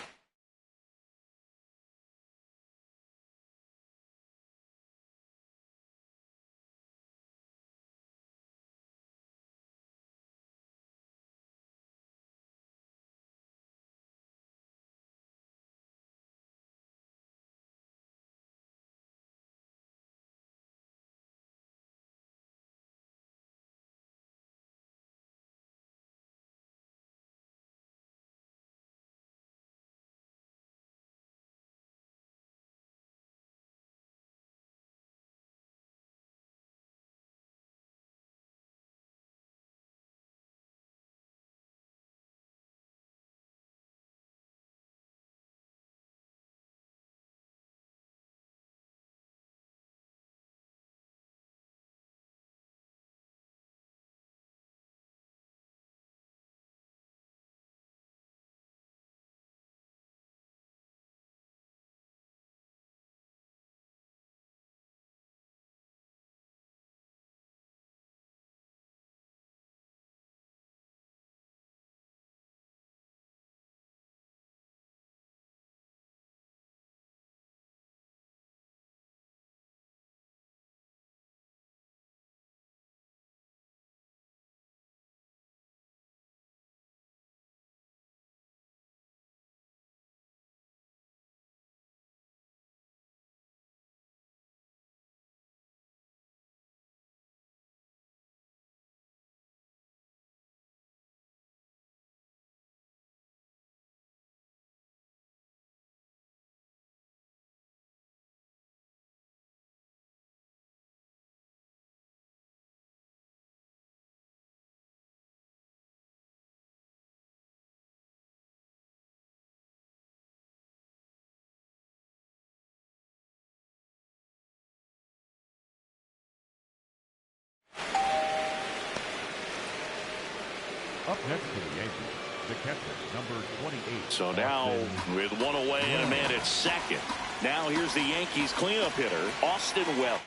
Up next for the Yankees, the catcher, number 28. So now with one away and a man at second. Now here's the Yankees cleanup hitter, Austin Wells.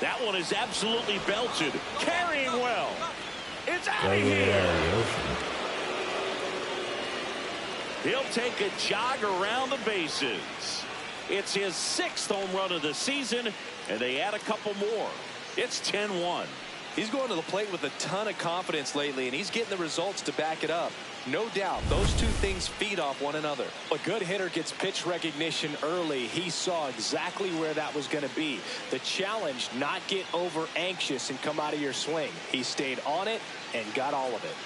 That one is absolutely belted. Carrying well. It's out of here. He'll take a jog around the bases. It's his 6th home run of the season, and they add a couple more. It's 10-1. He's going to the plate with a ton of confidence lately, and he's getting the results to back it up. No doubt, those two things feed off one another. A good hitter gets pitch recognition early. He saw exactly where that was going to be. The challenge, not get over anxious and come out of your swing. He stayed on it and got all of it.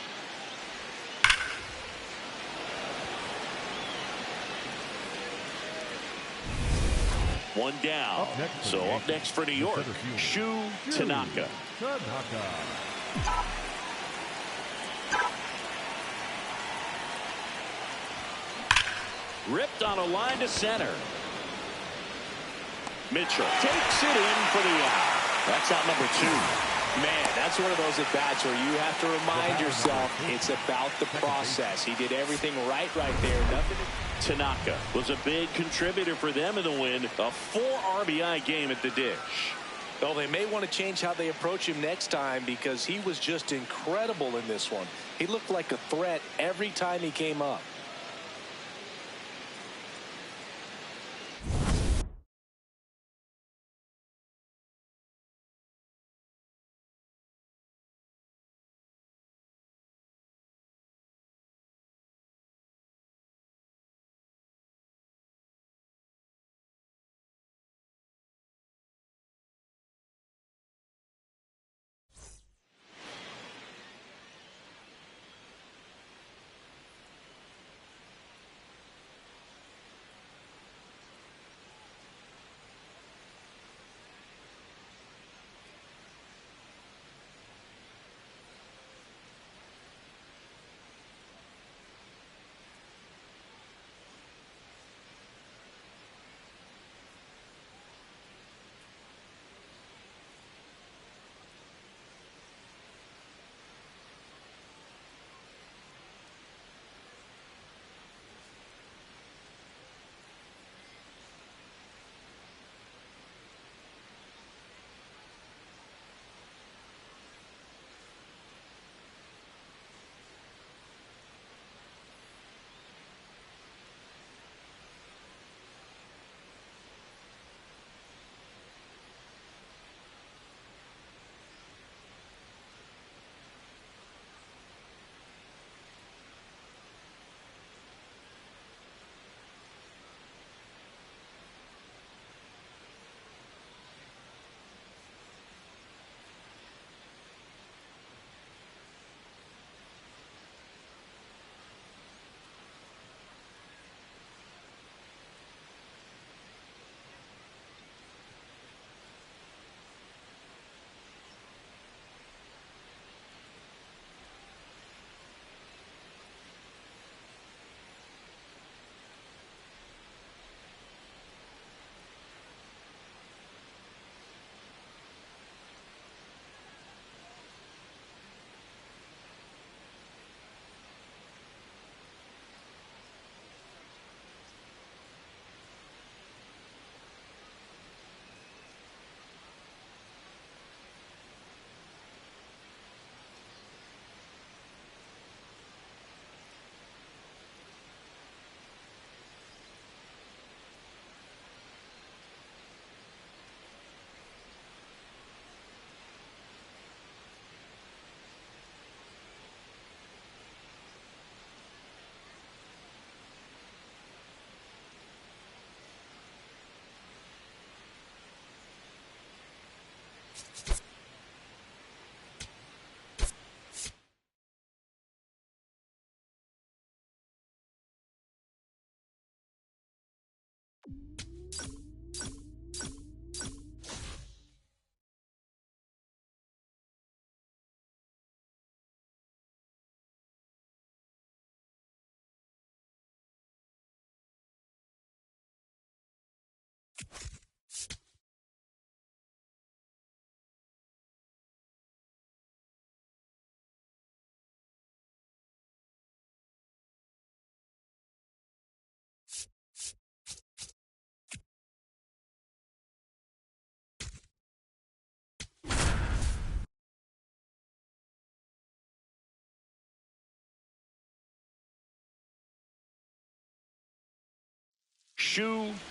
One down. Up next for New York, Tanaka. Ripped on a line to center. Mitchell takes it in for the out. That's out number 2. Man, that's one of those at-bats where you have to remind yourself it's about the process. He did everything right there. Nothing. Tanaka was a big contributor for them in the win. A 4 RBI game at the dish. Well, they may want to change how they approach him next time because he was just incredible in this one. He looked like a threat every time he came up.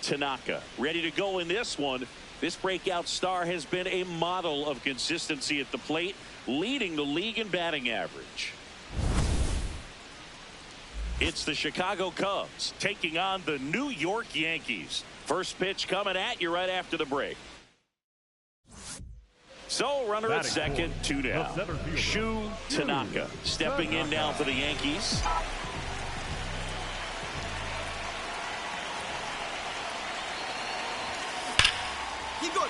Tanaka ready to go in this one. This breakout star has been a model of consistency at the plate, leading the league in batting average. It's the Chicago Cubs taking on the New York Yankees. First pitch coming at you right after the break. So runner at second, 2 down. Tanaka stepping in now for the Yankees.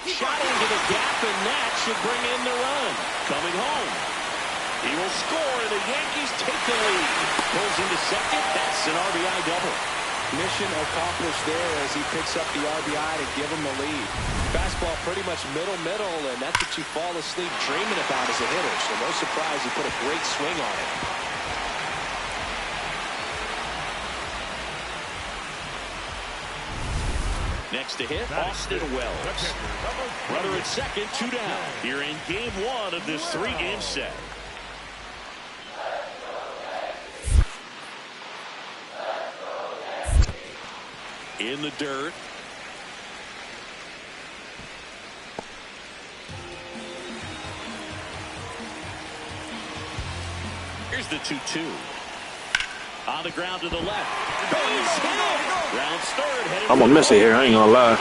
Shot into the gap, and that should bring in the run. Coming home. He will score, and the Yankees take the lead. Pulls into second. That's an RBI double. Mission accomplished there as he picks up the RBI to give him the lead. Fastball pretty much middle, and that's what you fall asleep dreaming about as a hitter. So no surprise he put a great swing on it. Next to hit, Austin Wells. Runner at second, 2 down. Here in game 1 of this 3-game set. In the dirt. Here's the 2-2. On the ground to the left. Base hit. Round third. I'm gonna miss it here. I ain't gonna lie.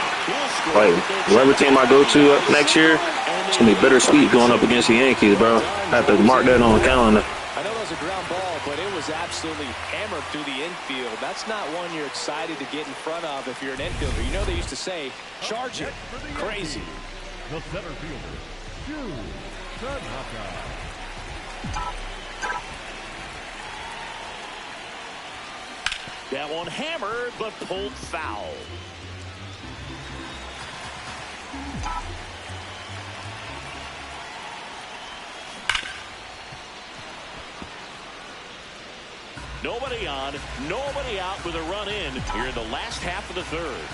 Like whatever team I go to next year, it's gonna be bittersweet going up against the Yankees, bro. I have to mark that on the calendar. I know that was a ground ball, but it was absolutely hammered through the infield. That's not one you're excited to get in front of if you're an infielder. You know they used to say, charge it. Crazy. The center fielder, Tanaka. That one hammered, but pulled foul. Nobody on, nobody out with a run in here in the last half of the third.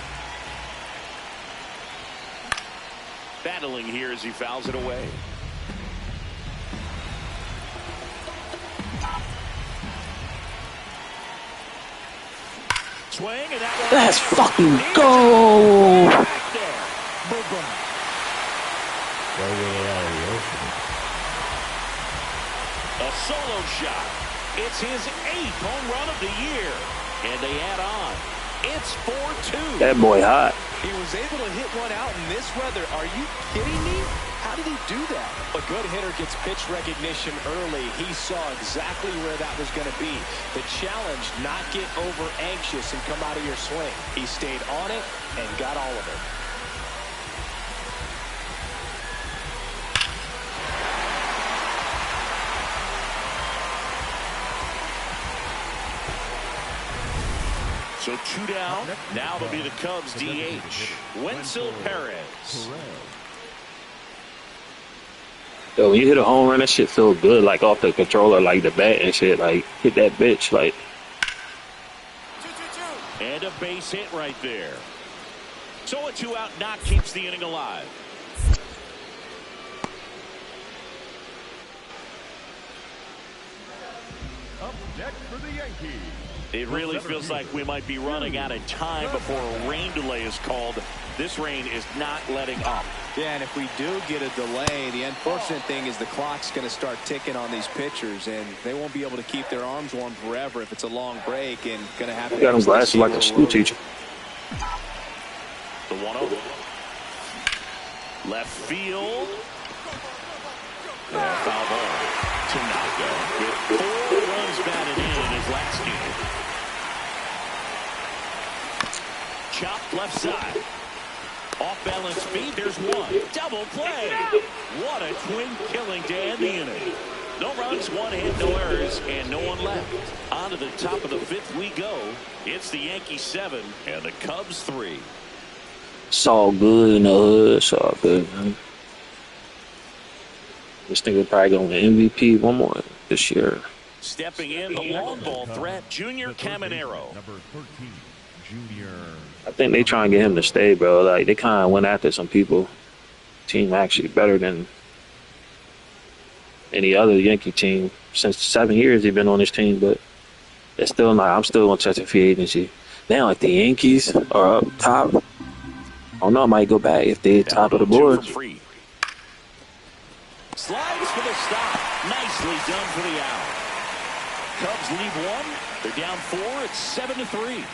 Battling here as he fouls it away. Swing, and Let's fucking go! A solo shot. It's his 8th home run of the year. And they add on. It's 4-2. That boy hot. He was able to hit one out in this weather. Are you kidding me? How did he do that? A good hitter gets pitch recognition early. He saw exactly where that was going to be. The challenge, not get over anxious and come out of your swing. He stayed on it and got all of it. So 2 down. Now it'll be the Cubs DH. Wenzel Perez. Yo, when you hit a home run, that shit feel good, like off the controller, like the bat and shit. Like hit that bitch, like. And a base hit right there. So a 2-out knock keeps the inning alive. Up next for the Yankees. It really feels like we might be running out of time before a rain delay is called. This rain is not letting up. Yeah, and if we do get a delay, the unfortunate thing is the clock's going to start ticking on these pitchers, and they won't be able to keep their arms warm forever if it's a long break, and going to have to. Got them glasses like a school teacher. The 1-0. Left field. Yeah, foul ball. Tanaka with 4 runs batted in his last game. Chopped left side. Off balance speed. There's one. Double play. What a twin killing to end the inning. No runs, 1 hit, no errors, and no one left. On to the top of the 5th we go. It's the Yankees 7 and the Cubs 3. It's all good in the hood. It's all good, man. This nigga probably going to win MVP one more this year. Stepping in, the long ball threat, Junior Caminero. Number 13, Junior. I think they trying to get him to stay, bro. Like, they kind of went after some people. Team actually better than any other Yankee team. Since 7 years he's been on this team, but it's still not. I'm still on touch free agency. Now, like the Yankees are up top. I don't know, I might go back if they're top of the board. Slides for the stop. Nicely done for the out. Cubs lead one. They're down 4. It's 7-3.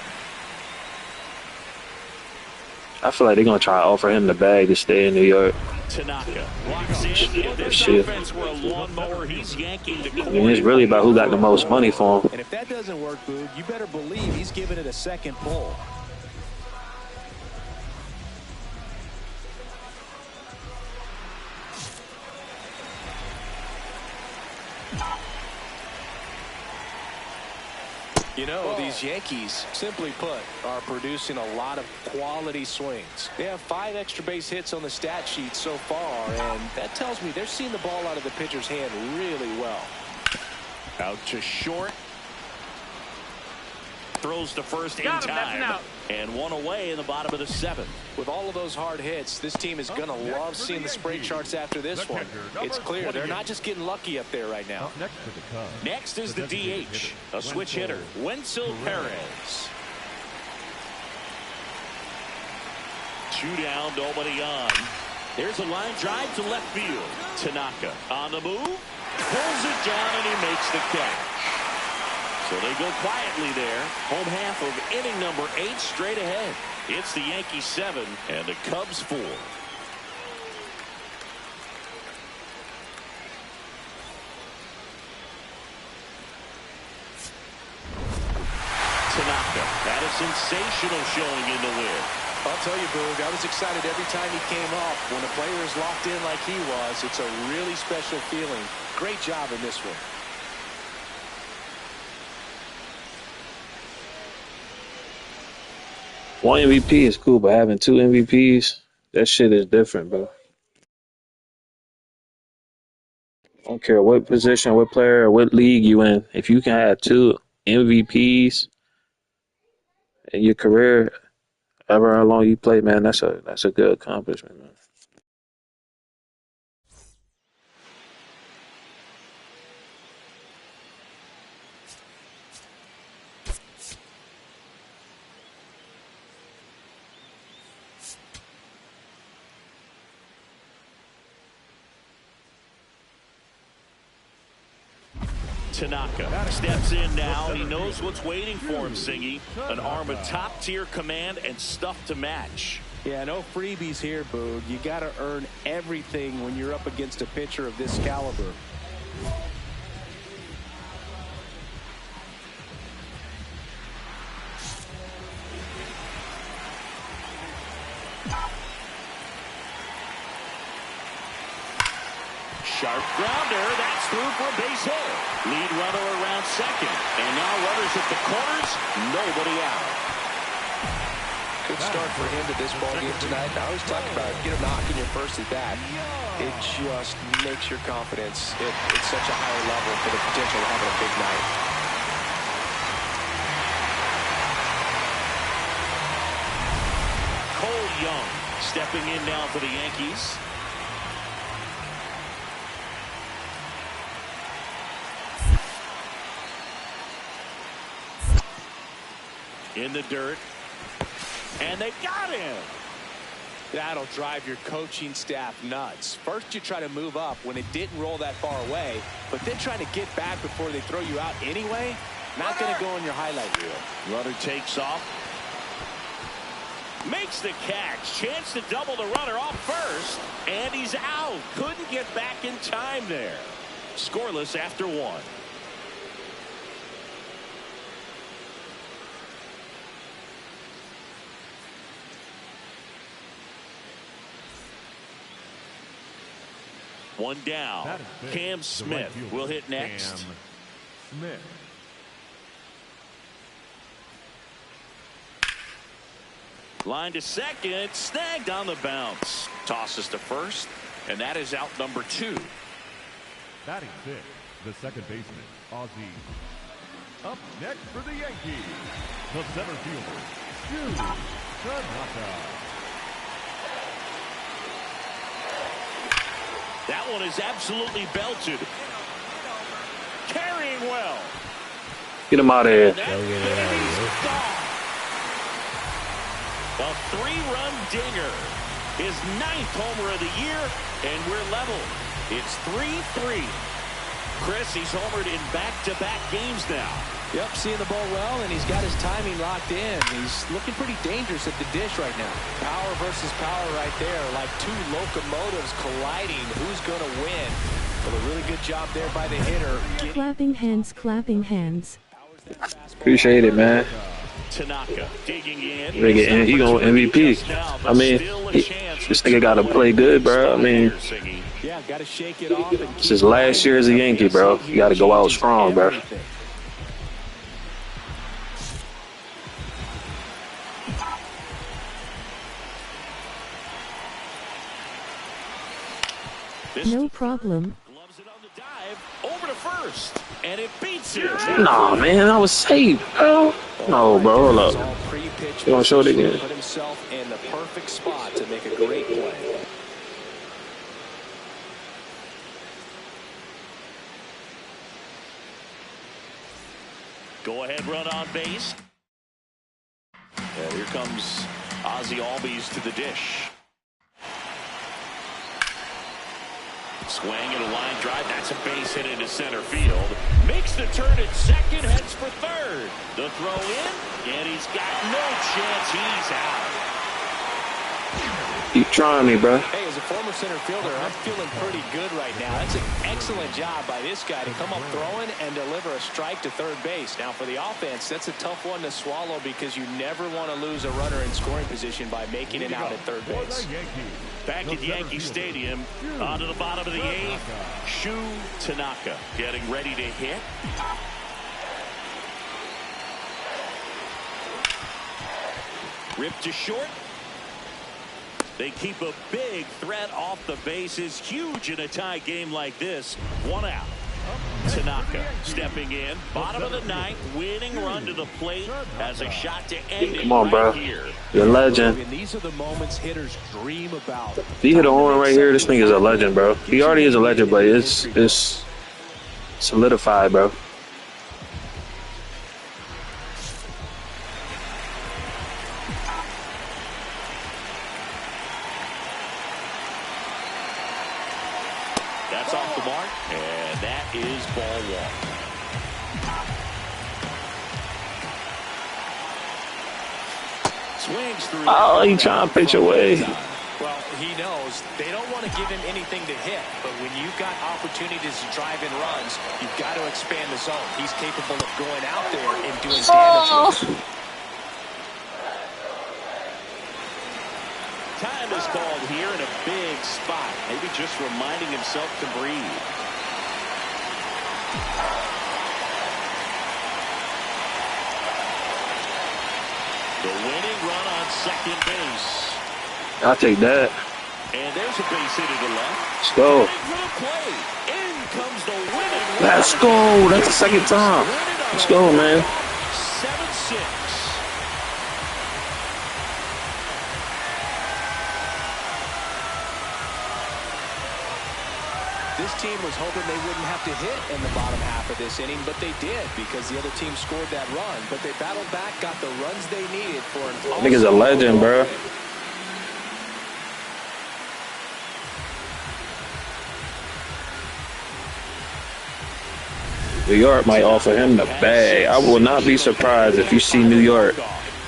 I feel like they're going to try to offer him the bag to stay in New York. Tanaka walks in. If this Shit. offense were a lawnmower, he's yanking the I mean, it's really about who got the most money for him. And if that doesn't work, Boog, you better believe he's giving it a second pull. You know, these Yankees, simply put, are producing a lot of quality swings. They have 5 extra base hits on the stat sheet so far, and that tells me they're seeing the ball out of the pitcher's hand really well. Out to short. Throws to first in time. And one away in the bottom of the 7th. With all of those hard hits, this team is going to love seeing the spray charts after this one. It's clear they're not just getting lucky up there right now. Next is the DH, a switch hitter, Wenzel Perez. 2 down, nobody on. There's a line drive to left field. Tanaka on the move, pulls it down, and he makes the catch. So they go quietly there. Home half of inning number 8 straight ahead. It's the Yankees 7 and the Cubs 4. Tanaka had a sensational showing in the win. I'll tell you, Boog, I was excited every time he came up. When a player is locked in like he was, it's a really special feeling. Great job in this one. One MVP is cool, but having 2 MVPs, that shit is different, bro. I don't care what position, what player, or what league you in. If you can have 2 MVPs in your career, however how long you play, man, that's a good accomplishment, man. Tanaka steps in now. He knows what's waiting for him, Singy. An arm of top-tier command and stuff to match. Yeah, no freebies here, Boog. You got to earn everything when you're up against a pitcher of this caliber. Sharp grounder. That's through for a base hit. Lead runner around second. And now runners at the corners. Nobody out. Good start for him to this ball game tonight. I always talk about get a knock in your first at bat. It just makes your confidence at such a higher level for the potential of having a big night. Cole Young stepping in now for the Yankees. In the dirt. And they got him. That'll drive your coaching staff nuts. First, you try to move up when it didn't roll that far away, but then trying to get back before they throw you out anyway, not going to go on your highlight reel. Runner takes off. Makes the catch. Chance to double the runner off first. And he's out. Couldn't get back in time there. Scoreless after 1. One down. Cam Smith will hit next. Cam Smith. Line to second, snagged on the bounce. Tosses to first, and that is out number 2. Batting 6, the second baseman, Ozzie. Up next for the Yankees, the center fielder, Tanaka. That one is absolutely belted. Carrying well. Get him out of here. A 3-run dinger. His 9th homer of the year, and we're level. It's 3-3. Chris, he's homered in back-to-back games now. Yep, seeing the ball well, and he's got his timing locked in. He's looking pretty dangerous at the dish right now. Power versus power right there, like 2 locomotives colliding. Who's going to win? Well, a really good job there by the hitter. Clapping hands, clapping hands. Appreciate it, man. Tanaka digging in. He gonna MVP. I mean, this nigga gotta play good, bro. I mean, yeah, gotta shake it off. This is last year as a Yankee, bro. You gotta go out strong, bro. No problem. Loves it on the dive. Over to first. And it beats him. Nah, man, I was safe, bro. No, bro, hold up. You gonna show it again? Put himself in the perfect spot to make a great play. Go ahead, run on base. And here comes Ozzie Albies to the dish. Swing and a line drive. That's a base hit into center field. Makes the turn at second, heads for third. The throw in, and he's got no chance. He's out. Keep trying me, bro. Hey, as a former center fielder, I'm feeling pretty good right now. That's an excellent job by this guy to come up throwing and deliver a strike to third base. Now, for the offense, that's a tough one to swallow because you never want to lose a runner in scoring position by making it out at third base. Back at Yankee Stadium, onto the bottom of the 8th, Shu Tanaka getting ready to hit. Ripped to short. They keep a big threat off the bases. Huge in a tie game like this. 1 out. Tanaka stepping in. Bottom of the 9th. Winning run to the plate. Has a shot to end it. Come on, bro. Here. You're a legend. And these are the moments hitters dream about. If he hit a home run right here, this nigga's a legend, bro. He already is a legend, but it's solidified, bro. That's off the mark, and that is ball 1. Swings through. Oh, he trying to pitch away. Well, he knows they don't want to give him anything to hit, but when you've got opportunities to drive in runs, you've got to expand the zone. He's capable of going out there and doing damage. Time is called here in a big spot. Maybe just reminding himself to breathe. The winning run on second base. I'll take that. And there's a base hit to the left. Let's go. In comes the winning run. Let's go. That's the second time. Let's go, man. 7-6. This team was hoping they wouldn't have to hit in the bottom half of this inning, but they did because the other team scored that run. But they battled back, got the runs they needed for an awesome. Nigga's a legend, bro. New York might offer him the bag. I will not be surprised if you see New York.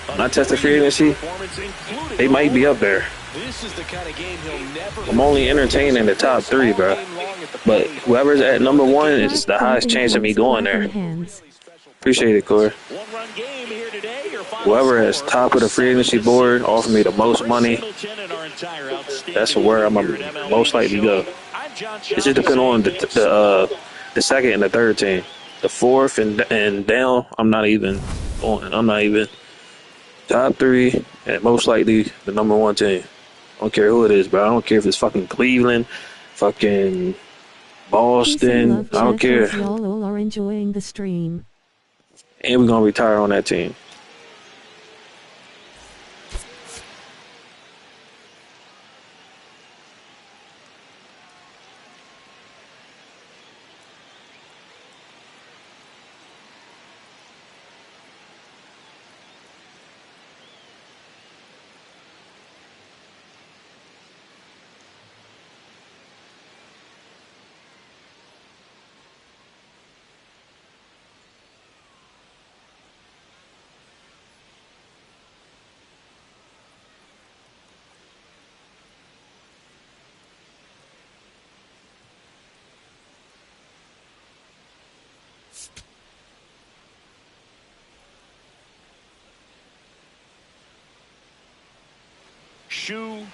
When I test the free agency, they might be up there. This is the kind of game he'll never. I'm only entertaining the top 3, bro. But whoever's at number 1 is the highest chance of me going there. Appreciate it, Corey. Whoever is top of the free agency board, offer me the most money, that's where I'm going to most likely go. It just depends on the second and the third team. The fourth and down, I'm not even on. I'm not even Top three, and most likely the number one team. I don't care who it is, bro. I don't care if it's fucking Cleveland, fucking Peace and Boston. love, I don't chat. Hope care. y'all all are enjoying the stream. And we're gonna retire on that team.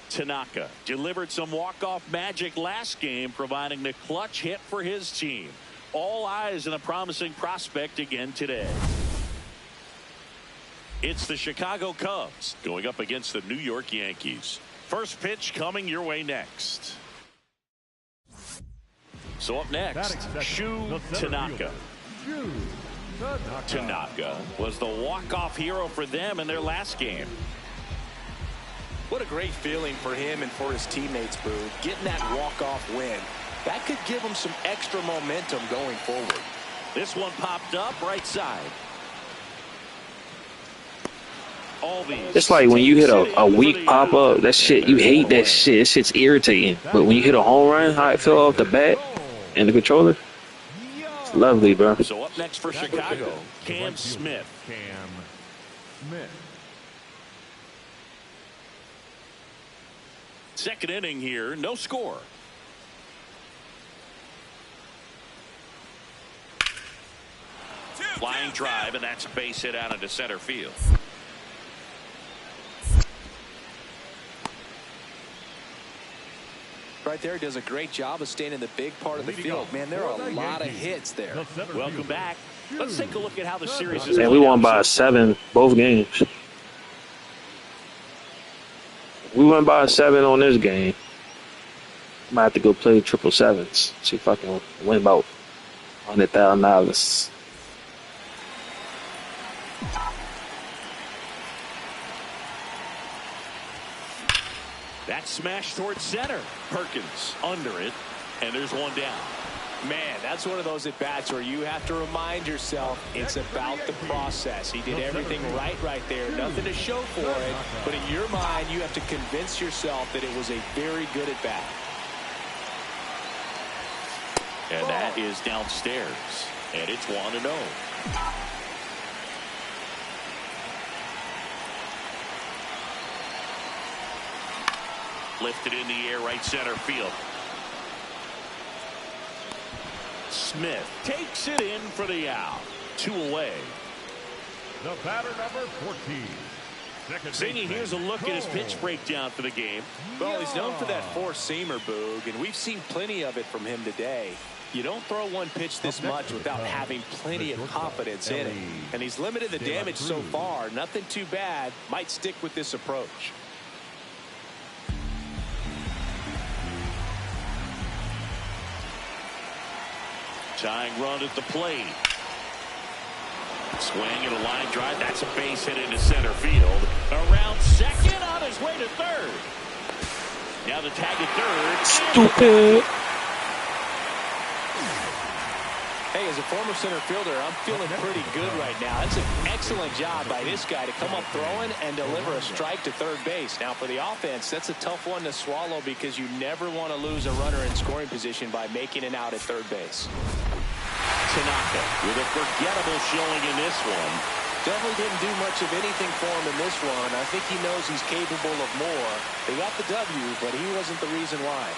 Tanaka delivered some walk-off magic last game, providing the clutch hit for his team. All eyes on a promising prospect again today. It's the Chicago Cubs going up against the New York Yankees. First pitch coming your way next. So up next, Tanaka. Tanaka was the walk-off hero for them in their last game. What a great feeling for him and for his teammates, Boo. Getting that walk-off win. That could give him some extra momentum going forward. This one popped up right side. All these. It's like when you hit a weak pop up, that shit, you hate that shit. That shit's irritating. But when you hit a home run, how it feel off the bat and the controller, it's lovely, bro. So up next for Chicago, Cam Smith. Second inning here, no score. Flying drive, and that's a base hit out into center field. Right there, does a great job of staying in the big part of the field. Man, there are a lot of hits there. Welcome back. Let's take a look at how the series is. And we won by 7 both games. We won by 7 on this game. Might have to go play 777s. See if I can win about $100,000. That smash towards center. Perkins under it, and there's one down. Man, that's one of those at-bats where you have to remind yourself it's about the process. He did everything right there. Nothing to show for it, but in your mind, you have to convince yourself that it was a very good at-bat. And that is downstairs, and it's 1-0. Lifted in the air, right center field. Smith takes it in for the out. 2 away. The batter, number 14. Zingy, here's a look at his pitch breakdown for the game. Well, he's known for that four-seamer, Boog, and we've seen plenty of it from him today. You don't throw one pitch this much without having plenty of confidence in it. And he's limited the damage so far. Nothing too bad. Might stick with this approach. Tying run at the plate. Swing and a line drive. That's a base hit into center field. Around second, on his way to third. Now the tag at third. Stupid. Hey, as a former center fielder, I'm feeling pretty good right now. That's an excellent job by this guy to come up throwing and deliver a strike to third base. Now, for the offense, that's a tough one to swallow because you never want to lose a runner in scoring position by making an out at third base. Tanaka with a forgettable showing in this one. Definitely didn't do much of anything for him in this one. I think he knows he's capable of more. They got the W, but he wasn't the reason why.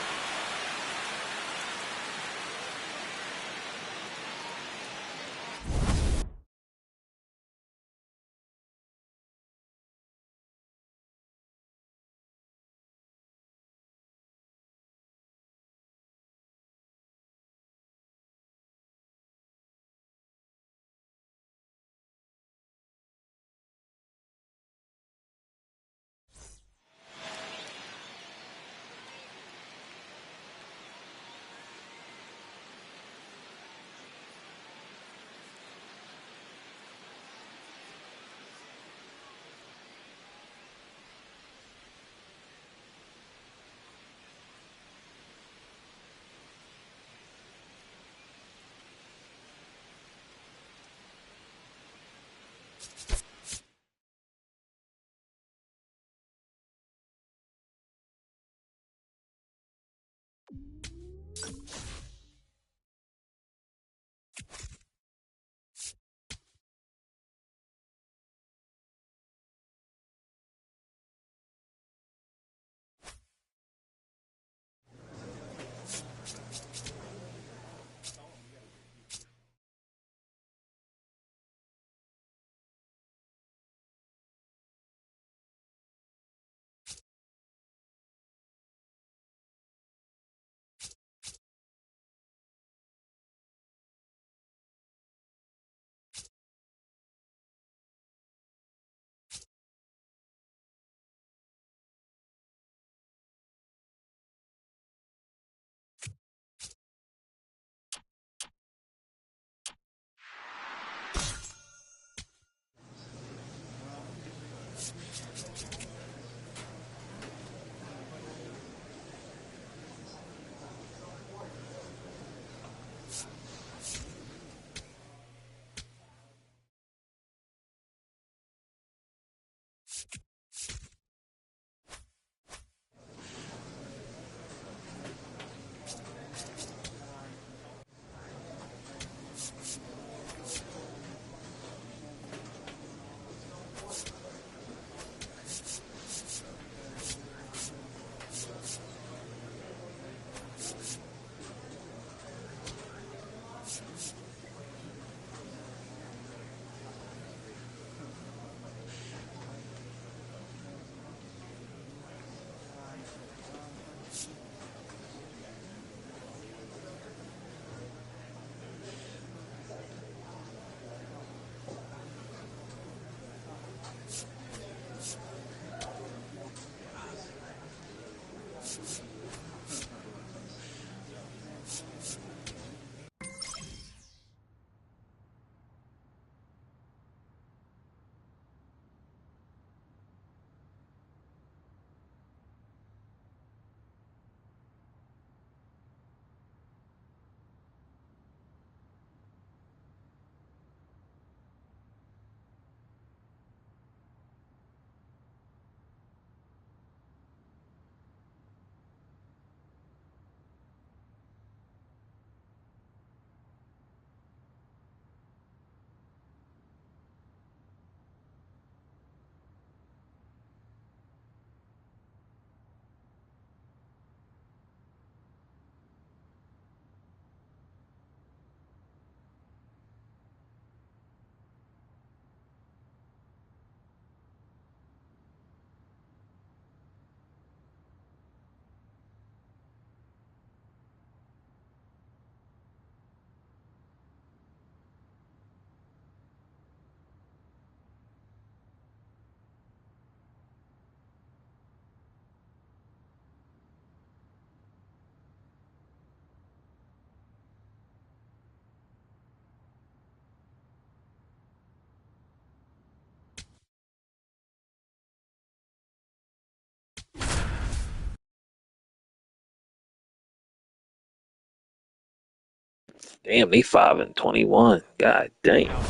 Damn, they 5-21. God damn.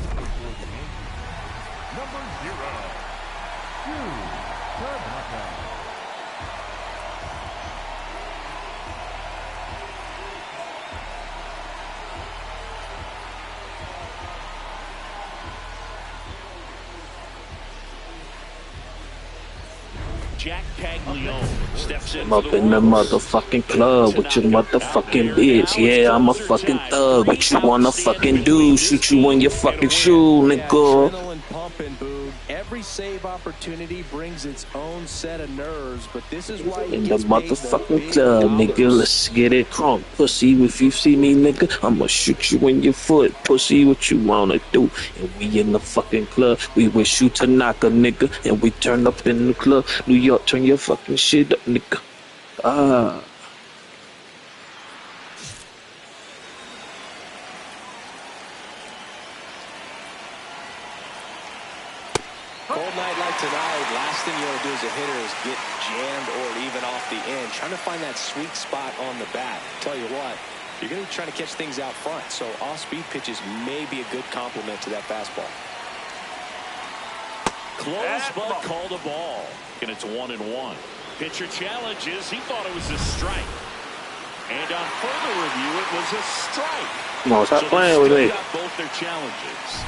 Number 0. Tanaka. Jack Caglione steps in I'm for up the in the Royals. motherfucking club with your Tanaka out motherfucking there. bitch. Now it's Yeah, I'm a closer fucking time. thug. What you wanna Outstanding fucking do? between this Shoot you in your team fucking and a shoe, win. Yeah, nigga. adrenaline pumping, Boog. Every save opportunity brings its own set of nerves, but this is why he In the gets paid the motherfucking big club, nigga. dollars. Let's get it crunk. Pussy, if you see me, nigga, I'ma shoot you in your foot. Pussy, what you wanna do? And we in the fucking club. We wish you Tanaka, nigga. And we turn up in the club. New York, turn your fucking shit up, nigga. Ah. Cold night like tonight, last thing you want to do as a hitter is get jammed or even off the end. Trying to find that sweet spot on the bat. Tell you what, you're going to be trying to catch things out front, so off-speed pitches may be a good complement to that fastball. Close, but called a ball. And it's 1-1. Pitcher challenges. He thought it was a strike. And on further review, it was a strike. Come on, stop So playing with me. got both their challenges.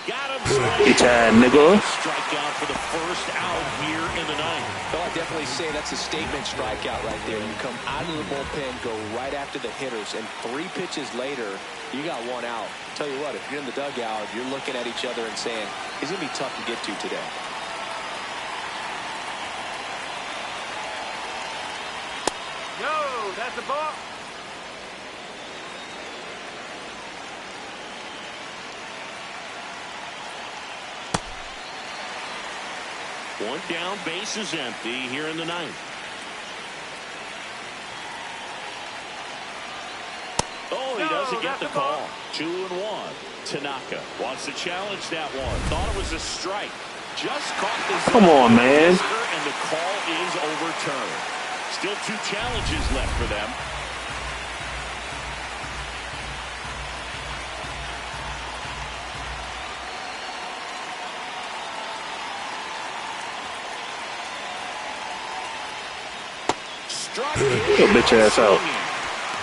Got him. Bitch ass nigga. Strikeout for the first out here in the ninth. Well, I definitely say that's a statement strikeout right there. You come out of the bullpen, go right after the hitters, and 3 pitches later, you got 1 out. Tell you what, if you're in the dugout, you're looking at each other and saying, he's going to be tough to get to today. No, that's a ball. One down, base is empty here in the ninth. Oh, he doesn't get the call. 2-1. Tanaka wants to challenge that one. Thought it was a strike. Just caught this. Come on, man. And the call is overturned. Still 2 challenges left for them. Get your bitch ass out.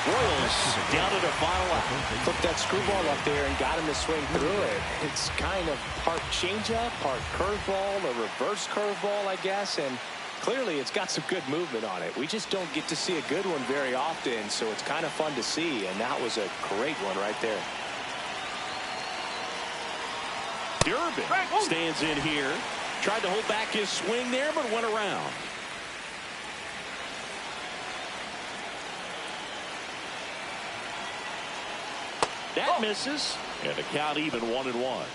Royals down to the final out. Took that screwball up there and got him to swing through it. It's kind of part changeup, part curveball, a reverse curveball, I guess, and clearly it's got some good movement on it. We just don't get to see a good one very often, so it's kind of fun to see, and that was a great one right there. Durbin stands in here. Tried to hold back his swing there, but went around. That misses, and the count even 1-1.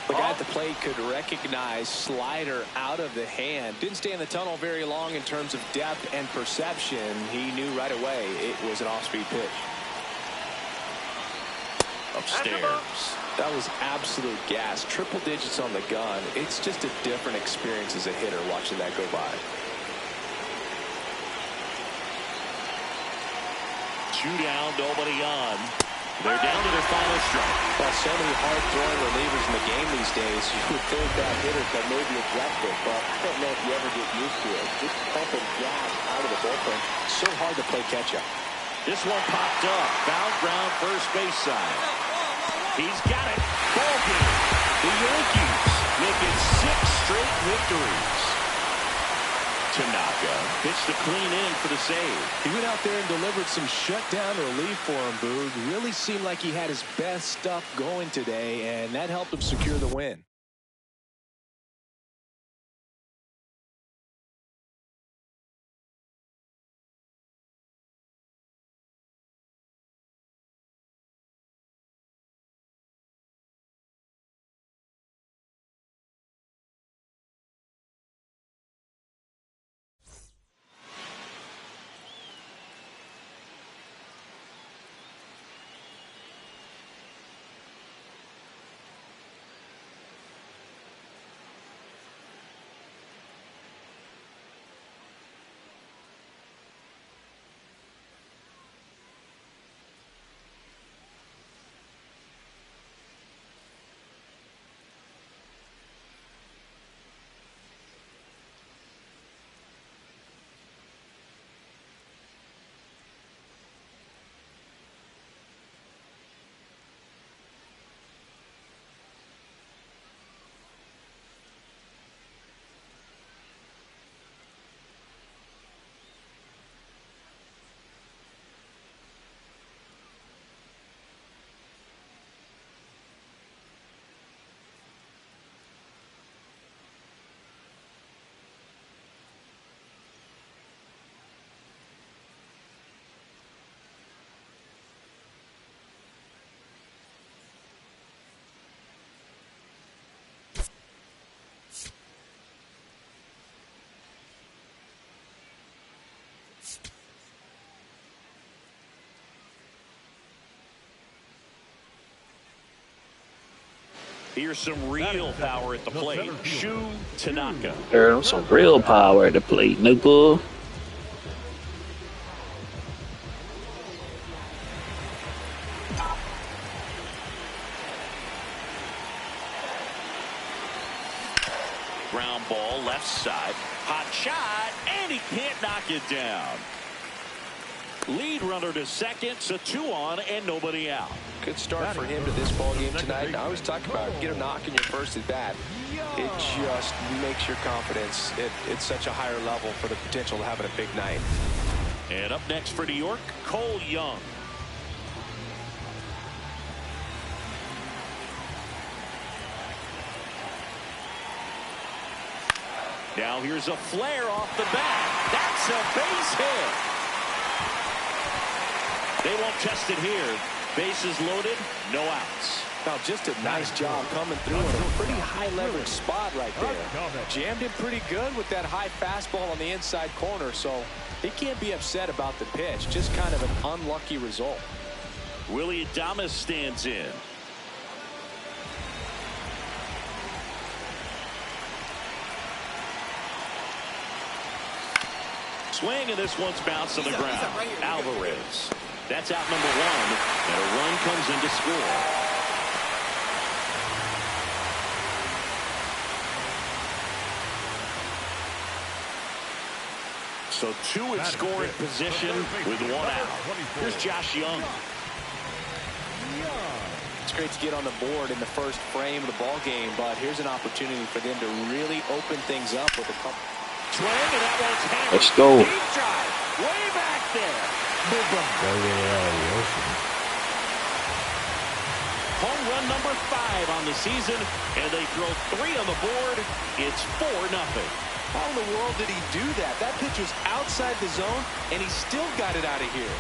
The guy at the plate could recognize slider out of the hand. Didn't stay in the tunnel very long in terms of depth and perception. He knew right away it was an off-speed pitch. Upstairs. That was absolute gas. Triple digits on the gun. It's just a different experience as a hitter watching that go by. 2 down, nobody on. They're down to their final strike. Well, so many hard-throwing relievers in the game these days. You would think that hitter that may be aggressive, but I don't know if you ever get used to it. Just pumping gas out of the bullpen. So hard to play catch-up. This one popped up. Foul ground, first base side. He's got it. Ball game. The Yankees making 6 straight victories. Tanaka pitched the clean in for the save. He went out there and delivered some shutdown relief for him, Boog. Really seemed like he had his best stuff going today, and that helped him secure the win. Here's some real power at the plate. Shu Tanaka. There's some real power at the plate, nigga. Ground ball left side. Hot shot, and he can't knock it down. Lead runner to second, so 2 on and nobody out. Good start for him to this ball game tonight. I always talk about get a knock in your first at bat. It just makes your confidence it's such a higher level for the potential of having a big night. And up next for New York, Cole Young. Now here's a flare off the bat. That's a base hit. They won't test it here. Bases loaded, no outs. Now just a nice job coming through in a pretty high leverage spot right there. Jammed him pretty good with that high fastball on the inside corner, so he can't be upset about the pitch. Just kind of an unlucky result. Willie Adames stands in. Swing, and this one's bounced on the ground. Alvarez. That's out number 1, and a run comes in to score. So 2 in scoring position with 1 out. Here's Josh Young. It's great to get on the board in the first frame of the ball game, but here's an opportunity for them to really open things up with a couple. Swing, and that one's hammered. Let's go. Deep drive, way back there. Go get it out of the ocean. Home run number 5 on the season, and they throw 3 on the board. It's 4-0. How in the world did he do that? That pitch was outside the zone, and he still got it out of here.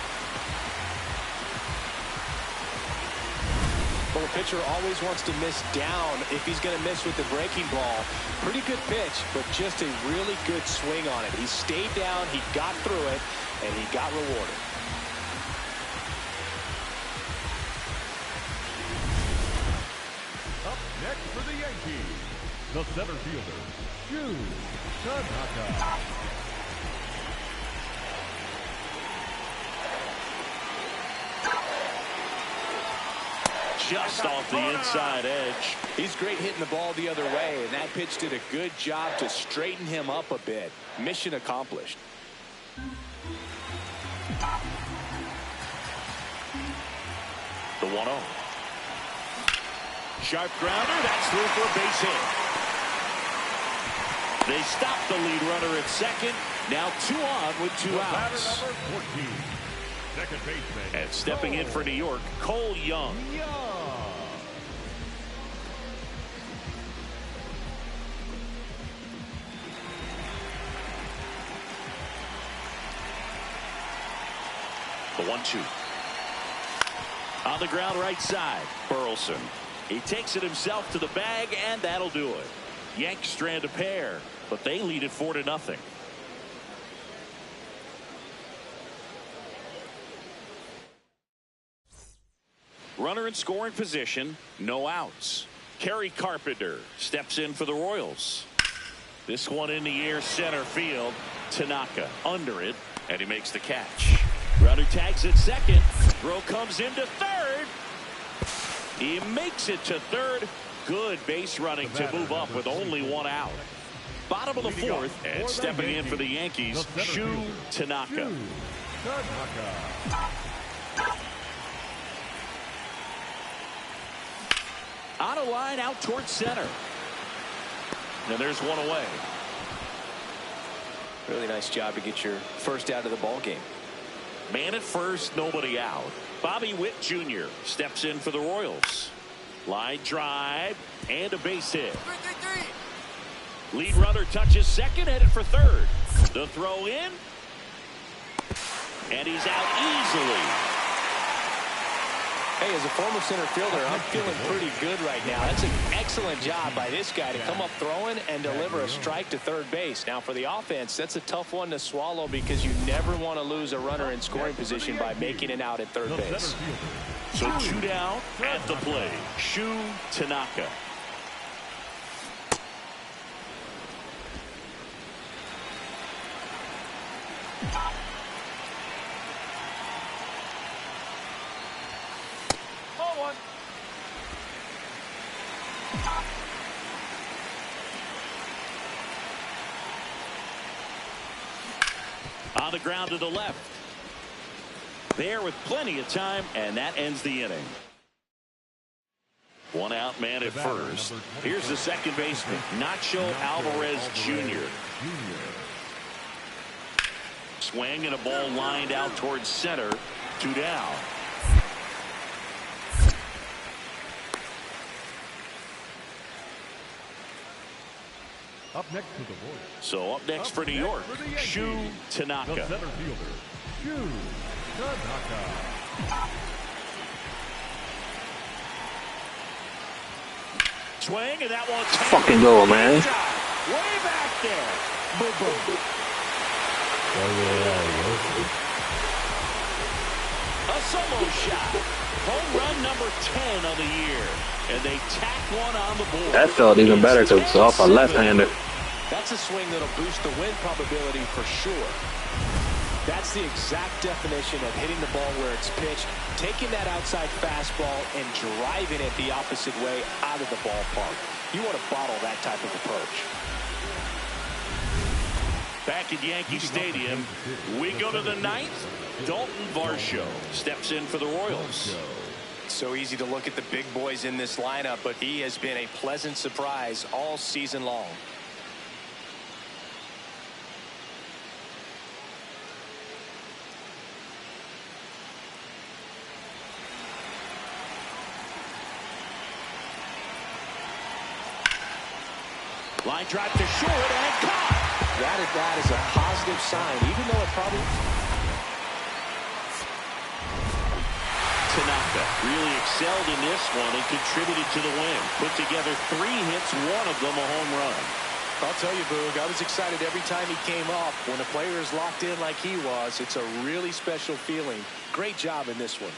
Well, the pitcher always wants to miss down if he's going to miss with the breaking ball. Pretty good pitch, but just a really good swing on it. He stayed down, he got through it, and he got rewarded. Up next for the Yankees, the center fielder, Tanaka. Just off the inside edge. He's great hitting the ball the other way, and that pitch did a good job to straighten him up a bit. Mission accomplished. The 1-0. Sharp grounder. That's through for a base hit. They stop the lead runner at second. Now 2 on with 2 outs. Number 14, second baseman. And stepping in for New York, Cole Young. The 1-2. On the ground right side, Burleson. He takes it himself to the bag, and that'll do it. Yanks strand a pair, but they lead it 4-0. Runner in scoring position, no outs. Kerry Carpenter steps in for the Royals. This one in the air, center field. Tanaka under it, and he makes the catch. Runner tags at second. Throw comes into third. He makes it to third. Good base running to move up with only 1 out. Bottom of the 4th, and stepping in for the Yankees, Shu Tanaka. On a line out towards center. And there's 1 away. Really nice job to get your first out of the ball game. Man at first, nobody out. Bobby Witt Jr. steps in for the Royals. Line drive and a base hit. Lead runner touches second, headed for third. The throw in. And he's out easily. Hey, as a former center fielder, I'm feeling pretty good right now. That's an excellent job by this guy to come up throwing and deliver a strike to third base. Now, for the offense, that's a tough one to swallow because you never want to lose a runner in scoring position by making it out at third base. So 2 down at the plate. Shu Tanaka. On the ground to the left. There with plenty of time, and that ends the inning. One out man at first. Here's the second baseman, Nacho Alvarez Jr. Swing and a ball lined out towards center. 2 down. Up next to the Royals. So up next for New York, Shu Tanaka. The center fielder, Shu Tanaka. Swing, and that one's Fucking go, man. Way back there. Boom, boom. A solo shot. Home run number 10 of the year. And they tack one on the board. That felt even better because it's off a left-hander. That's a swing that'll boost the win probability for sure. That's the exact definition of hitting the ball where it's pitched, taking that outside fastball and driving it the opposite way out of the ballpark. You want to bottle that type of approach. Back at Yankee Stadium, we go to the ninth. Dalton Varsho steps in for the Royals. So easy to look at the big boys in this lineup, but he has been a pleasant surprise all season long. Line drive to short and caught. That at that is a positive sign, even though it probably... Tanaka really excelled in this one and contributed to the win. Put together 3 hits, one of them a home run. I'll tell you, Boog, I was excited every time he came up. When a player is locked in like he was, it's a really special feeling. Great job in this one.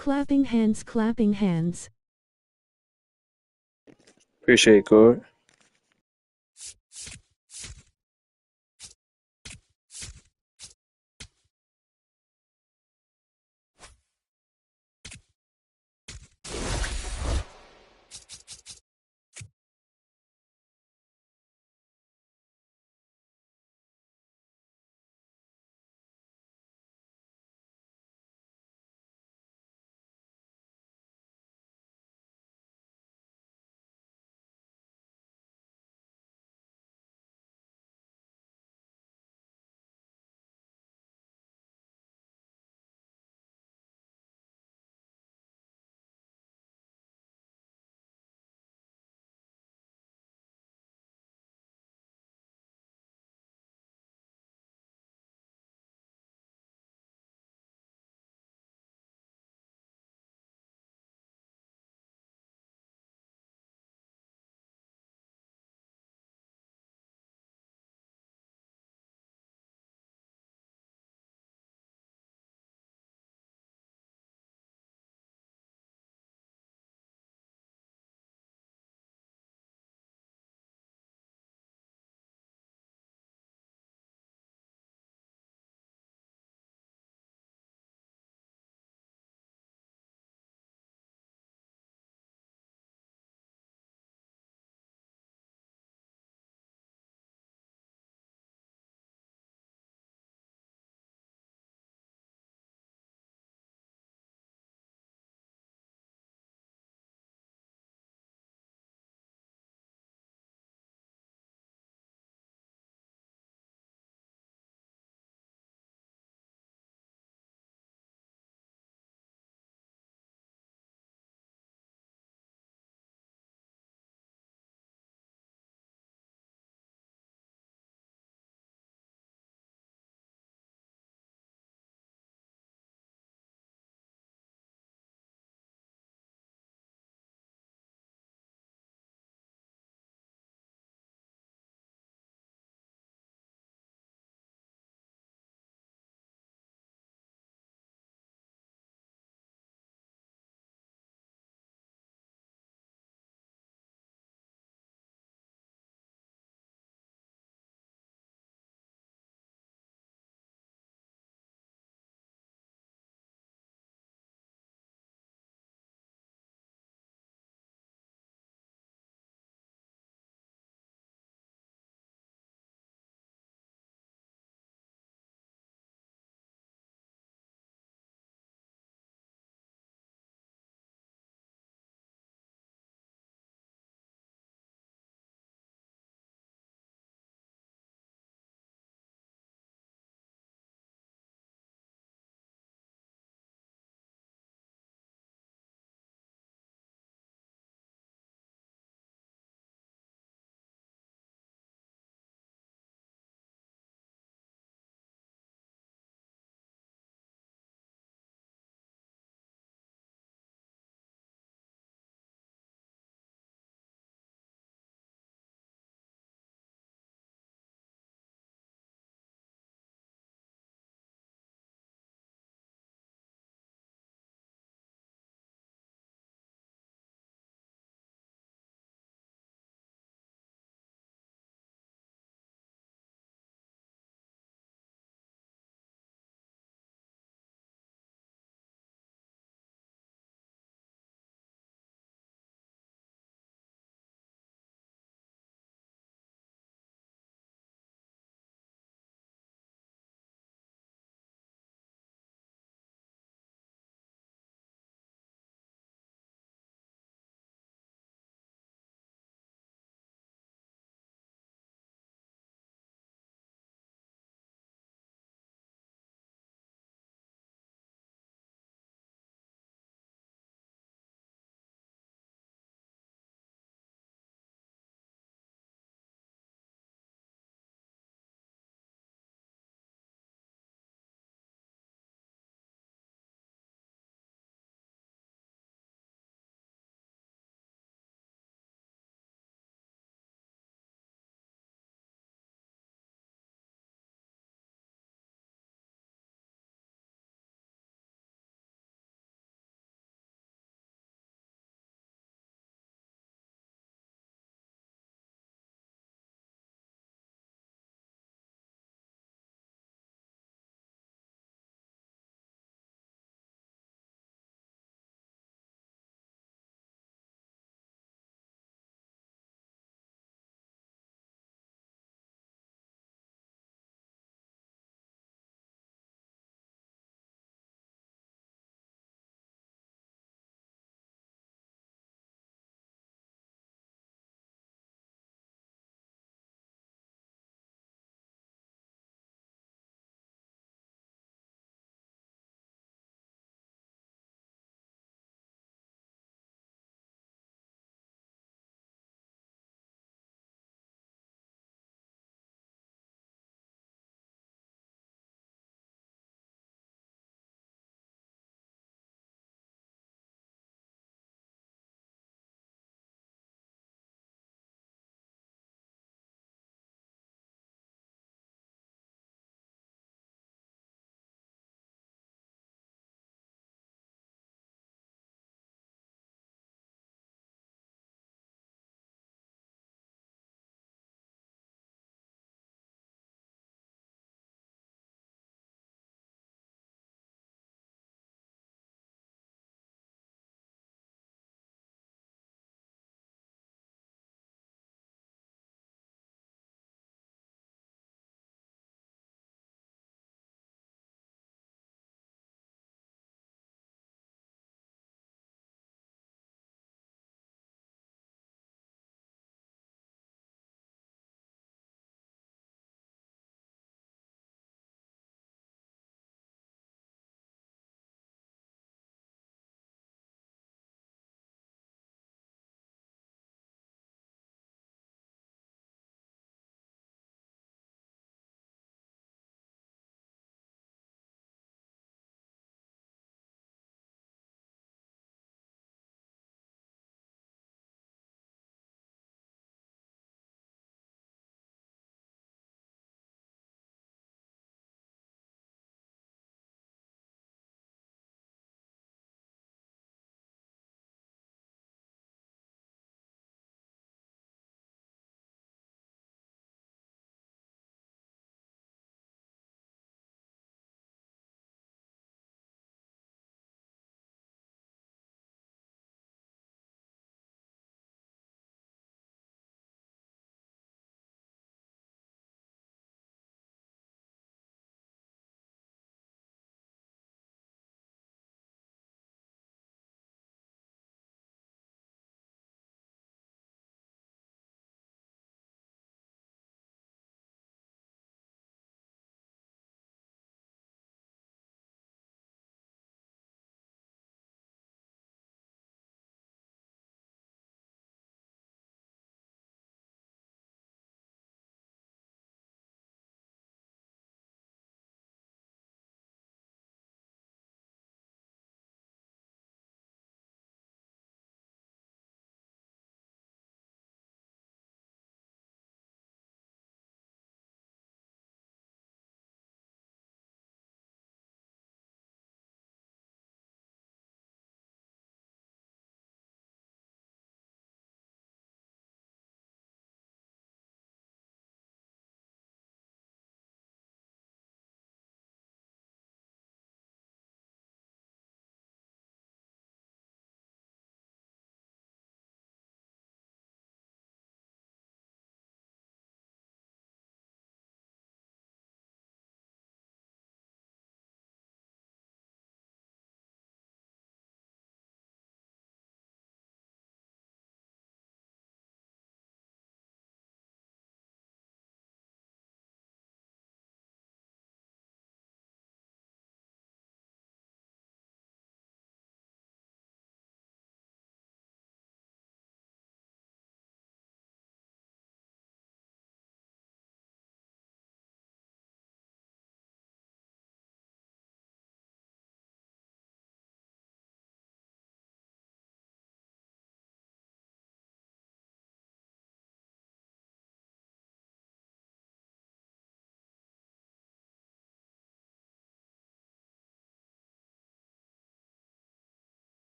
Clapping hands, clapping hands. Appreciate it, Cord.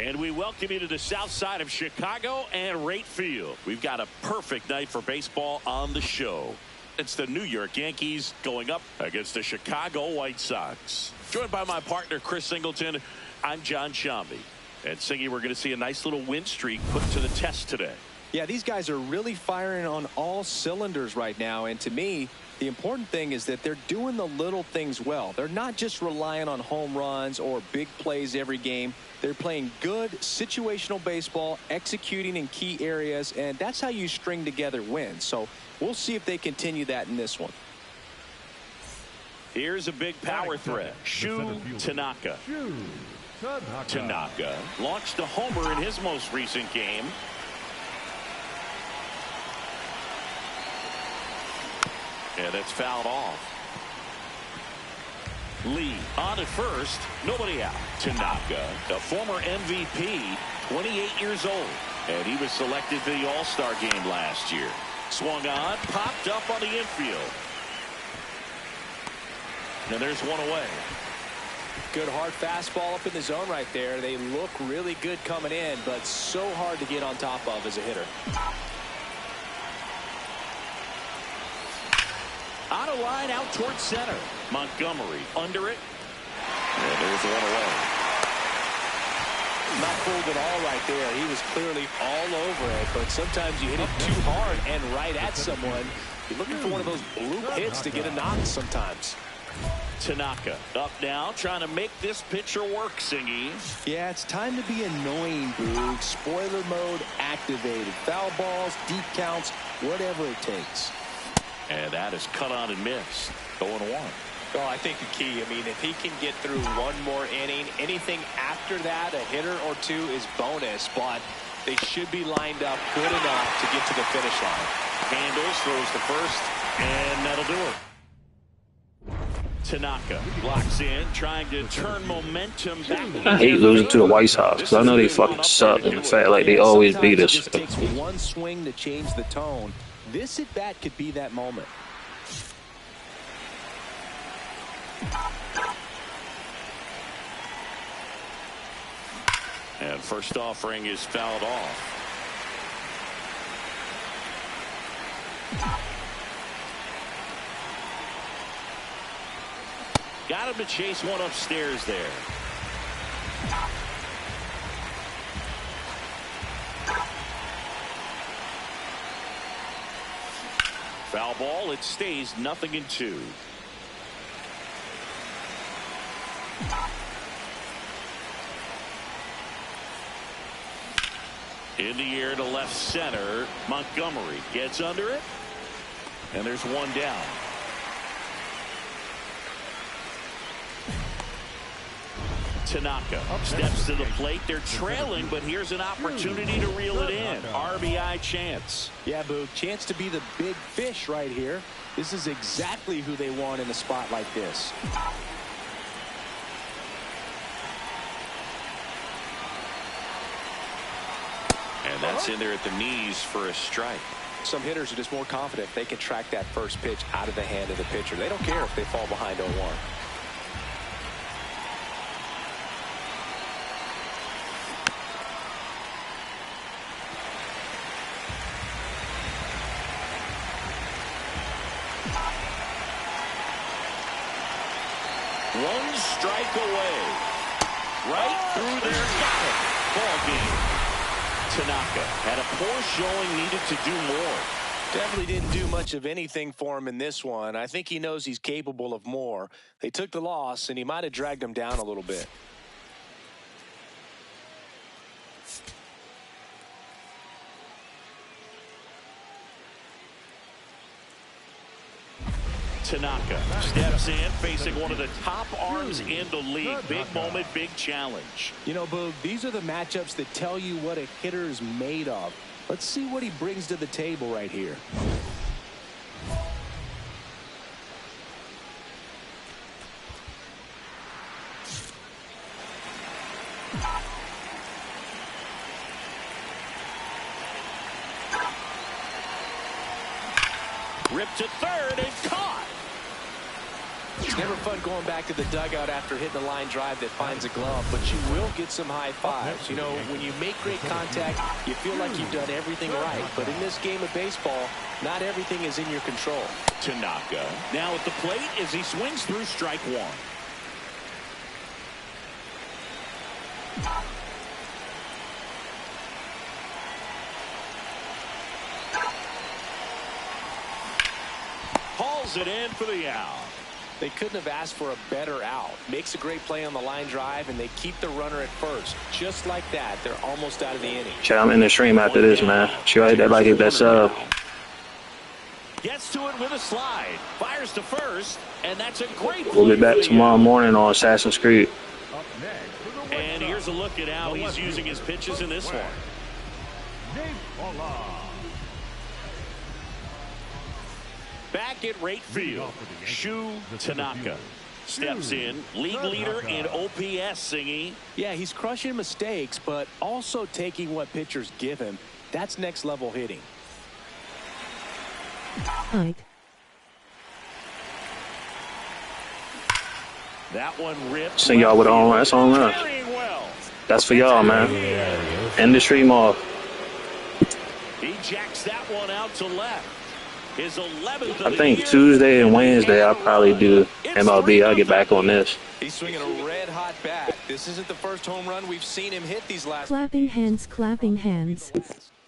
And we welcome you to the south side of Chicago and Wright Field. We've got a perfect night for baseball on the show. It's the New York Yankees going up against the Chicago White Sox. Joined by my partner, Chris Singleton, I'm John Shambi. And Singy, we're going to see a nice little win streak put to the test today. Yeah, these guys are really firing on all cylinders right now. And to me, the important thing is that they're doing the little things well. They're not just relying on home runs or big plays every game. They're playing good situational baseball, executing in key areas, and that's how you string together wins. So we'll see if they continue that in this one. Here's a big power threat. Shu Tanaka. Tanaka launched a homer in his most recent game. And it's fouled off. Lee on at first, nobody out. Tanaka, the former MVP, 28 years old, and he was selected to the All-Star game last year. Swung on, popped up on the infield. And there's one away. Good hard fastball up in the zone right there. They look really good coming in, but so hard to get on top of as a hitter. On a line out towards center. Montgomery under it. And there's one away. Not fooled at all right there. He was clearly all over it, but sometimes you hit it too hard and right at someone. You're looking for one of those bloop hits to get a knock sometimes. Tanaka up now, trying to make this pitcher work, Singy. Yeah, it's time to be annoying, Boog. Spoiler mode activated. Foul balls, deep counts, whatever it takes. And that is cut on and missed. 0-1. Well, I think the key, I mean, if he can get through one more inning, anything after that, a hitter or two is bonus, but they should be lined up good enough to get to the finish line. Handles, throws to first, and that'll do it. Tanaka blocks in, trying to turn momentum back. I hate losing to the White Sox because I know they fucking suck, and the fact like they always beat us. It just takes one swing to change the tone. This at bat could be that moment. And first offering is fouled off. Got him to chase one upstairs there. Foul ball. It stays 0-2. In the air to left center. Montgomery gets under it. And there's one down. Tanaka steps to the plate. They're trailing, but here's an opportunity to reel it in. RBI chance. Yeah, Boog, chance to be the big fish right here. This is exactly who they want in a spot like this. And that's in there at the knees for a strike. Some hitters are just more confident they can track that first pitch out of the hand of the pitcher. They don't care if they fall behind 0-1. One strike away. Right through there. Got it. Ball game. Tanaka had a poor showing, needed to do more. Definitely didn't do much of anything for him in this one. I think he knows he's capable of more. They took the loss, and he might have dragged him down a little bit. Tanaka steps in, facing one of the top arms in the league. Big moment, big challenge. You know, Boog, these are the matchups that tell you what a hitter is made of. Let's see what he brings to the table right here. Ripped to third and caught. Never fun going back to the dugout after hitting a line drive that finds a glove, but you will get some high fives. You know, when you make great contact, you feel like you've done everything right. But in this game of baseball, not everything is in your control. Tanaka now at the plate as he swings through strike one. Hauls it in for the out. They couldn't have asked for a better out. Makes a great play on the line drive, and they keep the runner at first. Just like that, they're almost out of the inning. Chat, I'm in the stream after this, man. She right there, like, if that's up. Gets to it with a slide. Fires to first, and that's a great play. We'll be back tomorrow morning on Assassin's Creed. And here's a look at how he's using his pitches in this one. Back at right field, Shu Tanaka steps in, league leader in OPS, Singy. Yeah, he's crushing mistakes, but also taking what pitchers give him. That's next level hitting. Height. That one ripped. Send y'all with on. That's on us. That's for y'all, man. End the stream off. He jacks that one out to left. His 11th I think Tuesday and Wednesday I'll probably do MLB. I'll get back on this. He's swinging a red-hot bat. This isn't the first home run we've seen him hit these last. Clapping hands, clapping hands.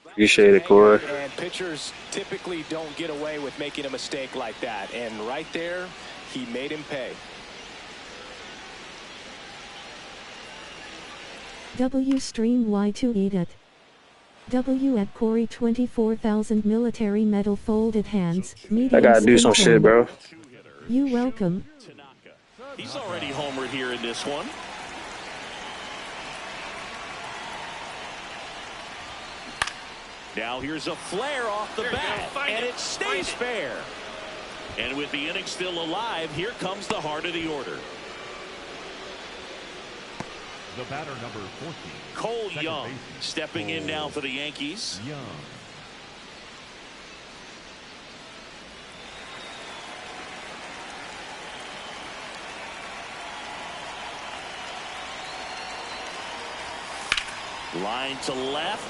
Appreciate it, Corey. And pitchers typically don't get away with making a mistake like that. And right there, he made him pay. W stream Y to eat it. W at Corey 24,000 military medal folded hands. I gotta do some shit, bro. You welcome. He's already homered here in this one. Now here's a flare off the bat, and it stays fair. And with the inning still alive, here comes the heart of the order. The batter, number 14. Cole Young stepping in now for the Yankees. Young. Line to left,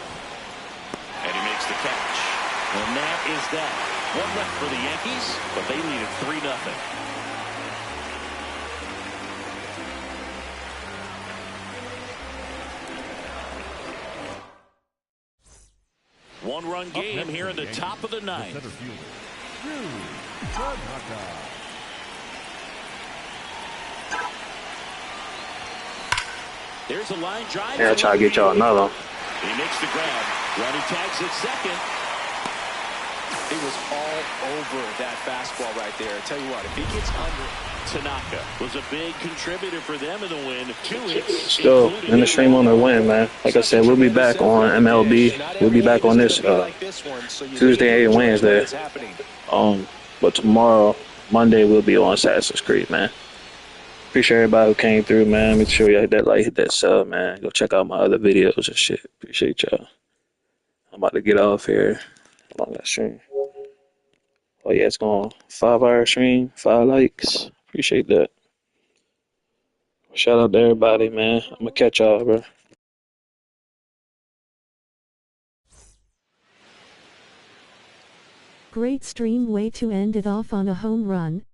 and he makes the catch. And that is that. One left for the Yankees, but they lead it 3-0. One-run game here in the top of the ninth. There's a line drive. Yeah, I'll try to get y'all another. He makes the grab. Running tags at second. It was all over that fastball right there. I tell you what, if he gets under. Tanaka was a big contributor for them in the win. 2 hits. Still in the stream on the win, man. Like I said, we'll be back on MLB. We'll be back on this Tuesday and Wednesday. But tomorrow, Monday, we'll be on Assassin's Creed, man. Appreciate everybody who came through, man. Make sure you hit that like, hit that sub, man. Go check out my other videos and shit. Appreciate y'all. I'm about to get off here. How long that stream? Oh yeah, it's going 5-hour stream, 5 likes. Appreciate that. Shout out to everybody, man. I'm gonna catch y'all, bro. Great stream, way to end it off on a home run.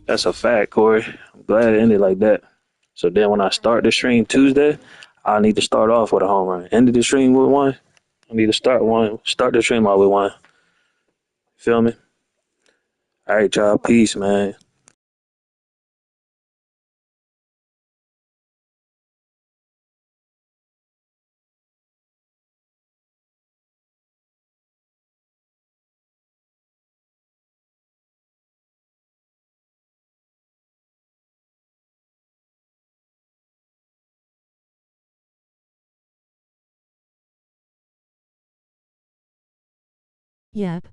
That's a fact, Corey. I'm glad it ended like that. So then when I start the stream Tuesday, I need to start off with a home run. End of the stream with one. I need to start the stream out with one. Feel me? All right, y'all. Peace, man. Yep.